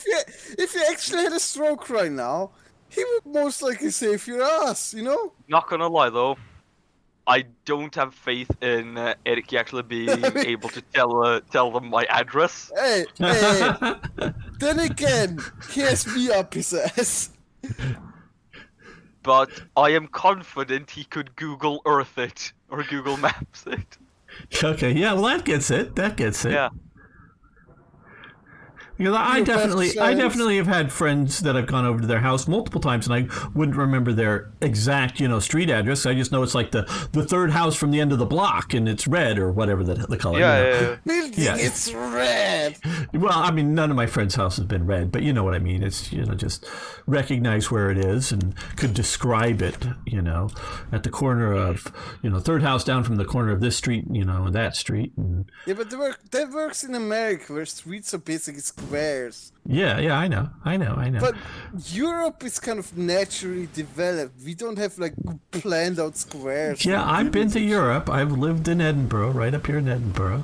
If you actually had a stroke right now, he would most likely save your ass, you know? Not gonna lie though, I don't have faith in Eric actually being able to tell them my address. Hey. Then again, he has me up his ass. But I am confident he could Google Earth it or Google Maps it. Okay, yeah, well that gets it. That gets it. Yeah. Because I Your best definitely have had friends that I've gone over to their house multiple times, and I wouldn't remember their exact, street address. I just know it's like the third house from the end of the block, and it's red or whatever the color. Yeah. Building, Yeah. it's red. Well, I mean, none of my friends' houses have been red, but you know what I mean. It's just recognize where it is and could describe it. At the corner of third house down from the corner of this street, and that street. And Yeah, but that works in America where streets are basically squares. yeah, I know. But Europe is kind of naturally developed. We don't have like planned out squares. Yeah, I've been to Europe. I've lived in Edinburgh, right up here in Edinburgh.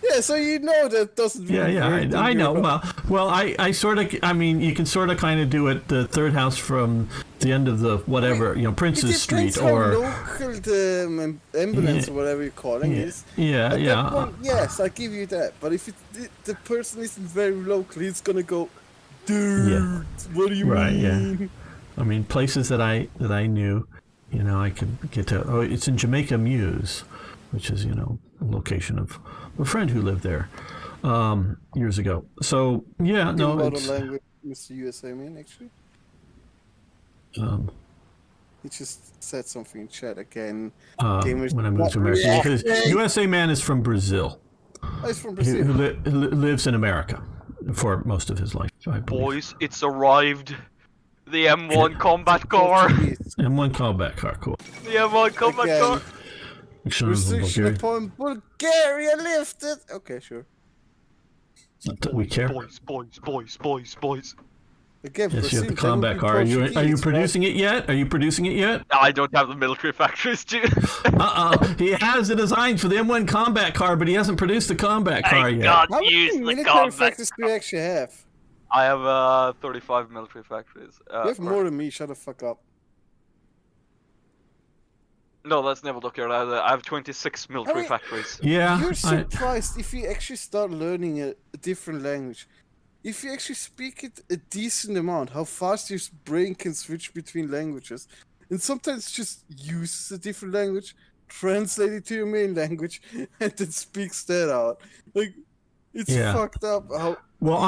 Yeah, Yeah, so you know that doesn't really work I in know. Europe. Well, I sort of. I mean, you can sort of kind of do it. The third house from the end of the whatever, Prince's Street, how or local the ambulance or whatever you're calling is. At that point, yes, I give you that. But if the person isn't very local, he's gonna go, dude. What do you mean? Yeah. I mean, places that I knew, I could get to. Oh, it's in Jamaica Muse, which is a location of a friend who lived there years ago. So yeah, no, it's. Language, Mr. USA man, actually. He just said something in chat again. When I moved to America, because USA man is from Brazil. Oh, he's from Brazil. Who lives in America for most of his life. I believe. Boys, it's arrived. The M1 combat car. M1 combat car, cool. The M1 combat car. Restriction upon Bulgaria lifted. Okay, sure. We care. Boys. Again, yes, you have the combat car. Are you producing it yet? Are you producing it yet? I don't have the military factories, dude. He has the design for the M1 combat car, but he hasn't produced the combat car yet. How many military factories do you actually have? I have 35 military factories. You have more than me. Shut the fuck up. No, let's never look at it. I have 26 military factories. Yeah. You're surprised if you actually start learning a different language. If you actually speak it a decent amount, how fast your brain can switch between languages. And sometimes just uses a different language, translate it to your main language, and then speaks that out. Like, it's fucked up how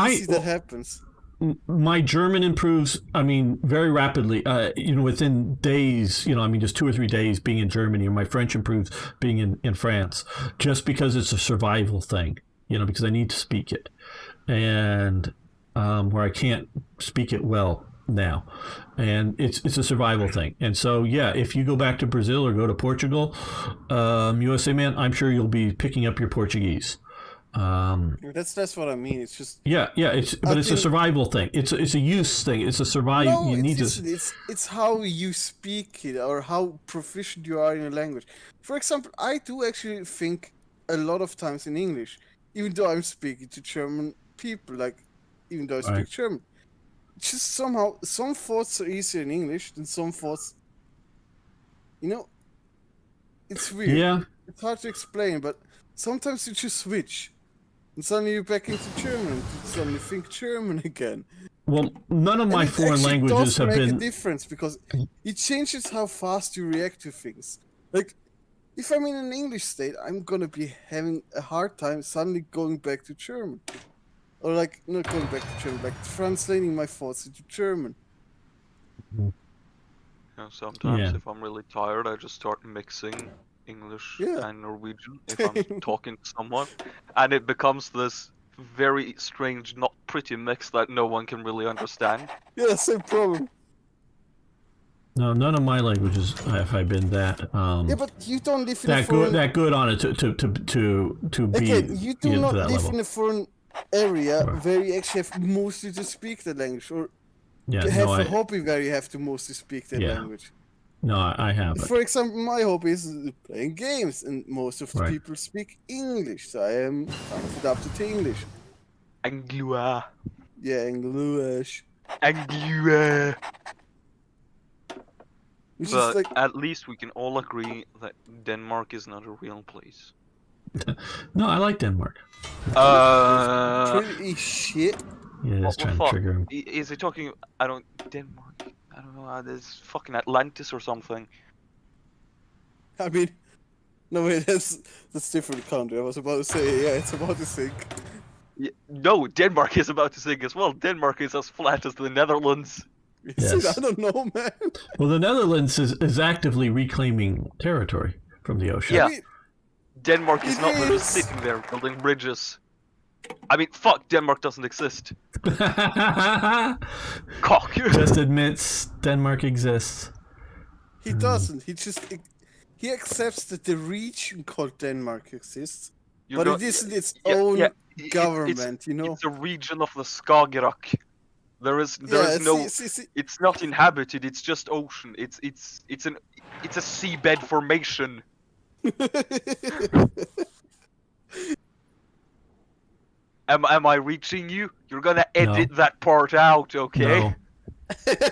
easy that happens. My German improves, very rapidly, within days, just 2 or 3 days being in Germany, or my French improves being in France, just because it's a survival thing, because I need to speak it. And where I can't speak it well now. And it's a survival thing. And so, yeah, if you go back to Brazil or go to Portugal, USA man, I'm sure you'll be picking up your Portuguese. That's what I mean. It's just it's a survival thing. It's a use thing. It's a survival. No, you need to. It's how you speak it or how proficient you are in a language. For example, I do actually think a lot of times in English, even though I'm speaking to German people, even though I speak German, just somehow some thoughts are easier in English than some thoughts. It's weird. Yeah. It's hard to explain, but sometimes you just switch. And suddenly you're back into German. And you suddenly think German again. Well, none of my foreign languages have been. It does make a difference because it changes how fast you react to things. Like, if I'm in an English state, I'm gonna be having a hard time suddenly going back to German. Or not going back to German, translating my thoughts into German. Sometimes if I'm really tired, I just start mixing English and Norwegian if I'm talking to someone, and it becomes this very strange, not pretty mix that no one can really understand. Yeah, same problem. No, none of my languages have I been that. But you don't live in a foreign... that good on it to be. Again, you do not live level. in a foreign area where you actually have mostly to speak the language, or have a hobby where you have to mostly speak that language. No, I haven't. For example, my hobby is playing games, and most of the people speak English, so I am adapted to English. Anglois. Yeah, English. Anglois. But at least we can all agree that Denmark is not a real place. No, I like Denmark. Pretty shit. Yeah, that's trying to trigger him. Is he talking? Denmark. I don't know. There's fucking Atlantis or something. I mean, no wait, that's different country. I was about to say, it's about to sink. Yeah, no, Denmark is about to sink as well. Denmark is as flat as the Netherlands. Yes. I don't know, man. Well, the Netherlands is actively reclaiming territory from the ocean. Yeah. I mean, Denmark is not just sitting there building bridges. I mean, fuck, Denmark doesn't exist. Cock. Just admits Denmark exists. He doesn't. He accepts that the region called Denmark exists, but it isn't its own government. It's a region of the Skagerrak. There is no. It's not inhabited. It's just ocean. It's a seabed formation. Am I reaching you? You're gonna edit that part out, okay? No.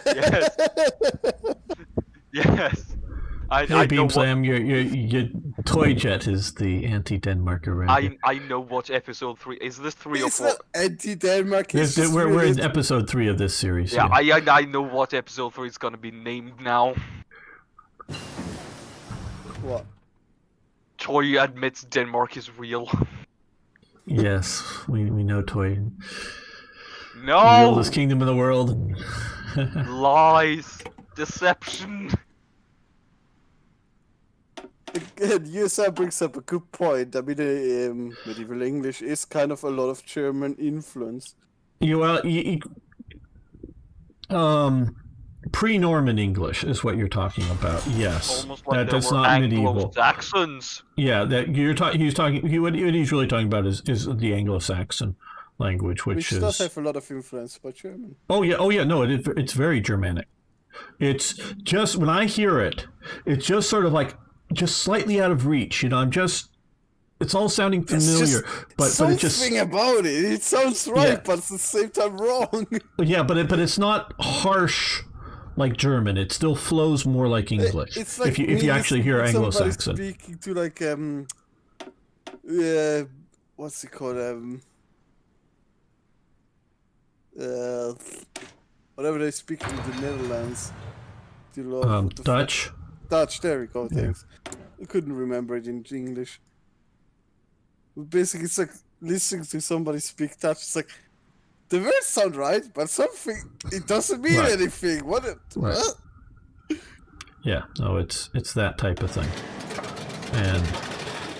Yes. Yes. I Hey, know Beam what Slam, your toy jet is the anti-Denmark already. I know what episode 3 is. This 3 or It's 4? not anti-Denmark. It's just We're really in episode 3 of this series. Yeah, I know what episode 3 is gonna be named now. what? Toy admits Denmark is real. Yes, we know toy. The No! oldest kingdom in the world. Lies! Deception! Again, USA brings up a good point. I mean, medieval English is kind of a lot of German influence. Pre-Norman English is what you're talking about. Yes, Almost like that's there were not medieval. Anglo-Saxons. Yeah, that what he's really talking about is the Anglo-Saxon language, which is does have a lot of influence by German. Oh yeah, no, it's very Germanic. It's just when I hear it, it's just sort of like just slightly out of reach. It's all sounding familiar, but it just something about it. It sounds right, Yeah. but at the same time wrong. yeah, but it's not harsh like German. It still flows more like English. It's like if you actually hear somebody Anglo-Saxon. speaking to like what's it called whatever they speak in the Netherlands. Dutch. Dutch. There we go. Thanks. I couldn't remember it in English. Basically, it's like listening to somebody speak Dutch. It's like the words sound right, but something it doesn't mean Right. anything. What? Right. Huh? Yeah, no, it's that type of thing. And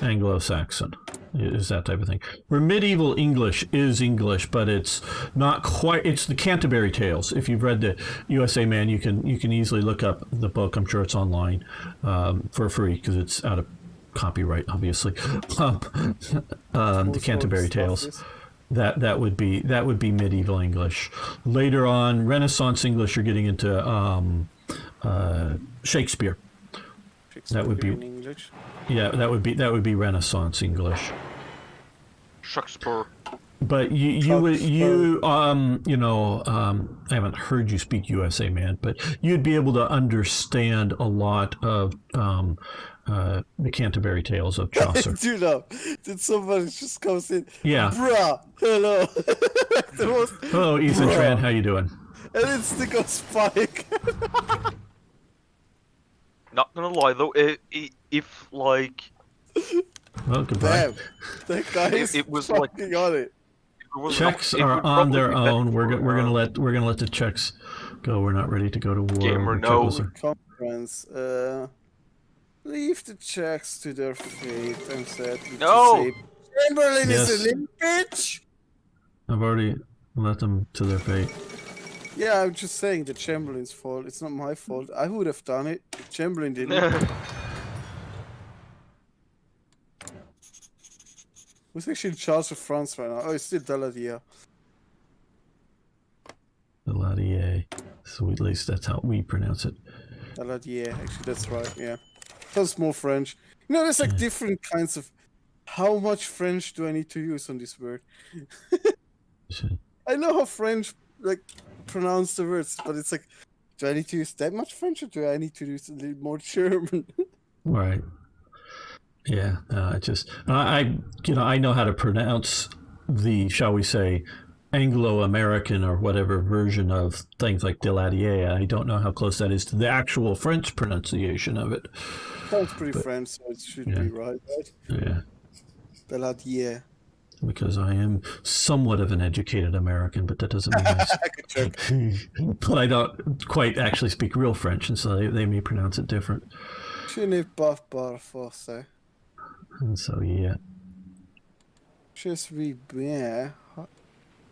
Anglo-Saxon is that type of thing. Where medieval English is English, but it's not quite. It's the Canterbury Tales. If you've read the USA Man, you can easily look up the book. I'm sure it's online for free because it's out of copyright, obviously. The Canterbury Tales. That would be medieval English. Later on, Renaissance English, you're getting into Shakespeare. That would be in English. Yeah, that would be Renaissance English. Shakespeare. But I haven't heard you speak USA Man, but you'd be able to understand a lot of the Canterbury Tales of Chaucer. Do know. Did somebody just comes in? Yeah. Bruh, hello. The most, Hello, Ethan Bruh. Tran, how you doing? and it's the go Spike. Not gonna lie though, if like Well, goodbye. Damn, that guy is It was like- fucking on it. it was Checks not, it are would on their probably be own. better We're for, gonna let the checks go. We're not ready to go to war. Gamer, The no. Czechos are- Conference. Leave the Czechs to their fate. I'm sad. to No! say. Chamberlain Yes. is a limp bitch. I've already let them to their fate. Yeah, I'm just saying the Chamberlain's fault. It's not my fault. I would have done it. Chamberlain didn't. Who's actually in charge of France right now? Oh, it's still Daladier. The Latier. So at least that's how we pronounce it. Daladier, actually, that's right, yeah. That's more French. You know, there's like different kinds of... How much French do I need to use on this word? I know how French, like, pronounce the words, but it's like, do I need to use that much French, or do I need to use a little more German? Right. Yeah. I know how to pronounce the, shall we say, Anglo-American or whatever version of things like Deladier. I don't know how close that is to the actual French pronunciation of it. Sounds pretty French, so it should be right? Yeah. Daladier. Because I am somewhat of an educated American, but that doesn't mean but I don't quite actually speak real French, and so they may pronounce it different. Je n'ai pas parlé français. And so, yeah. Je suis bien.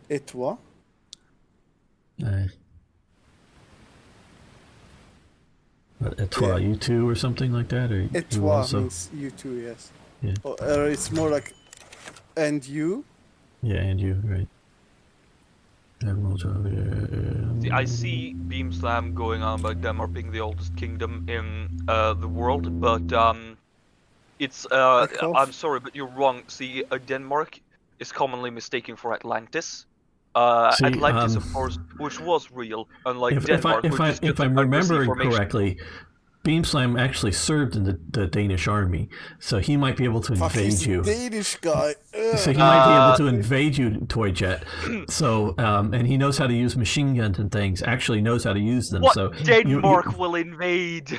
Et toi? But et toi, you too, or something like that? Or Et you toi also? means you too, yes. Yeah. Or it's more like, and you? Yeah, and you, right. Admiral See, I see Beam Slam going on about Denmark being the oldest kingdom in the world, but it's I'm sorry, but you're wrong. See, Denmark is commonly mistaken for Atlantis. See, Atlantis, of course, which was real, unlike Denmark, which is if just I'm an undersea remembering formation. correctly, Beamslam actually served in the Danish army, so he might be able to Fuck, invade he's you. a Danish guy. Ugh. So he might be able to invade you, Toy Jet. So, and he knows how to use machine guns and things. Actually, knows how to use them. What So Denmark will invade?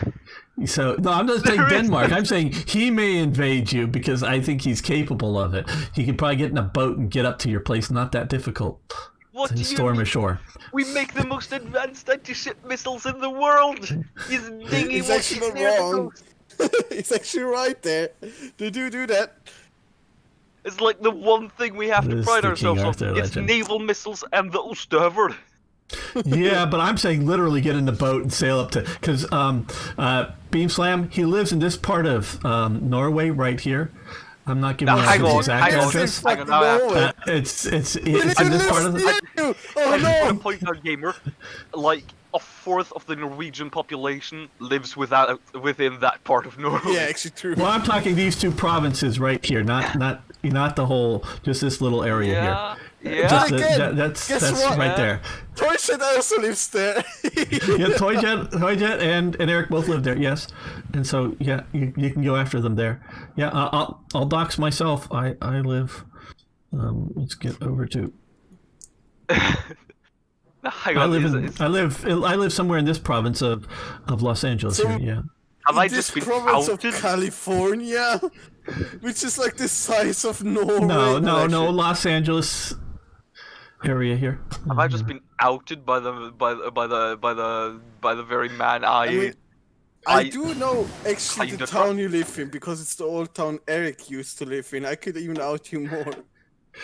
So no, I'm not saying There is Denmark. no- I'm saying he may invade you because I think he's capable of it. He could probably get in a boat and get up to your place. Not that difficult. What do And you storm mean? ashore. We make the most advanced anti-ship missiles in the world. His dinghy He's won't actually get not near the wrong. coast. He's actually right there. They do that. It's like the one thing we have to This is pride the ourselves King on. Arthur It's legend. naval missiles and the Ostøver. Yeah, but I'm saying literally get in the boat and sail up to because Beamslam, he lives in this part of Norway right here. I'm not giving Now, out hang his on, exact hang on. address. Hang on, now I have to- It's in this part of the. I Oh just want no! to point out, gamer, like a fourth of the Norwegian population lives within that part of Norway. Yeah, actually true. Well, I'm talking these two provinces right here, not the whole, just this little area Yeah, here. yeah. Just Again, that's guess that's what? right Yeah. there. Toyshed also lives there. Yeah, Toyjet and Eric both live there. Yes, and so yeah, you can go after them there. Yeah, I'll dox myself. I live. Let's get over to. Hang I on, live somewhere in this province of Los Angeles. So- Here, yeah. have I This just been province outed? of California, which is like the size of Norway. No, actually. Los Angeles area here. Have I just been outed by the very man I I do know actually Kinda the town you live in because it's the old town Eric used to live in. I could even out you more.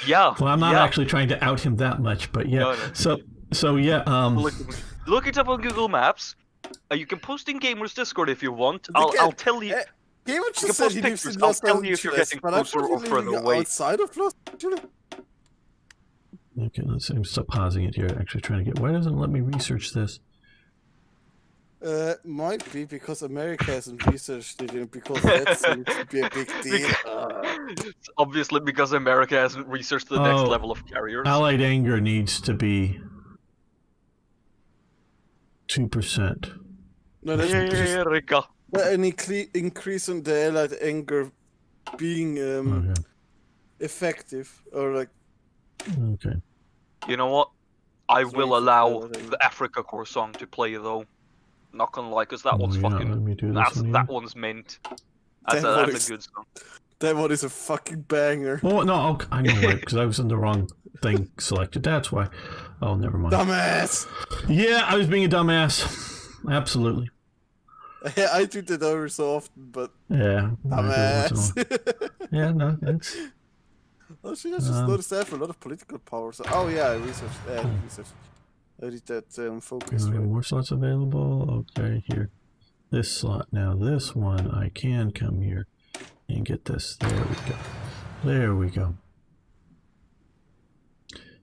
yeah. Well, I'm not yeah. actually trying to out him that much, but yeah. No, no. So yeah. Look it up on Google Maps. You can post in Gamers Discord if you want. But I'll again, tell you. He would can just said post he lives pictures. in I'll Los tell you if you're Angeles, getting but I closer thought or he further lived away. outside of Los Angeles. Okay, let's see. I'm stop pausing it here. Actually, trying to get. Why doesn't it let me research this? Might be because America hasn't researched it, and because that seems to be a big deal. It's obviously because America hasn't researched the next Oh, level of carriers. Allied anger needs to be 2%. No, that's just America. an increase in the Allied anger being Okay. effective, or like Okay. You know what? I Sorry will for allow that, the Africa Corps song to play though. Not gonna lie, cause that one's Yeah, let fucking. me do this one That here. one's mint. That one That's is- a good song. that one is a fucking banger. Oh no, I know why, because I was in the wrong thing selected. That's why. Oh, never mind. Dumbass! Yeah, I was being a dumbass. Absolutely. I do that over so often, but Yeah. I do it once in a while. dumbass. Yeah, no, it's. Oh shit, I just noticed I have a lot of political power. So, oh yeah, I researched. I did that focus. Okay, Right? more slots available. Okay, here. This slot. Now, this one, I can come here and get this. There we go. There we go.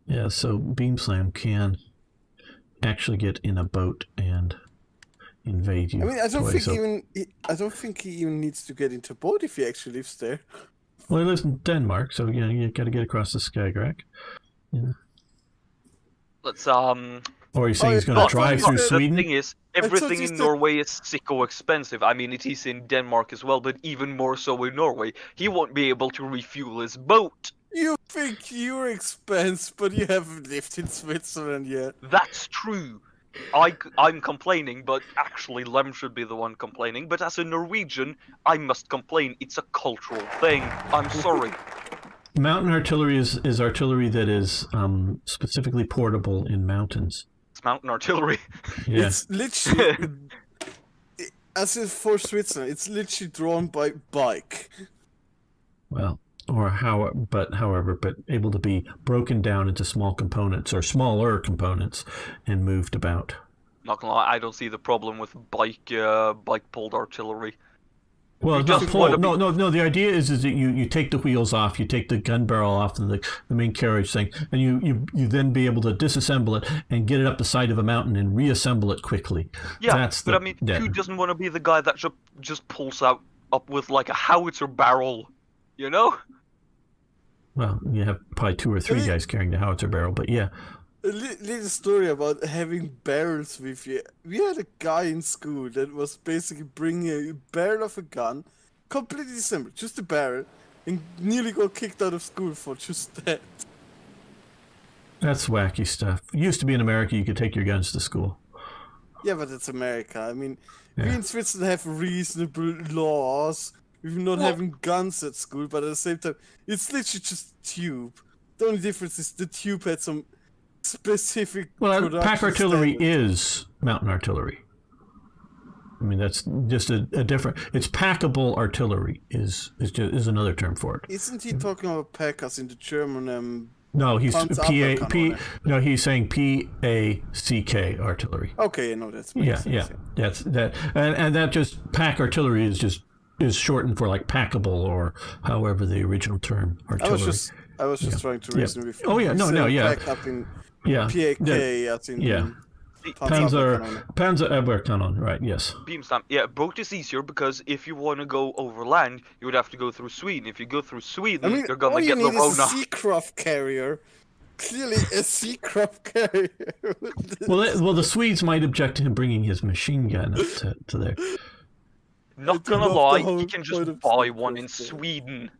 Yeah, so Beamslam can actually get in a boat and invade you. I mean, I don't twice. think I don't think he even needs to get into boat if he actually lives there. Well, he lives in Denmark, so you got to get across the Skagerrak. Yeah. Let's Or you saying Oh, he's going yeah, to drive but through the Sweden? The thing is, thought everything you in said- Norway is sicko expensive. I mean, it is in Denmark as well, but even more so in Norway. He won't be able to refuel his boat. You think you're expensive, but you haven't lived in Switzerland yet. That's true. I'm complaining, but actually Lem should be the one complaining. But as a Norwegian, I must complain. It's a cultural thing. I'm sorry. Mountain artillery is artillery that is specifically portable in mountains. It's mountain artillery. Yeah. It's literally, as if for Switzerland, it's literally drawn by bike. Well, however, able to be broken down into small components or smaller components and moved about. Not gonna lie, I don't see the problem with bike pulled artillery. Well, You it's not just pull. wanna be- No. The idea is that you take the wheels off, you take the gun barrel off the main carriage thing, and you then be able to disassemble it and get it up the side of a mountain and reassemble it quickly. Yeah, That's but the- I mean, yeah. who doesn't want to be the guy that just pulls out up with like a howitzer barrel, you know? Well, you have probably 2 or 3 guys carrying the howitzer barrel, but yeah. A little story about having barrels with you. We had a guy in school that was basically bringing a barrel of a gun, completely simple, just a barrel, and nearly got kicked out of school for just that. That's wacky stuff. It used to be in America you could take your guns to school. Yeah, but it's America. I mean, we Yeah. in Switzerland have reasonable laws with not having guns at school, but at the same time, it's literally just tube. The only difference is the tube had some specific Well, pack production artillery standards. is mountain artillery. I mean, that's just a different. It's packable artillery is another term for it. Isn't he talking about packers in the German? No, he's Panzerabwehrkanone? No, he's saying PACK artillery. Okay, no, that's Yeah, sense, yeah, that's that, and that just pack artillery is shortened for like packable or however the original term artillery. I was just trying to reason with. Oh, yeah, you no, said yeah. Pack up in Yeah, PAK, yeah, as in yeah. Panzerabwehrkanone, right? Yes. Beam stamp. Yeah, boat is easier because if you want to go over land, you would have to go through Sweden. If you go through Sweden, I mean, you're gonna all you get the need is a Rona. Seacraft carrier. Clearly, a Seacraft carrier. Well, the Swedes might object to him bringing his machine gun up to there. Not do gonna love the lie, whole you can point just of buy Seacraft one in there. Sweden.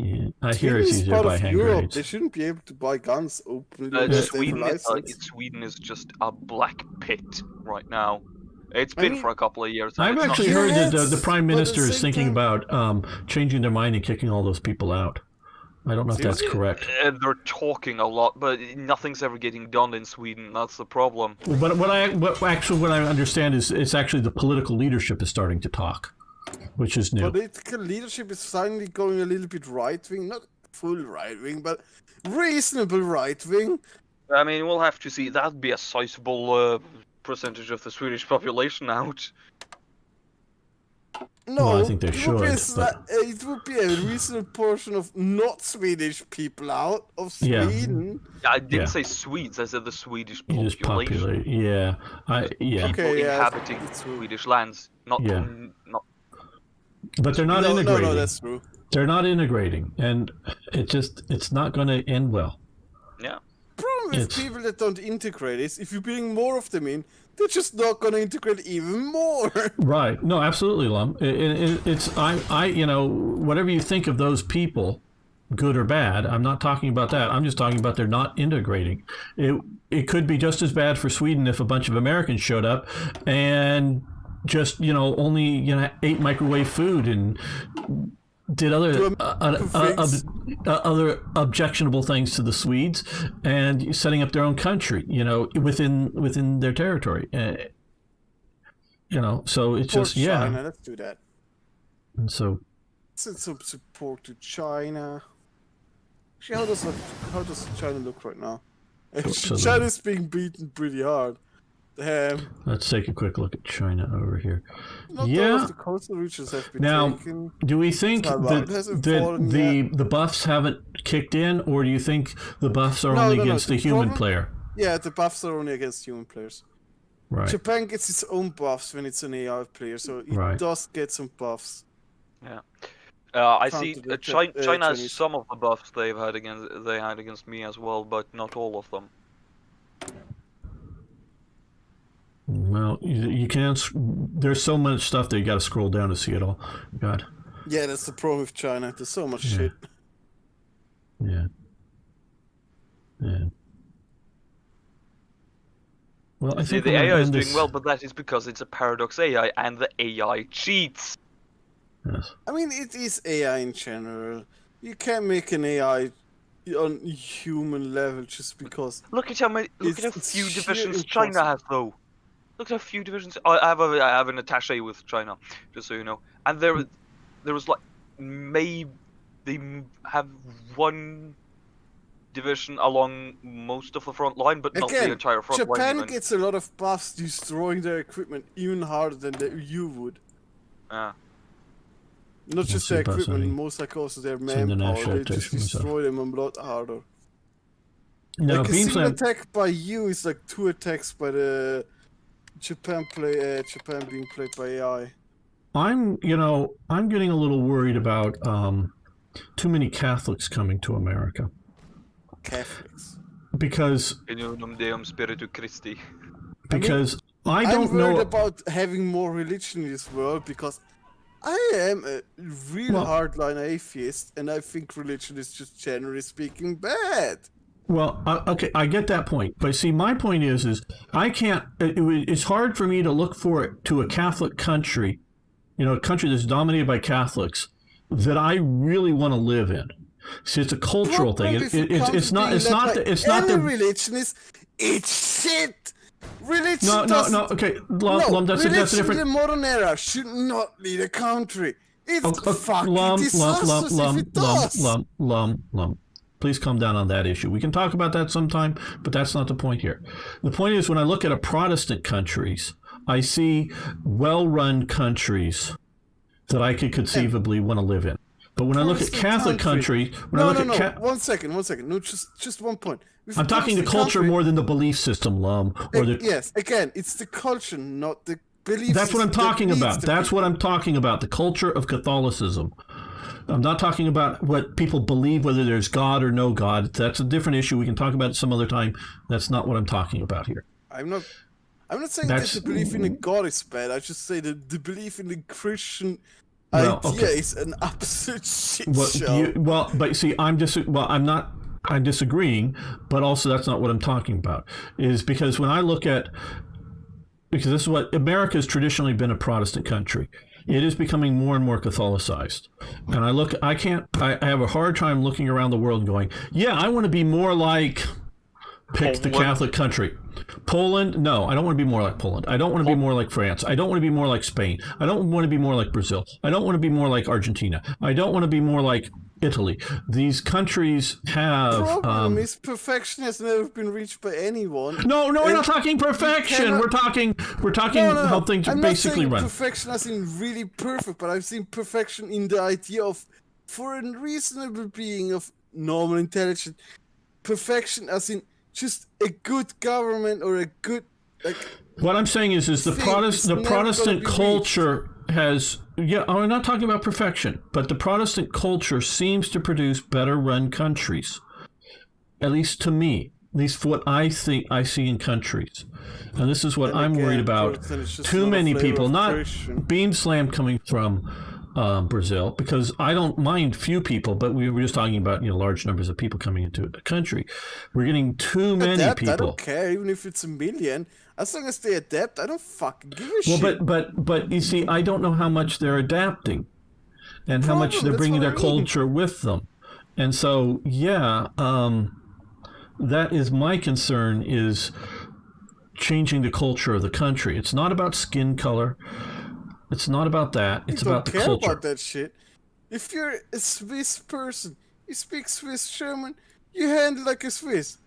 Yeah, I hear it's Sweden is easier part by of hand Europe. grenades. They shouldn't be able to buy guns openly. unless they have a license. Sweden is just a black pit right now. It's been mean, for a couple of years. and I've it's not- actually heard that the Yes, prime but at the minister is same thinking time- about changing their mind and kicking all those people out. I don't know if that's Seriously? correct. They're talking a lot, but nothing's ever getting done in Sweden. That's the problem. But what I understand is it's actually the political leadership is starting to talk, which is new. Political leadership is finally going a little bit right wing, not full right wing, but reasonable right wing. I mean, we'll have to see. That'd be a sizable percentage of the Swedish population out. No, Well, I think they it would be should, but- it would be a reasonable portion of not Swedish people out of Yeah. Sweden. I didn't Yeah. say Swedes. I said the Swedish You just population. populate, yeah, yeah. People Okay, yeah, inhabiting it's true. Swedish lands, not Yeah. not. But they're not No, integrating. no, that's true. They're not integrating, and it's not going to end well. Yeah. Problem with It's- people that don't integrate is if you bring more of them in, they're just not gonna integrate even more. Right? No, absolutely, Lum. It's you know, whatever you think of those people, good or bad. I'm not talking about that. I'm just talking about they're not integrating. It could be just as bad for Sweden if a bunch of Americans showed up and just only ate microwave food and did other other objectionable things to the Swedes and setting up their own country, within their territory. So it's Support just yeah. China, let's do that. And so Send some support to China. Actually, how does China look right now? so China's being beaten pretty hard. Damn. let's take a quick look at China over here. Not all Yeah. of the coastal regions have been Now, taken. do we think Taiwan that, hasn't fallen the buffs haven't kicked in, or do you think the buffs are No, only no, no, against the the human problem- player? Yeah, the buffs are only against human players. Right. Japan gets its own buffs when it's an AI player, so it Right. does get some buffs. Yeah. I Counter see. the China has Chinese. some of the buffs they had against me as well, but not all of them. Well, you can't. There's so much stuff that you got to scroll down to see it all. God. Yeah, that's the problem with China. There's so much Yeah. shit. Yeah. Yeah. Well, I See, think the we're gonna AI is end doing this- well, but that is because it's a paradox AI, and the AI cheats. Yes. I mean, it is AI in general. You can't make an AI on human level just because. Look at how many. Look at how It's few sheer divisions China has, though. Look at how few divisions. I have an attaché with China, just so you know. And there was like maybe they have one division along most of the front line, but not the Again, entire front line. Japan even. gets a lot of buffs destroying their equipment even harder than you would. Yeah. Not just see their buffs equipment, only. most like also their in the manpower. national They just activity stuff. destroy them a lot harder. Now, Like a beam single slam. attack by you is like 2 attacks by the Japan being played by AI. I'm getting a little worried about too many Catholics coming to America. Catholics. Because In unum Deum Spiritu Christi. I'm don't worried know about having more religion in this world because I am a real hardline atheist, and I think religion is just generally speaking bad. Well, okay, I get that point, but see, my point is I can't. It's hard for me to look to a Catholic country, a country that's dominated by Catholics, that I really want to live in. See, it's a cultural thing. It's not the religion is it's shit. Religion No. Okay, Lum, that's a different. Religion in the modern era should not lead a country. It's fucking disastrous if it does. Lum. Please calm down on that issue. We can talk about that sometime, but that's not the point here. The point is, when I look at a Protestant countries, I see well-run countries that I could conceivably want to live in. But when I look at Catholic countries, one second. No, just one point. I'm talking the culture more than the belief system, Lum. Yes, again, it's the culture, not the belief. That's what I'm talking about. That's what I'm talking about. The culture of Catholicism. I'm not talking about what people believe, whether there's God or no God. That's a different issue. We can talk about it some other time. That's not what I'm talking about here. I'm not saying that the belief in a God is bad. I just say that the belief in the Christian idea is an absolute shit show. But see, I'm disagreeing, but also that's not what I'm talking about. Is because when I look at, because this is what America has traditionally been a Protestant country. It is becoming more and more Catholicized. And I have a hard time looking around the world and going, yeah, I want to be more like, pick the Catholic country. Poland? No, I don't want to be more like Poland. I don't want to be more like France. I don't want to be more like Spain. I don't want to be more like Brazil. I don't want to be more like Argentina. I don't want to be more like Italy. These countries have... The problem is perfection has never been reached by anyone. No, we're not talking perfection. We're talking how things basically run. I'm not saying perfection as in really perfect, but I've seen perfection in the idea of, for a reasonable being of normal intelligence, perfection as in just a good government or a good... What I'm saying is the Protestant culture has... Yeah, I'm not talking about perfection, but the Protestant culture seems to produce better run countries. At least to me. At least for what I think I see in countries. And this is what I'm worried about. Too many people, not beam slam coming from Brazil, because I don't mind few people, but we were just talking about large numbers of people coming into a country. We're getting too many people. I don't care, even if it's a million. As long as they adapt, I don't fucking give a shit. But you see, I don't know how much they're adapting, and how much they're bringing their culture with them. And so, that is my concern, is changing the culture of the country. It's not about skin color. It's not about that. It's about the culture. You don't care about that shit. If you're a Swiss person, you speak Swiss German, you handle like a Swiss.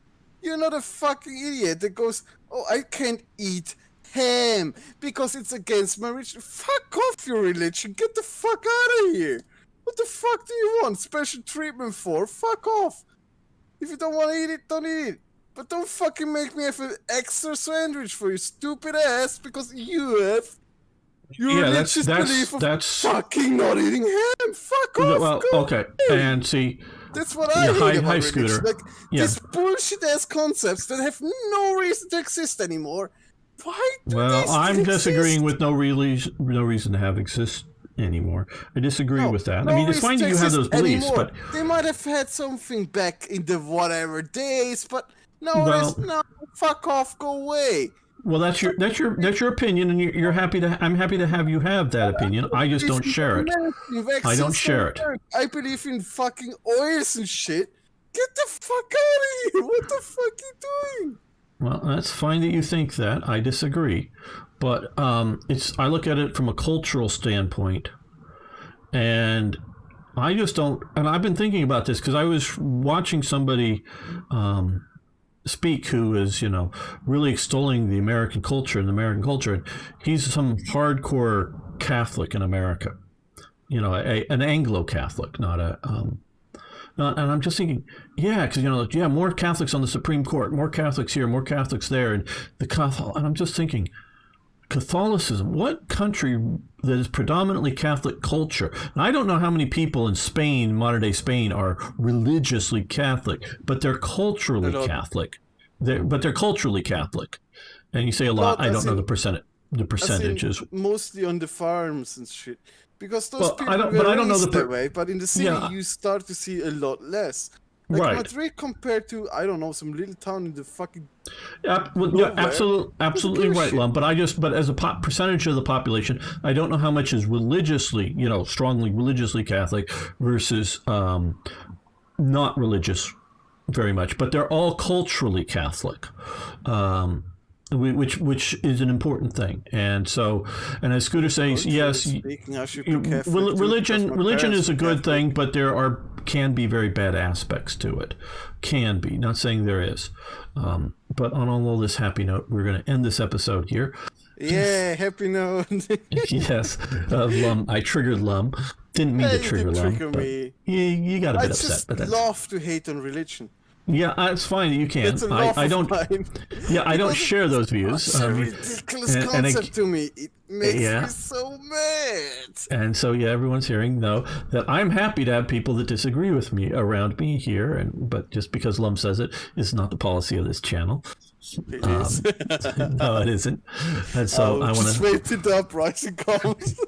You're not a fucking idiot that goes, oh, I can't eat ham because it's against my religion. Fuck off your religion. Get the fuck out of here. What the fuck do you want special treatment for? Fuck off. If you don't want to eat it, don't eat it. But don't fucking make me have an extra sandwich for your stupid ass because you have your religious belief of fucking not eating ham. Fuck off. Well, okay. And see... That's what I hate about religion. Scooter. These bullshit-ass concepts that have no reason to exist anymore. Why do they still I'm disagreeing exist? with no reason to have exist anymore. I disagree with that. I mean, it's fine that you have those beliefs, but... They might have had something back in the whatever days, but no, fuck off, go away. Well, that's your opinion, and you're happy to. I'm happy to have you have that opinion. I just don't share it. I don't share it. I believe in fucking oils and shit. Get the fuck out of here! What the fuck are you doing? Well, that's fine that you think that. I disagree, but I look at it from a cultural standpoint, and I just don't. And I've been thinking about this because I was watching somebody. Speak, who is really extolling the American culture and the American culture, and he's some hardcore Catholic in America, an Anglo-Catholic, not a and I'm just thinking, because more Catholics on the Supreme Court, more Catholics here, more Catholics there, and and I'm just thinking, Catholicism. What country that is predominantly Catholic culture? And I don't know how many people in Spain, modern day Spain, are religiously Catholic, but they're culturally Catholic. They're culturally Catholic. And you say a lot. I don't know the percentage. The percentages. Mostly on the farms and shit. Because those people I don't know that way, but in the city you start to see a lot less. Like right. Madrid compared to, I don't know, some little town in the fucking absolutely right, Lum. But as a percentage of the population, I don't know how much is religiously, strongly religiously Catholic versus not religious very much. But they're all culturally Catholic. Which is an important thing, and as Scooter says, yes, religion is a good thing, but there can be very bad aspects to it. Can be, not saying there is, but on all this happy note, we're going to end this episode here. Yeah, happy note. Yes, Lum. I triggered Lum. Didn't mean to trigger Lum. Me. You got a bit upset, but that's. I love to hate on religion. Yeah, it's fine. You can. I don't. Yeah, I don't share those views. It's a ridiculous concept to me. It makes me so mad. And so, everyone's hearing though that I'm happy to have people that disagree with me around me here, but just because Lum says it is not the policy of this channel. It is. No, it isn't. And so I want to wait till the uprising comes.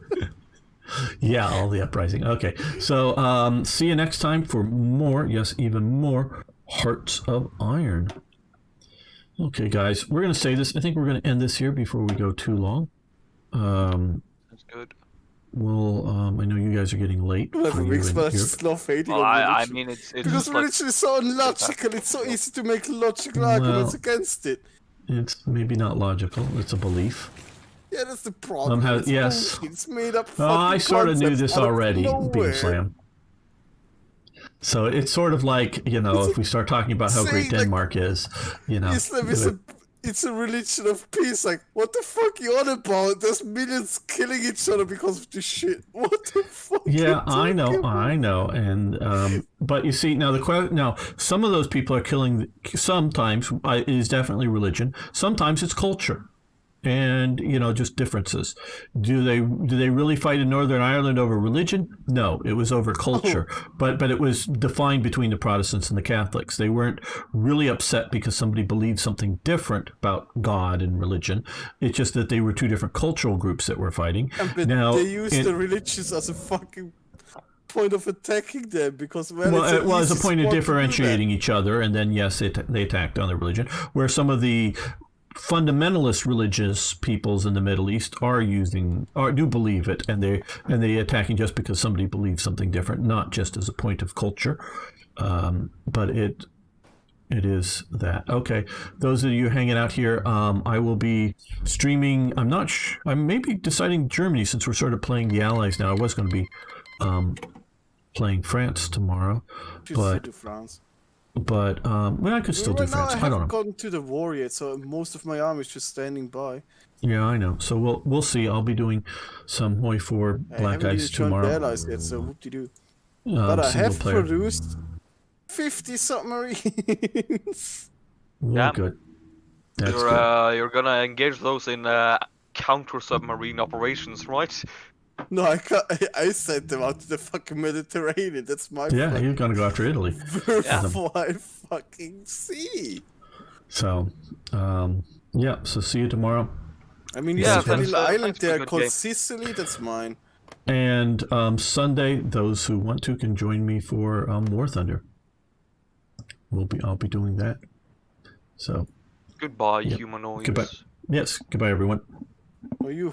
Yeah, all the uprising. Okay, so see you next time for more. Yes, even more. Hearts of Iron. Okay, guys, we're going to say this. I think we're going to end this here before we go too long. That's good. Well, I know you guys are getting late. I mean, it's because religion is so illogical. It's so easy to make logical arguments against it. It's maybe not logical. It's a belief. Yeah, that's the problem. Yes. It's made up. I sort of knew this already, Beam Slam. So it's sort of like, if we start talking about how great Denmark is, Islam is it's a religion of peace. Like, what the fuck you on about? There's millions killing each other because of this shit. What the fuck? Yeah, I know. And but you see, now some of those people are killing. Sometimes it is definitely religion. Sometimes it's culture. And just differences. Do they really fight in Northern Ireland over religion? No, it was over culture. But it was defined between the Protestants and the Catholics. They weren't really upset because somebody believed something different about God and religion. It's just that they were two different cultural groups that were fighting. But they used the religions as a fucking point of attacking them because it was a point of differentiating each other, and then yes, they attacked on the religion. Where some of the fundamentalist religious peoples in the Middle East do believe it, and they attacking just because somebody believes something different, not just as a point of culture, but it is that. Okay, those of you hanging out here, I will be streaming. I'm maybe deciding Germany, since we're sort of playing the Allies now. I was going to be playing France tomorrow, but I could still do France. I haven't gotten to the war yet, so most of my army is just standing by. Yeah, I know. So we'll see. I'll be doing some Hoi 4 Black Ice tomorrow. I haven't even joined the Allies yet, so whoop-de-doo. But I have produced 50 submarines. Well, good. That's good. You're gonna engage those in counter-submarine operations, right? No, I sent them out to the fucking Mediterranean. That's my plan. You're gonna go after Italy. Why fucking sea? So, so see you tomorrow. I mean, you have a little island there called Sicily. That's mine. And Sunday, those who want to can join me for War Thunder. I'll be doing that. So. Goodbye, humanoids. Goodbye. Yes. Goodbye, everyone. Are you